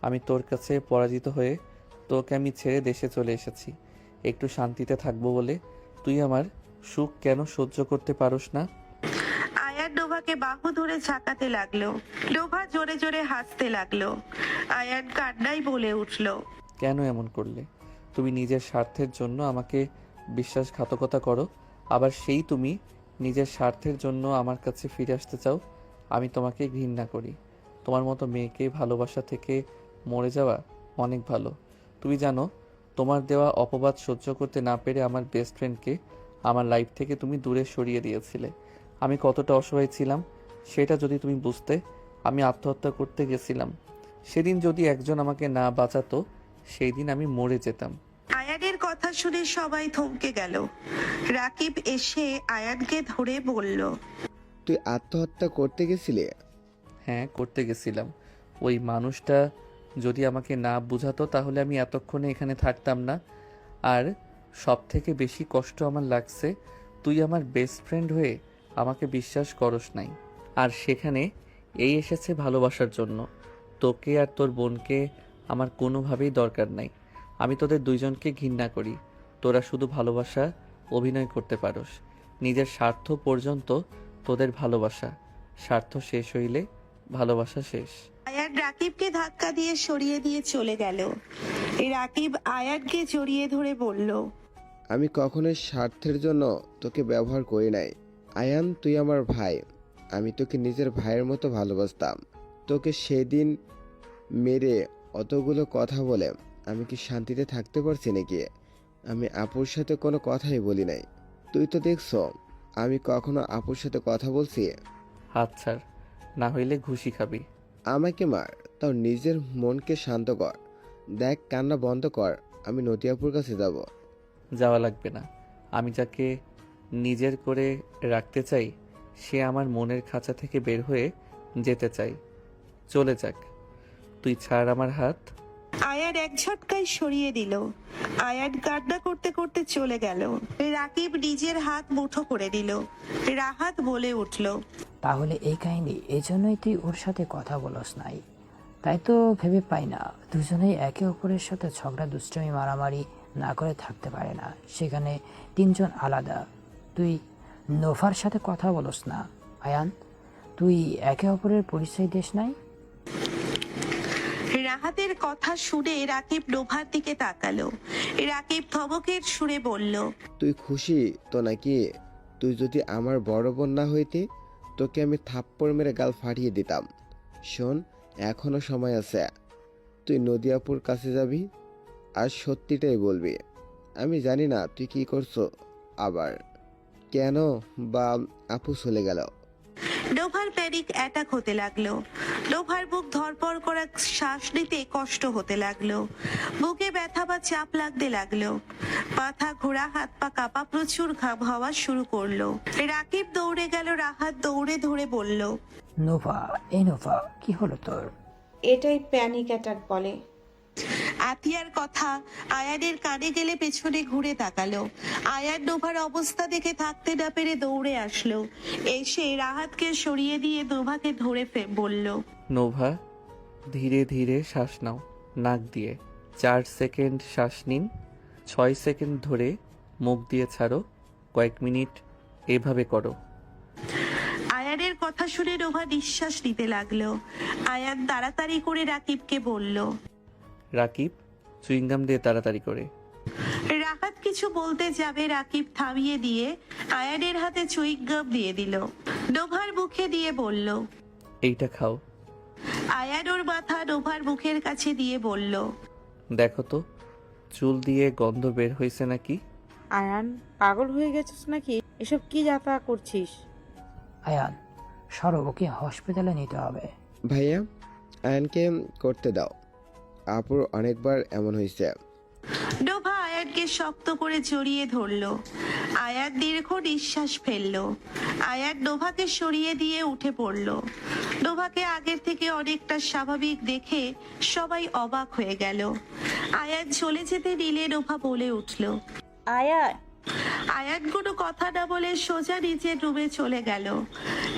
আমি তোর কাছে পরাজিত হয়ে তোকে আমি ছেড়ে দেশে চলে এসেছি একটু শান্তিতে থাকবো বলে। তুই আমার সুখ কেন সহ্য করতে পারস না? আয়ান নোভাকে বাহু ধরে ঝাঁকাতে লাগলো। নোভা জোরে জোরে হাসতে লাগলো। আয়ান কান্নাই বলে উঠল, কেন এমন করলে? তুমি নিজের স্বার্থের জন্য আমাকে বিশ্বাসঘাতকতা করো, আবার সেই তুমি নিজের স্বার্থের জন্য আমার কাছে ফিরে আসতে চাও। আমি তোমাকে ঘৃণা করি। তোমার মতো মেয়েকে ভালোবাসা থেকে মরে যাওয়া অনেক ভালো। তুমি জানো, তোমার দেওয়া অপবাদ সহ্য করতে না পেরে আমার বেস্ট ফ্রেন্ডকে আমার লাইফ থেকে তুমি দূরে সরিয়ে দিয়েছিলে। আমি কতটা অসহায় ছিলাম সেটা যদি তুমি বুঝতে। আমি আত্মহত্যা করতে গেছিলাম, সেদিন যদি একজন আমাকে না বাঁচাতো সেই দিন আমি মরে যেতাম। আয়ানের কথা শুনে সবাই থমকে গেল। রাকিব এসে আয়ানকে ধরে বলল, তুই আত্মহত্যা করতে গেছিলে? হ্যাঁ, করতে গেছিলাম। ওই মানুষটা যদি আমাকে না বুঝাতো তাহলে আমি এতক্ষণে এখানে থাকতাম না। আর সব থেকে বেশি কষ্ট আমার লাগছে, তুই আমার বেস্ট ফ্রেন্ড হয়ে আমাকে বিশ্বাস করস নাই। আর সেখানে এই এসেছে ভালোবাসার জন্য। তোকে আর তোর বোনকে আমার কোনোভাবেই দরকার নাই। আমি তোদের দুইজনকে ঘৃণা করি। তোরা শুধু ভালোবাসা অভিনয় করতে পারস। নিজের স্বার্থ পর্যন্ত তোদের ভালোবাসা, স্বার্থ শেষ হইলে ভালোবাসা শেষ। আয়ান রাকিবকে ধাক্কা দিয়ে সরিয়ে দিয়ে চলে গেল। রাকিব আয়ানকে জড়িয়ে ধরে বলল, আমি কখনোই স্বার্থের জন্য তোকে ব্যবহার করি নাই। আয়ান, তুই আমার ভাই। আমি তোকে নিজের ভাইয়ের মতো ভালোবাসতাম। তোকে সেদিন মেরে অতগুলো কথা বলে আমি কি শান্তিতে থাকতে পারছি নাকি? আমি আপুর সাথে কোনো কথাই বলি নাই। তুই তো দেখছো আমি কখনো আপুর সাথে কথা বলছি? হাত ছাড়, না হইলে ঘুষি খাবি। আমাকে মার, তাও নিজের মনকে শান্ত কর। দেখ, কান্না বন্ধ কর। আমি নদিয়াপুর কাছে যাব। যাওয়া লাগবে না। আমি যাকে নিজের করে রাখতে চাই সে আমার মনের খাঁচা থেকে বের হয়ে যেতে চাই। চলে যাক। তুই ছাড় আমার হাত। আয়ান এক ঝটকায় সরিয়ে দিল। আয়ান কান্না করতে করতে চলে গেল। রাকিব নিজের হাত মুঠো করে দিল। রাহাত বলে উঠল, তাহলে এই কাহিনী, এই জন্যই তুই ওর সাথে কথা বলস নাই? তাই তো ভেবে পাই না, দুজনেই একে অপরের সাথে ঝগড়া দুষ্টমি মারামারি না করে থাকতে পারে না। সেখানে তিনজন আলাদা। তুই নোভার সাথে কথা বলস না? আয়ান, তুই একে অপরের পরিচয় দিস নাই? রাহাতের কথা শুনে রাকিব নোভার দিকে তাকালো। রাকিব ধমকের সুরে বলল, তুই খুশি তো নাকি? তুই যদি আমার বড় বোন না হইতি তোকে আমি থাপ্পড় মেরে গাল ফাটিয়ে দিতাম। শোন, এখনো সময় আছে। তুই নদিয়াপুর কাছে যাবি আর সত্যিটাই বলবি। আমি জানি না তুই কি করছো, আবার কেন বা আপু চলে গেল? নোভার প্যানিক অ্যাটাক হতে লাগলো। নোভার বুক ধরপড় করা, শ্বাস নিতে কষ্ট হতে লাগলো, বুকে ব্যথা বা চাপ লাগতে লাগলো, মাথা ঘোরা, হাত পা কাঁপা, প্রচুর ঘাম হওয়া শুরু করলো। রাকিব দৌড়ে গেল, রাহাত দৌড়ে ধরে বলল, নোভা, এই নোভা, কি হলো তোর? এটাই প্যানিক অ্যাটাক বলে। আতিয়ার কথা আয়ানের কানে গেলে পেছনে ঘুরে তাকালো। আয়ান নোভার অবস্থা দেখে থাকতে না পেরে দৌড়ে আসলো, এসে রাহাতকে সরিয়ে দিয়ে নোভাকে ধরে বলল, নোভা, ধীরে ধীরে শ্বাস নাও নাক দিয়ে। 4 সেকেন্ড শ্বাস নিন, 6 সেকেন্ড ধরে মুখ দিয়ে ছাড়ো, কয়েক মিনিট এভাবে করো। আয়ানের কথা শুনে নোভা নিঃশ্বাস নিতে লাগলো। আয়ান তাড়াতাড়ি করে রাকিবকে বলল, রাকিব, চুইংগাম দিয়ে তাড়াতাড়ি করে। রাহাত কিছু বলতে যাবে, রাকিব থামিয়ে দিয়ে আয়ানের হাতে চুইংগাম দিয়ে দিল। নোভার মুখে দিয়ে বলল, এইটা খাও। আয়ান ওর মাথা নোভার মুখের কাছে দিয়ে বলল, দেখো তো চুল দিয়ে গন্ধ বের হয়েছে নাকি? আয়ান, পাগল হয়ে গেছিস নাকি? এসব কি যাতা করছিস? আয়ান, সরো, ওকে হসপিটালে নিতে হবে। ভাইয়া, আয়ানকে করতে দাও। আপুর অনেকবার এমন হয়েছে। নোভা আয়ানকে শক্ত করে জড়িয়ে ধরলো। আয়ান দীর্ঘ নিঃশ্বাস ফেললো। আয়ান নোভাকে সরিয়ে দিয়ে উঠে পড়লো। নোভাকে আগের থেকে অনেকটা স্বাভাবিক দেখে সবাই অবাক হয়ে গেল। আয়ান চলে যেতে নিলে নোভা বলে উঠলো, আয়ান। আয়ান কোনো কথা না বলে সোজা নিজের রুমে চলে গেল।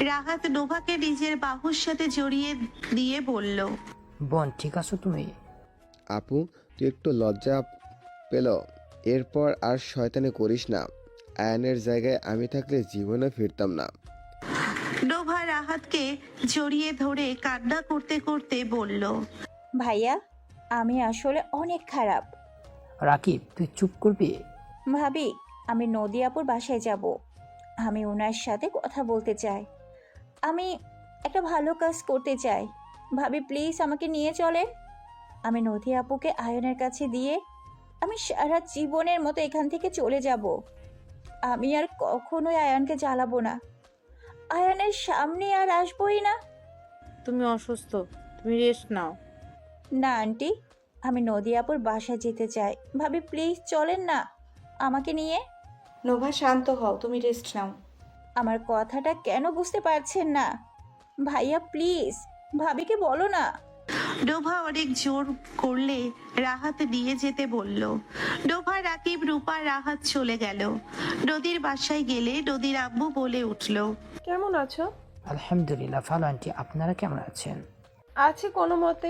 রাহাত নোভাকে নিজের বাহুর সাথে জড়িয়ে দিয়ে বলল, বোন, ঠিক আছো তুমি? আপু, তুই একটু লজ্জা পেল? এরপর আর শয়তানি করিস না। আয়ানের জায়গায় আমি থাকলে জীবনে ফিরতাম না। নোভা রাহাতকে জড়িয়ে ধরে কান্না করতে করতে বলল, ভাইয়া, আমি আসলে অনেক খারাপ। রাকিব, তুই চুপ করবি? ভাবি, আমি নদী আপুর বাসায় যাব। আমি ওনার সাথে কথা বলতে চাই। আমি একটা ভালো কাজ করতে চাই। ভাবি, প্লিজ আমাকে নিয়ে চলেন। আমি নদী আপুকে আয়নের কাছে দিয়ে আমি সারা জীবনের মতো এখান থেকে চলে যাব। আমি আর কখনোই আয়নকে জ্বালাবো না। আয়নের সামনে আর আসবোই না। তুমি অসুস্থ, তুমি রেস্ট নাও। না আন্টি, আমি নদী আপুর বাসায় যেতে চাই। ভাবি, প্লিজ চলেন না আমাকে নিয়ে। নোভা, শান্ত হও, তুমি রেস্ট নাও। আমার কথাটা কেন বুঝতে পারছেন না? ভাইয়া প্লিজ ভাবিকে বলো না। নোভা অনেক জোর করলে রাহাত নিয়ে যেতে বলল। নোভা, রাকিব, রূপা, রাহাত চলে গেল। নদীর বাসায় গেলে নদীর আম্মু বলে উঠল, কেমন আছো? আলহামদুলিল্লাহ ভালো আন্টি, আপনারা কেমন আছেন? আছি কোনো মতে,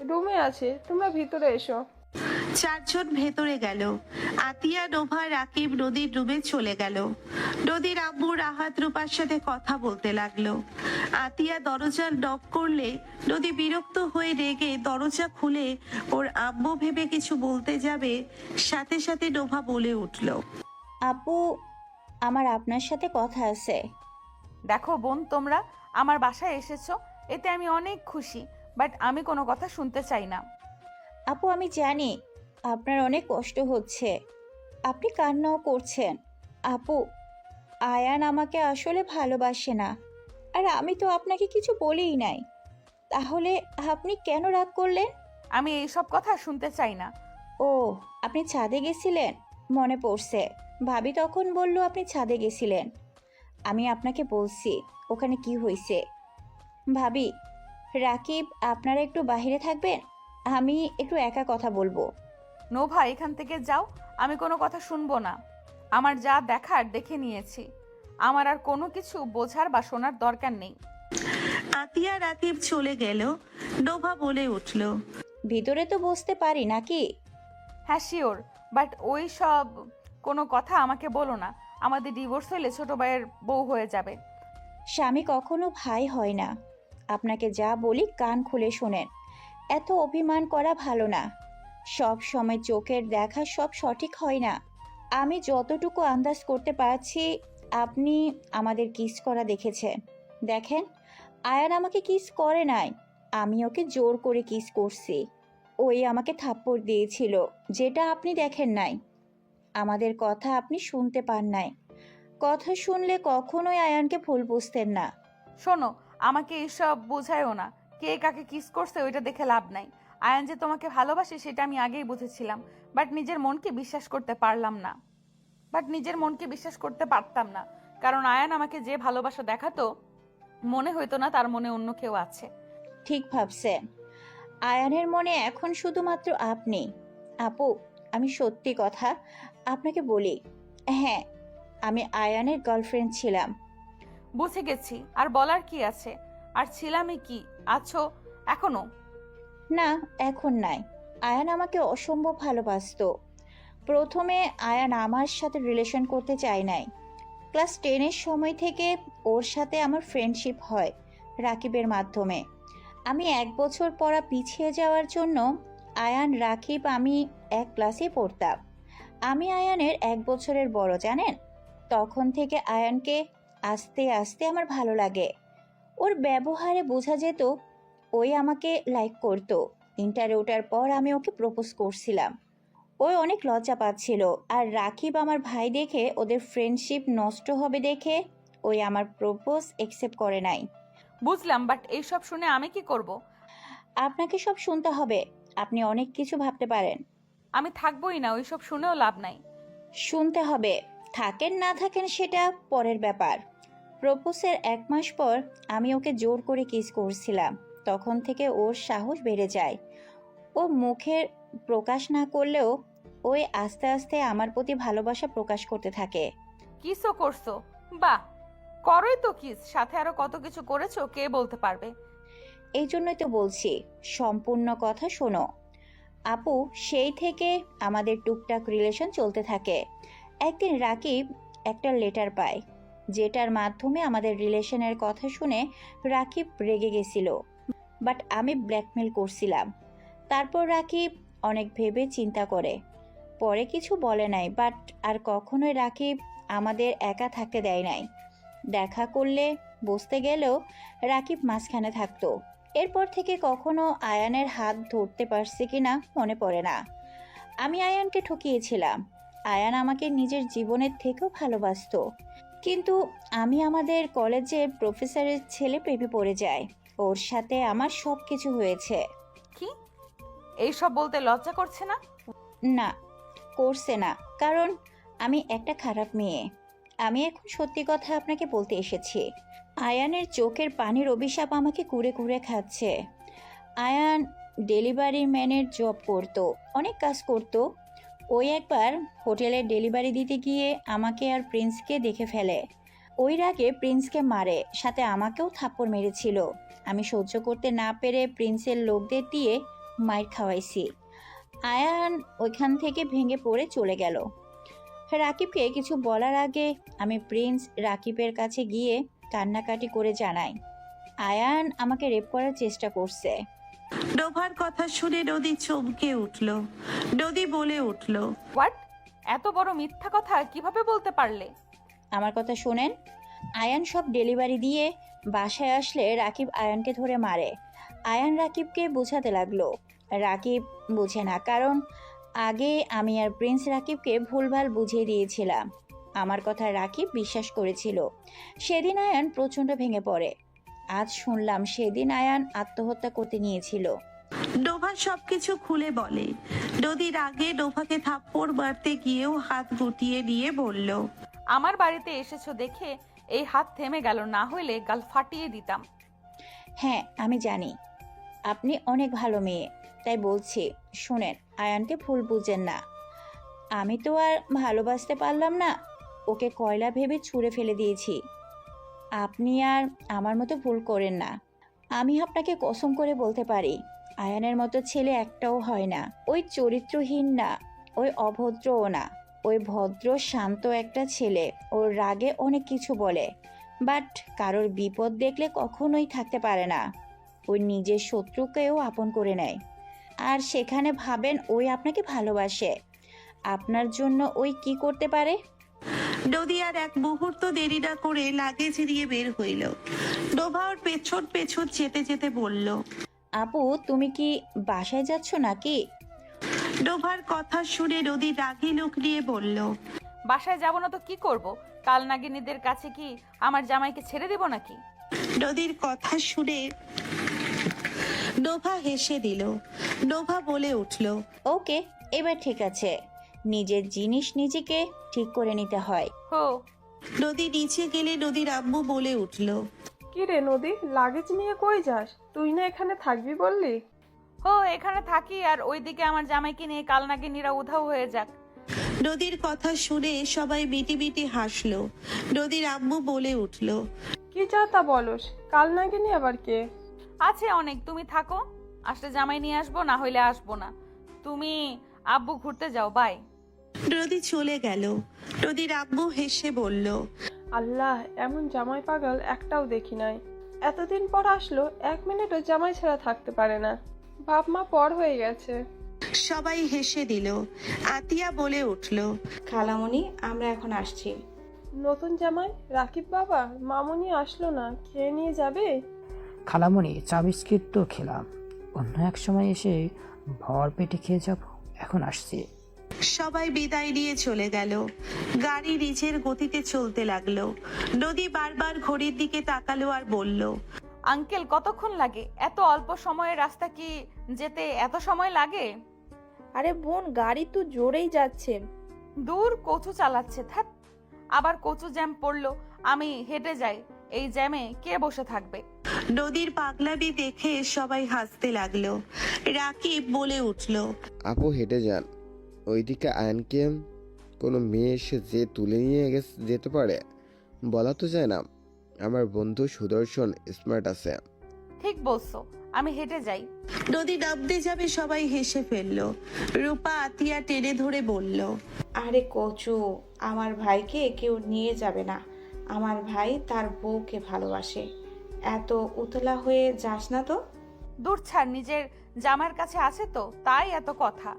রুমে আছে, তোমরা ভিতরে এসো। 4 জন ভেতরে গেল। আতিয়া, নোভা, রাকিব নদীর রুমে চলে গেল। নদীর আম্মু রাহাত রূপার সাথে কথা বলতে লাগলো। আতিয়া দরজার নক করলে নদী বিরক্ত হয়ে রেগে দরজা খুলে ওর আম্মু ভেবে কিছু বলতে যাবে, সাথে সাথে নোভা বলে উঠল, আপু, আমার আপনার সাথে কথা আছে। দেখো বোন, তোমরা আমার বাসায় এসেছো, এতে আমি অনেক খুশি, বাট আমি কোনো কথা শুনতে চাই না। আপু, আমি জানি আপনার অনেক কষ্ট হচ্ছে, আপনি কান্নাও করছেন। আপু, আয়ান আমাকে আসলে ভালোবাসে না, আর আমি তো আপনাকে কিছু বলিই নাই। তাহলে আপনি কেন রাগ করলেন? আমি এইসব কথা শুনতে চাই না। ও, আপনি ছাদে গেছিলেন? মনে পড়ছে, ভাবি তখন বলল আপনি ছাদে গেছিলেন। আমি আপনাকে বলছি ওখানে কি হয়েছে। ভাবি, রাকিব, আপনারা একটু বাইরে থাকবেন, আমি একটু একা কথা বলবো। নোভা, এখান থেকে যাও, আমি কোনো কথা শুনবো না। আমার যা দেখার দেখে নিয়েছি, আমার আর কোনো কিছু বোঝার বা শোনার দরকার নেই। আতিয়া, রাকিব চলে গেল। নোভা বলে উঠল, ভিতরে তো বসতে পারি নাকি? হ্যাঁ শিওর, বাট ওই সব কোনো কথা আমাকে বলো না। আমাদের ডিভোর্স হলে ছোট ভাইয়ের বউ হয়ে যাবে। স্বামী কখনো ভাই হয় না। আপনাকে যা বলি কান খুলে শোনেন। এত অভিমান করা ভালো না। সব সময় চোখের দেখা সব সঠিক হয় না। আমি যতটুকু আন্দাজ করতে পারছি, আপনি আমাদের কিস করা দেখেছেন। দেখেন, আয়ান আমাকে কিস করে নাই, আমি ওকে জোর করে কিস করছি। ওই আমাকে থাপ্পড় দিয়েছিল, যেটা আপনি দেখেন নাই। আমাদের কথা আপনি শুনতে পান নাই। কথা শুনলে কখনোই আয়ানকে ভুল বুঝতেন না। শোনো, আমাকে এসব বোঝায়ও না। কে কাকে কিস করছে ওইটা দেখে লাভ নাই। আয়ান যে তোমাকে ভালোবাসে সেটা আমি আগেই বুঝেছিলাম, বাট নিজের মনকে বিশ্বাস করতে পারতাম না। কারণ আয়ান আমাকে যে ভালোবাসা দেখাতো, মনে হইতো না তার মনে অন্য কেউ আছে। ঠিক ভাবছেন। আয়ানের মনে এখন শুধুমাত্র আপনি। আপু, আমি সত্যি কথা আপনাকে বলি, হ্যাঁ, আমি আয়ানের গার্লফ্রেন্ড ছিলাম। বুঝে গেছি, আর বলার কি আছে? আর ছিলামই কি, আছো এখনো? না, এখন নাই। আয়ান আমাকে অসম্ভব ভালোবাসতো। প্রথমে আয়ান আমার সাথে রিলেশন করতে চায় নাই। ক্লাস 10-এর সময় থেকে ওর সাথে আমার ফ্রেন্ডশিপ হয় রাকিবের মাধ্যমে। আমি 1 বছর পড়া পিছিয়ে যাওয়ার জন্য আয়ান, রাকিব, আমি এক ক্লাসে পড়তাম। আমি আয়ানের 1 বছরের বড়, জানেন? তখন থেকে আয়ানকে আস্তে আস্তে আমার ভালো লাগে। ওর ব্যবহারে বোঝা যেত ওই আমাকে লাইক করতো। ইন্টারে ওঠার পর আমি ওকে প্রপোজ করছিলাম। ওই অনেক লজ্জা পাচ্ছিল, আর রাকিব আমার ভাই দেখে ওদের ফ্রেন্ডশিপ নষ্ট হবে দেখে ওই আমার প্রপোজ অ্যাকসেপ্ট করে নাই। বুঝলাম, বাট এইসব শুনে আমি কি করব? আপনাকে সব শুনতে হবে। আপনি অনেক কিছু ভাবতে পারেন। আমি থাকবোই না, ওইসব শুনেও লাভ নাই। শুনতে হবে, থাকেন না থাকেন সেটা পরের ব্যাপার। প্রপোজের 1 মাস পর আমি ওকে জোর করে কিস করছিলাম। তখন থেকে ওর সাহস বেড়ে যায়। ও মুখের প্রকাশ না করলেও ওই আস্তে আস্তে আমার প্রতি ভালোবাসা প্রকাশ করতে থাকে। কিসও করছো? বাহ, করোই তো কিস, সাথে আরো কত কিছু করেছো কে বলতে পারবে। এই জন্যই তো বলছি, সম্পূর্ণ কথা শোনো। আপু, সেই থেকে আমাদের টুকটাক রিলেশন চলতে থাকে। একদিন রাকিব একটা লেটার পায়, যেটার মাধ্যমে আমাদের রিলেশনের কথা শুনে রাকিব রেগে গেছিল, বাট আমি ব্ল্যাকমেল করছিলাম। তারপর রাকিব অনেক ভেবে চিন্তা করে পরে কিছু বলে নাই, বাট আর কখনোই রাকিব আমাদের একা থাকতে দেয় নাই। দেখা করলে বসতে গেলেও রাকিব মাঝখানে থাকতো। এরপর থেকে কখনো আয়ানের হাত ধরতে পারছি কিনা মনে পড়ে না। আমি আয়ানকে ঠকিয়েছিলাম। আয়ান আমাকে নিজের জীবনের থেকেও ভালোবাসতো, কিন্তু আমি আমাদের কলেজের প্রফেসরের ছেলে প্রেমে পড়ে যাই। ওর সাথে আমার সব কিছু হয়েছে। কি এইসব বলতে লজ্জা করছে না? না, করছে না, কারণ আমি একটা খারাপ মেয়ে। আমি এখন সত্যি কথা আপনাকে বলতে এসেছি। আয়ানের চোখের পানির অভিশাপ আমাকে কুড়ে কুড়ে খাচ্ছে। আয়ান ডেলিভারি ম্যানের জব করত, অনেক কাজ করত। ওই একবার হোটেলে ডেলিভারি দিতে গিয়ে আমাকে আর প্রিন্সকে দেখে ফেলে। ওই রাগে প্রিন্সকে মারে, সাথে আমাকেও থাপ্পড় মেরেছিল। আমি সহ্য করতে না পেরে প্রিন্সের লোকদের দিয়ে মাইর খাওয়াইছি। আয়ান ওইখান থেকে ভেঙে পড়ে চলে গেল। রাকিবকে কিছু বলার আগে আমি প্রিন্স রাকিবের কাছে গিয়ে কান্নাকাটি করে জানাই আয়ান আমাকে রেপ করার চেষ্টা করছে। ডোভার কথা শুনে নদী চমকে উঠল। নদী বলে উঠল, হোয়াট? এত বড় মিথ্যা কথা কিভাবে বলতে পারলে? আমার কথা শোনেন। আয়ান সব ডেলিভারি দিয়ে বাসায় আসলে রাকিব আয়ানকে ধরে মারে। আয়ান রাকিবকে বোঝাতে লাগলো। রাকিব বুঝে না, কারণ আগে আমি আর প্রিন্স রাকিবকে ভুলভাল বুঝিয়ে দিয়েছিলাম। আমার কথা রাকিব বিশ্বাস করেছিল। সেদিন আয়ান প্রচণ্ড ভেঙে পড়ে। আজ শুনলাম সেদিন আয়ান আত্মহত্যা করতে নিয়েছিল। ডোভা সবকিছু খুলে বলে। নদীর আগে ডোভাকে থাপ্পড় মারতে গিয়েও হাত গুটিয়ে নিয়ে বলল, আমার বাড়িতে এসেছো দেখে এই হাত থেমে গেল, না হইলে গাল ফাটিয়ে দিতাম। হ্যাঁ, আমি জানি আপনি অনেক ভালো মেয়ে, তাই বলছি শুনেন, আয়ানকে ভুল বুঝেন না। আমি তো আর ভালোবাসতে পারলাম না, ওকে কয়লা ভেবে ছুঁড়ে ফেলে দিয়েছি। আপনি আর আমার মতো ভুল করেন না। আমি আপনাকে কসম করে বলতে পারি আয়ানের মতো ছেলে একটাও হয় না। ওই চরিত্রহীন না, ওই অভদ্রও না, ওই ভদ্র শান্ত একটা ছেলে। ওর রাগে অনেক কিছু বলে, বাট কারোর বিপদ দেখলে কখনোই থাকতে পারে না। ওই নিজের শত্রুকেও আপন করে নেয়, আর সেখানে ভাবেন ওই আপনাকে ভালোবাসে। আপনার জন্য ওই কি করতে পারে? নদী আর এক মুহূর্ত দেরি না করে লাগেজ নিয়ে বের হইল। ডোভা ওর পেছন পেছন যেতে যেতে বলল, আপু, তুমি কি বাসায় যাচ্ছ নাকি? ডোভার কথা শুনে নদী রাগী লোক নিয়ে বলল, বাসায় যাব না তো কি করব? কাল নাগিনীদের কাছে কি আমার জামাইকে ছেড়ে দিব নাকি? নদীর কথা শুনে নোভা হেসে দিল। নোভা বলে উঠল, ওকে, এবার ঠিক আছে। নিজের জিনিস নিজেকে ঠিক করে নিতে হয়। হো। নদী নিচে গেলে নদীর আম্মু বলে উঠল, কি রে নদী, লাগেজ নিয়ে কই যাস? তুই না এখানে থাকবি বললি? হো, এখানে থাকি আর ওইদিকে আমার জামাইকে নিয়ে কাল নাগিনীরা উধাও হয়ে যাক। নদীর কথা শুনে সবাই মিটি মিটি হাসলো। নদীর আম্মু বলে উঠল, কি যা তা বলস? কাল নাগিনী আবার কে? আছে অনেক, তুমি থাকো, আসলে জামাই নিয়ে আসবো, না হইলে আসবো না। তুমি আব্বু ঘুরতে যাও, বাই। নদী চলে গেল। নদীর আম্মু হেসে বলল, আল্লাহ, এমন জামাই পাগল একটাও দেখি নাই। এতদিন পর আসলো, 1 মিনিটও জামাই ছাড়া থাকতে পারে না। বাপ মা পর হয়ে গেছে। সবাই হেসে দিল। আতিয়া বলে উঠল, খালামণি, আমরা এখন আসছি। নতুন জামাই রাকিব বাবা, মামুনি আসলো না, খেয়ে নিয়ে যাবে? খালামণি, চা বিস্কিট তো খেলাম, অন্য এক সময় এসে ভর পেটে খেয়ে যাব, এখন আসছি। সবাই বিদায় নিয়ে চলে গেল। গাড়ি নিজের গতিতে চলতে লাগলো। নদী বারবার ঘড়ির দিকে তাকালো আর বলল, আঙ্কেল কতক্ষণ লাগে? এত অল্প সময়ের রাস্তা কি যেতে এত সময় লাগে? আরে বোন, গাড়ি তো জোরেই যাচ্ছে। দূর, কচু চালাচ্ছে, থাক। আবার কচু জ্যাম পড়লো, আমি হেঁটে যাই, এই জ্যামে কে বসে থাকবে? নদীর পাগলামি দেখে সবাই হাসতে লাগলো। রাকিব বলে উঠল, আপু হেঁটে যান, ওইদিকে আয়নকে কোনো মেয়ে এসে যে তুলে নিয়ে যেতে পারে বলা তো যায় না। আমার বন্ধু সুদর্শন স্মার্ট আছে। ঠিক বলছো, আমি হেঁটে যাই। নদী নামতে যাবে, সবাই হেসে ফেললো। রূপা আতিয়া টেনে ধরে বলল, আরে কচু, আমার ভাইকে কেউ নিয়ে যাবে না। আমার ভাই তার বউকে ভালোবাসে। এত উতলা হয়ে যাস না তো। দূর ছাড়, নিজের জামার কাছে আছে তো, তাই এত কথা।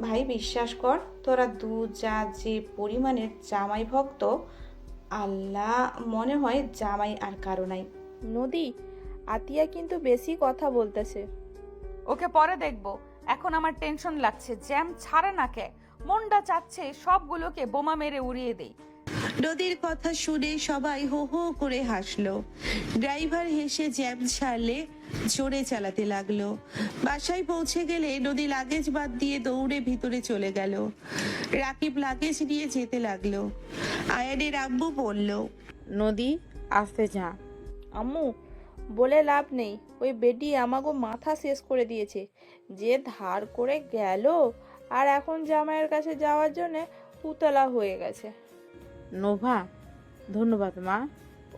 ভাই বিশ্বাস কর, তোরা দু যা যে পরিমাণের জামাই ভক্ত, আল্লাহ, মনে হয় জামাই আর কারো নাই। নদী, আতিয়া কিন্তু বেশি কথা বলতেছে। ওকে পরে দেখবো, এখন আমার টেনশন লাগছে, জ্যাম ছাড়ে না কে, মনটা চাচ্ছে সবগুলোকে বোমা মেরে উড়িয়ে দেই। নদীর কথা শুনে সবাই হো হো করে হাসলো। ড্রাইভার হেসে জ্যাম ছাড়লে জোরে চালাতে লাগলো। বাসায় পৌঁছে গেলে নদী লাগেজ বাদ দিয়ে দৌড়ে ভিতরে চলে গেল। রাকিব লাগেজ নিয়ে যেতে লাগলো। আয়ানের আম্মু বলল, নদী, আসতে যা। আম্মু, বলে লাভ নেই, ওই বেটি আমাগো মাথা শেষ করে দিয়েছে। যে ধার করে গেল, আর এখন জামাইয়ের কাছে যাওয়ার জন্য উতলা হয়ে গেছে। নোভা, ধন্যবাদ মা।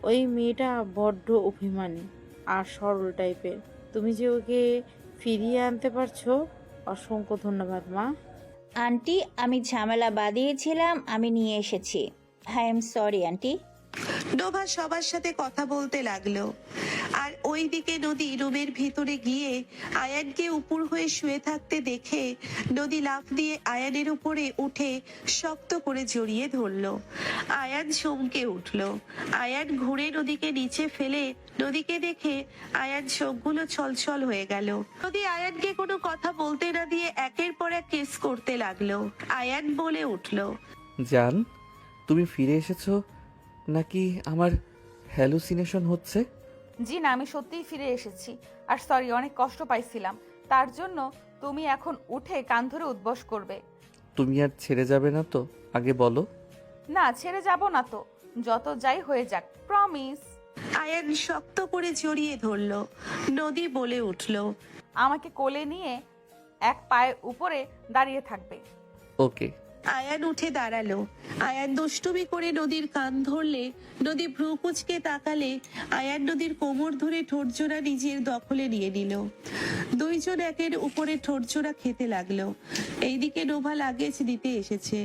ওই মেয়েটা বড্ড অভিমানী আর সরল টাইপের, তুমি যে ওকে ফিরিয়ে আনতে পারছো, অসংখ্য ধন্যবাদ মা। আন্টি, আমি ঝামেলা বাঁধিয়েছিলাম, আমি নিয়ে এসেছি। I am sorry aunty. Nova সবার সাথে কথা বলতে লাগলো। আর ওইদিকে নদী রুমের ভিতরে গিয়ে আয়ানকে উপর হয়ে শুয়ে থাকতে দেখে নদী লাফ দিয়ে আয়ানের উপরে উঠে শক্ত করে জড়িয়ে ধরলো। আয়ান চমকে উঠলো। আয়ান ঘুরে নদীকে নিচে ফেলে নদীকে দেখে আয়ান চোখগুলো ছলছল হয়ে গেল। নদী আয়ানকে কোনো কথা বলতে না দিয়ে একের পর এক কিস করতে লাগলো। আয়ান বলে উঠলো, জান, তুমি ফিরে এসেছো নাকি আমার হ্যালুসিনেশন হচ্ছে? জি না, আমি সত্যিই ফিরে এসেছি। আর সরি, অনেক কষ্ট পাইছিলাম, তার জন্য তুমি এখন উঠে কান ধরে উদ্বস করবে। তুমি আর ছেড়ে যাবে না তো? আগে বলো। না, ছেড়ে যাব না তো, যত যাই হয়ে যাক, প্রমিস। আয়ান শক্ত করে জড়িয়ে ধরলো। নদী বলে উঠলো, আমাকে কোলে নিয়ে এক পায়ের উপরে দাঁড়িয়ে থাকবে। ওকে। আয়ান উঠে দাঁড়ালো। আয়ান দুষ্টুমি করে নদীর কান ধরলে নদী ভ্রু কুচকে তাকালে আয়ান নদীর কোমর ধরে ঠোঁটজোড়া নিজের দখলে নিয়ে নিল। দুইজন একের উপরে ঠোঁটজোড়া খেতে লাগলো। এইদিকে নোভা লাগেজ দিতে এসেছে।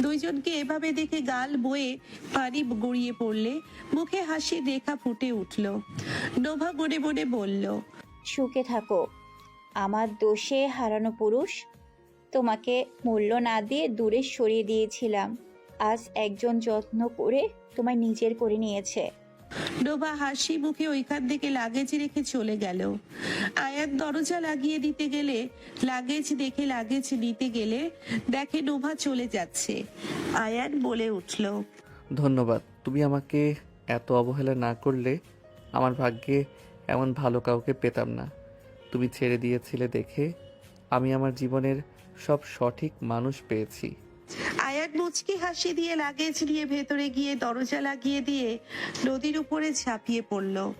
দুইজনকে এভাবে দেখে গাল বয়ে পানি গড়িয়ে পড়লে মুখে হাসির রেখা ফুটে উঠল। নোভা মনে মনে বলল, সুখে থাকো আমার দোষে হারানো পুরুষ। তোমাকে মূল্য না দিয়ে দূরে সরিয়ে দিয়েছিলাম, আজ একজন যত্ন করে তোমায় নিজের করে নিয়েছে। নোভা হাসি মুখে ওইখান থেকে লাগেজ রেখে চলে গেল। আয়ান দরজা লাগিয়ে দিতে গেলে লাগেজ দেখে লাগেজ নিতে গেলে দেখে নোভা চলে যাচ্ছে। আয়ান বলে উঠল, ধন্যবাদ। তুমি আমাকে এত অবহেলা না করলে আমার ভাগ্যে এমন ভালো কাউকে পেতাম না। তুমি ছেড়ে দিয়েছিলে দেখে আমি আমার জীবনের সব সঠিক মানুষ পেয়েছি। আয়ান মুচকি হাসি দিয়ে লাগেজ নিয়ে ভেতরে গিয়ে দরজা লাগিয়ে দিয়ে নদীর উপরে ঝাঁপিয়ে পড়ল।